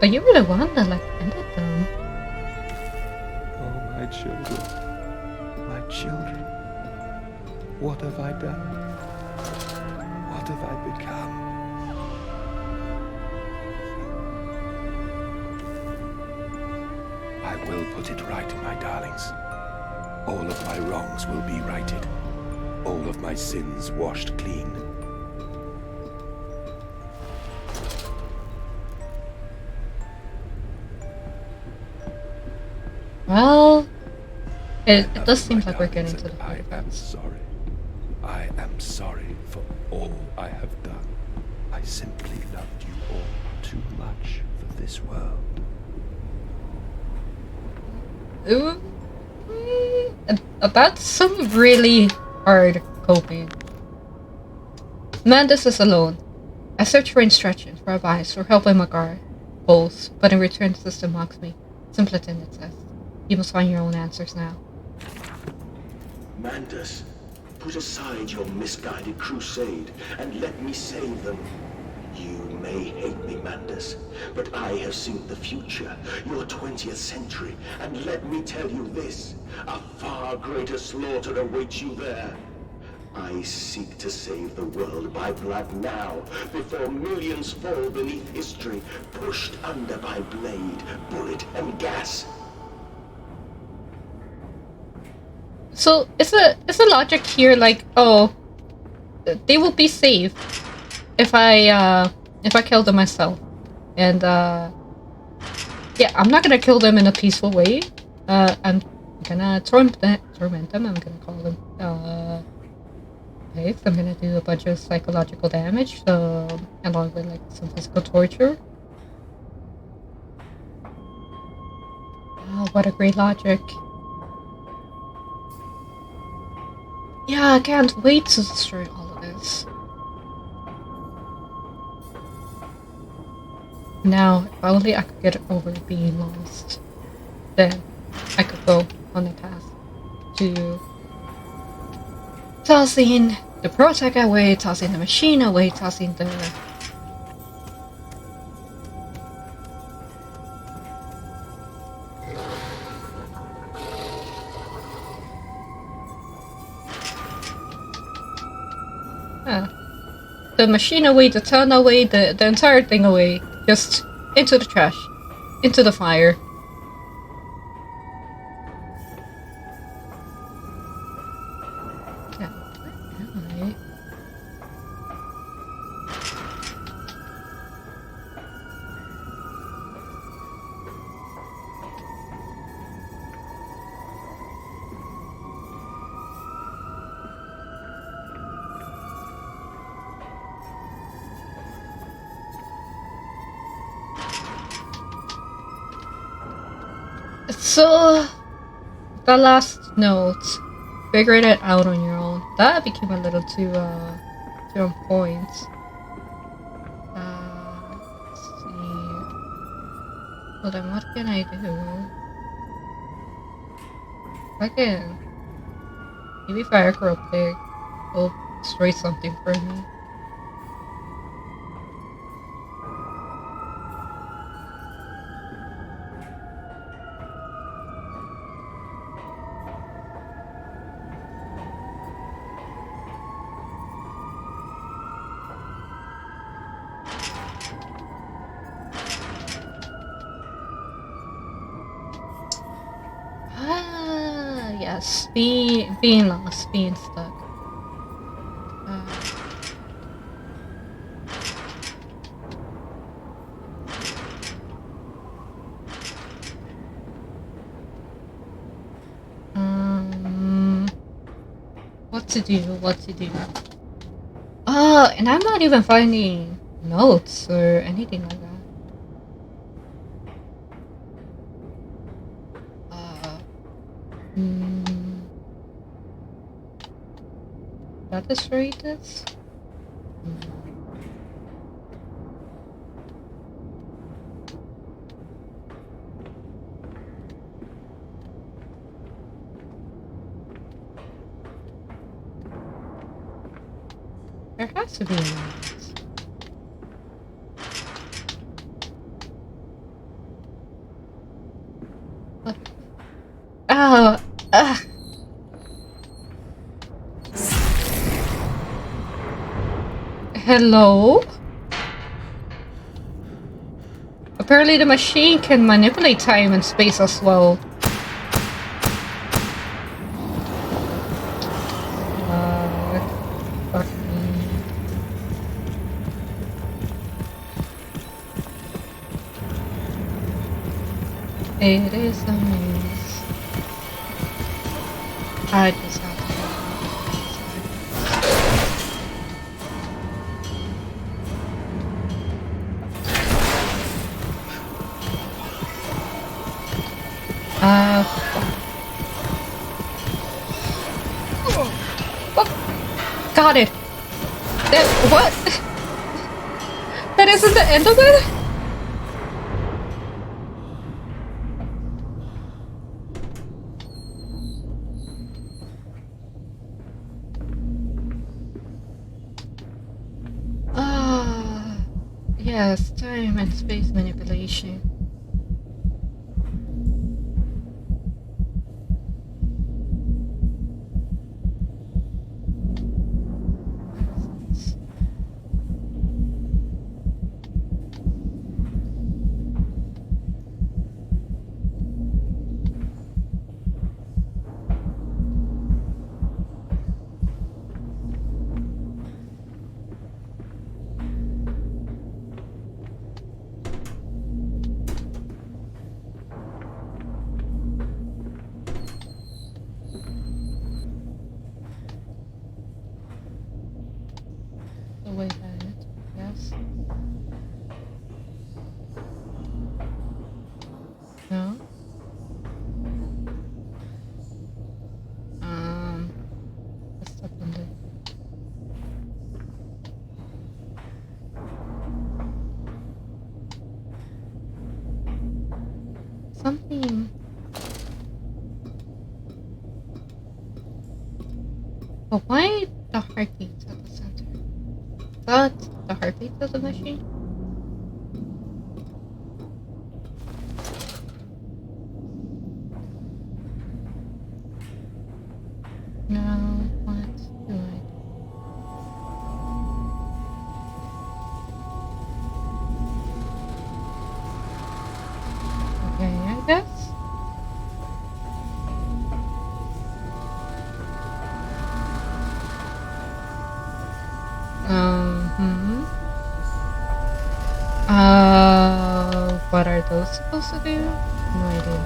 But you were the one that, like, ended them. Oh, my children. My children. What have I done? What have I become? I will put it right, my darlings. All of my wrongs will be righted. All of my sins washed clean. Well, it does seem like we're getting to the I point. am sorry. I am sorry for all I have done. I simply loved you all too much for this world. That's some really hard coping. Mandus is alone. I search for instructions, for advice, or help in my goals, but in return the system mocks me. Simpleton, it says. You must find your own answers now. Mandus, put aside your misguided crusade and let me save them. You may hate me, Mandus, but I have seen the future, your 20th century, and let me tell you this, a far greater slaughter awaits you there. I seek to save the world by blood now, before millions fall beneath history, pushed under by blade, bullet, and gas. So is the logic here like, oh, they will be safe if I kill them myself, and yeah, I'm not gonna kill them in a peaceful way. I'm gonna torment them. I'm gonna call them pigs. I'm gonna do a bunch of psychological damage, so along with like some physical torture. Oh, what a great logic! Yeah, I can't wait to destroy all of this. Now, if only I could get over being lost, then I could go on the path to tossing the protect away, tossing the machine away, tossing the... the machine away, the town away, the entire thing away. Just into the trash. Into the fire. Yeah, where am I? So, the last note. figure it out on your own. That became a little too on point. Let's see. Well then, what can I do? I can maybe fire a pig. Will destroy something for me. Yes, being lost, being stuck. What to do? What to do? Oh, and I'm not even finding notes or anything like that. That destroyed this? There has to be a note. Oh, hello? Apparently the machine can manipulate time and space as well. Fuck me. It is a maze. I just have to got it! That, what? That isn't the end of it? Yes, time and space manipulation. The way that, yes. No. What's up on there? Something. But why the heartbeat at the center? That's the heartbeat of the machine? No, what do I do? Okay, I guess. What are those supposed to do? No idea.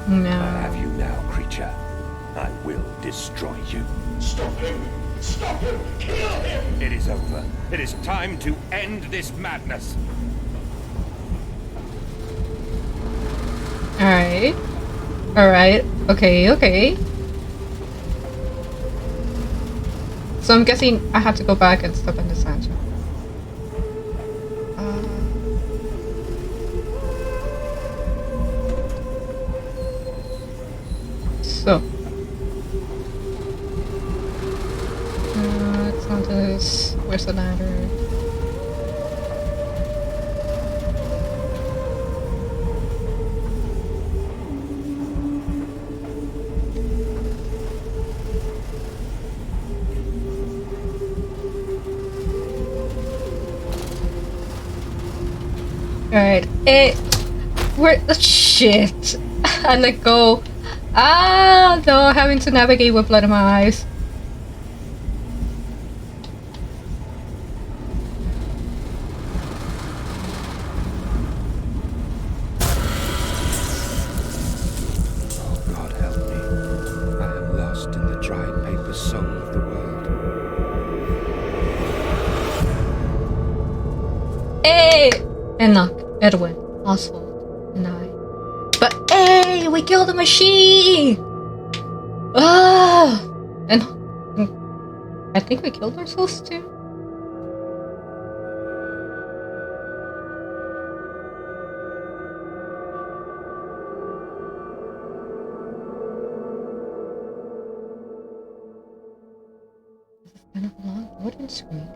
No. I have you now, creature. I will destroy you. Stop him! Stop him! Kill him! It is over. It is time to end this madness. Alright. Alright. Okay. So I'm guessing I have to go back and step in the sand. So. It's not this. Where's the ladder? Alright. Where the shit? I let go. Ah, no, having to navigate with blood in my eyes. Oh, God help me. I am lost in the dried paper soul of the world. Hey! Enoch, Edwin, Oswald, and I. But hey, we killed the machine! Ah! And I think we killed ourselves too. This is kind of a long loading screen.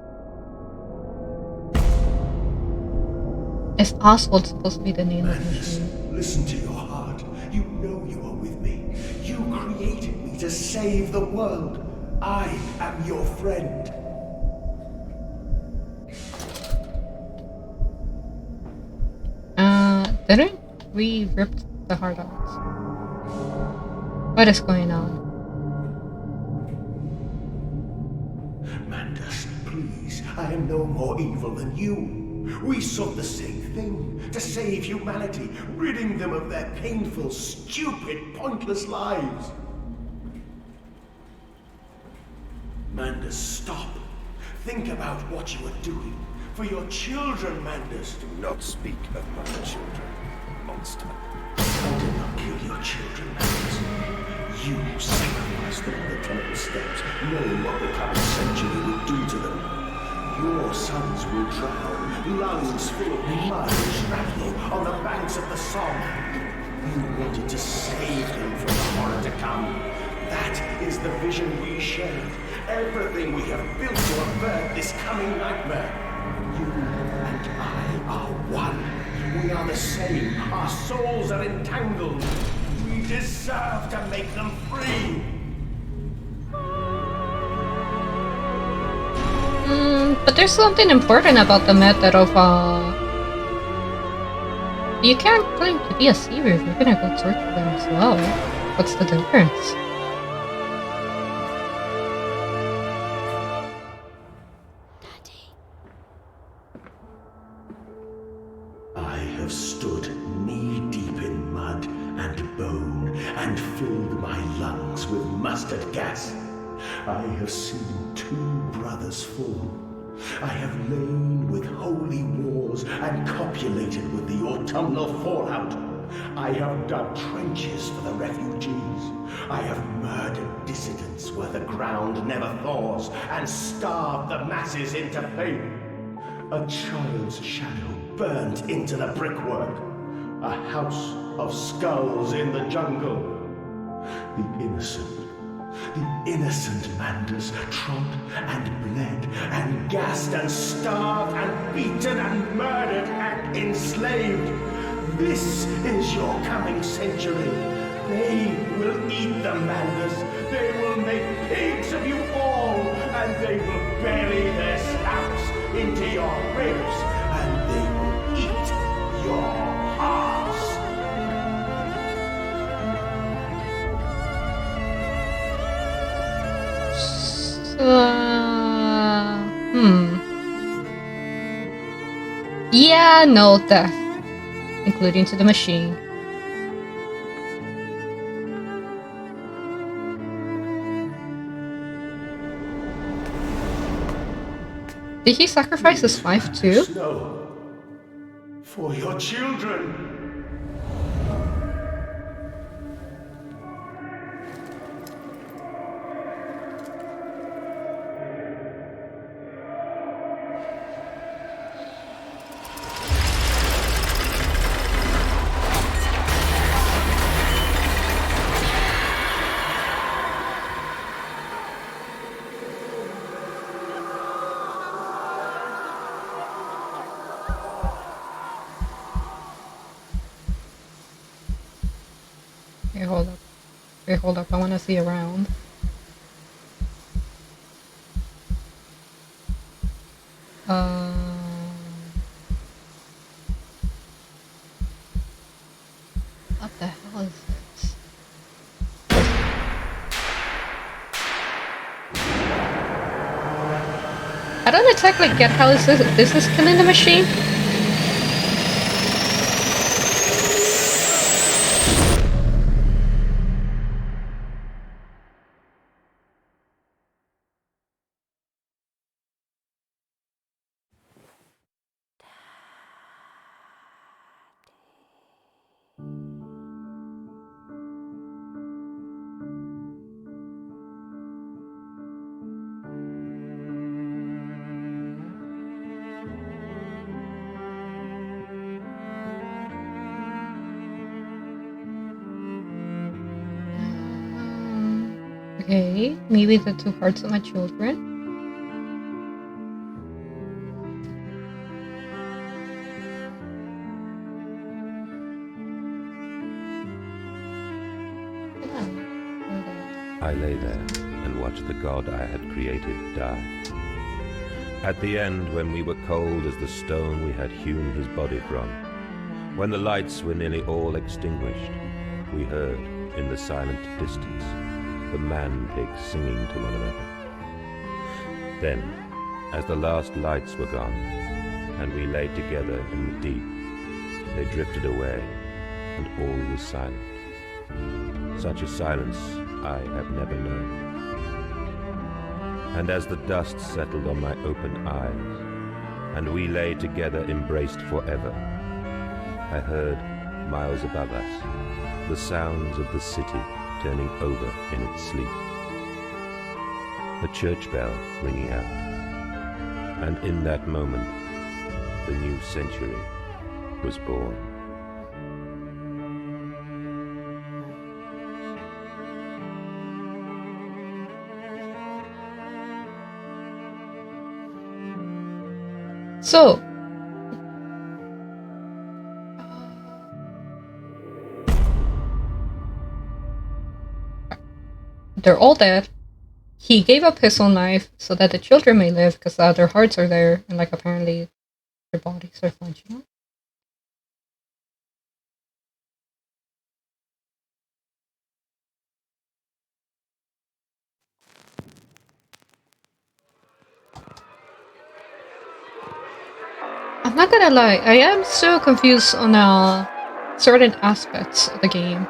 Is Oswald supposed to be the name of the machine? Listen to your heart. You know you are with me. You created me to save the world. I am your friend. Didn't we rip the heart out? What is going on? Mandus, please. I am no more evil than you. We sought the same thing, to save humanity, ridding them of their painful, stupid, pointless lives. Mandus, stop. Think about what you are doing. For your children, Mandus. Do not speak of my children, monster. I did not kill your children, Mandus. You sacrificed them on the temple steps, knowing what the coming century would do to them. Your sons will drown, lungs full of mud and shrapnel on the banks of the Somme. You wanted to save them from the horror to come. That is the vision we shared. Everything we have built to avert this coming nightmare. You and I are one. We are the same. Our souls are entangled. We deserve to make them free. But there's something important about the method of, you can't claim to be a seer if you're gonna go torture them as well. What's the difference? I have stood knee-deep in mud and bone and filled my lungs with mustard gas. I have seen 2 brothers fall. I have lain with holy wars and copulated with the autumnal fallout. I have dug trenches for the refugees. I have murdered dissidents where the ground never thaws and starved the masses into pain. A child's shadow burnt into the brickwork. A house of skulls in the jungle. The innocent Mandus trod and bled and gassed and starved and beaten and murdered and enslaved. This is your coming century. They will eat the Mandus. They will make pigs of you all, and they will bury their snouts into your ribs, and they will eat your hearts. Yeah, no death, including to the machine. Did he sacrifice his wife too? No. For your children. Here, hold up. Here, hold up. I want to see around. What the hell is this? I don't exactly get how is this killing the machine? Okay, maybe the two hearts of my children. I lay there and watched the god I had created die. At the end, when we were cold as the stone we had hewn his body from, when the lights were nearly all extinguished, we heard, in the silent distance, the man-pigs singing to one another. Then, as the last lights were gone, and we lay together in the deep, they drifted away, and all was silent. Such a silence I have never known. And as the dust settled on my open eyes, and we lay together embraced forever, I heard, miles above us, the sounds of the city turning over in its sleep. A church bell ringing out, and in that moment, the new century was born. So, they're all dead. He gave up his own life so that the children may live, because their hearts are there, and like apparently their bodies are functional. I'm not gonna lie, I am so confused on certain aspects of the game.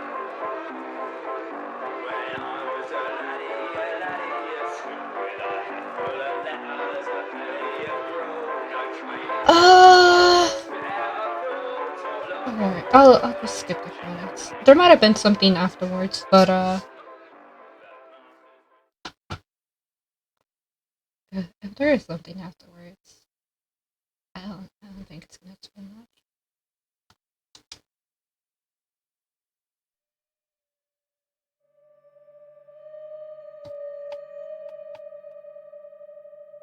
Alright, I'll just skip the credits. There might have been something afterwards, but if there is something afterwards, I don't think it's gonna explain much.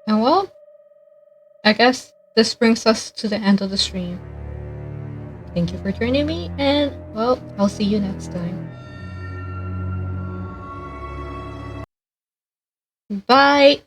And well, I guess this brings us to the end of the stream. Thank you for joining me, and well, I'll see you next time. Bye!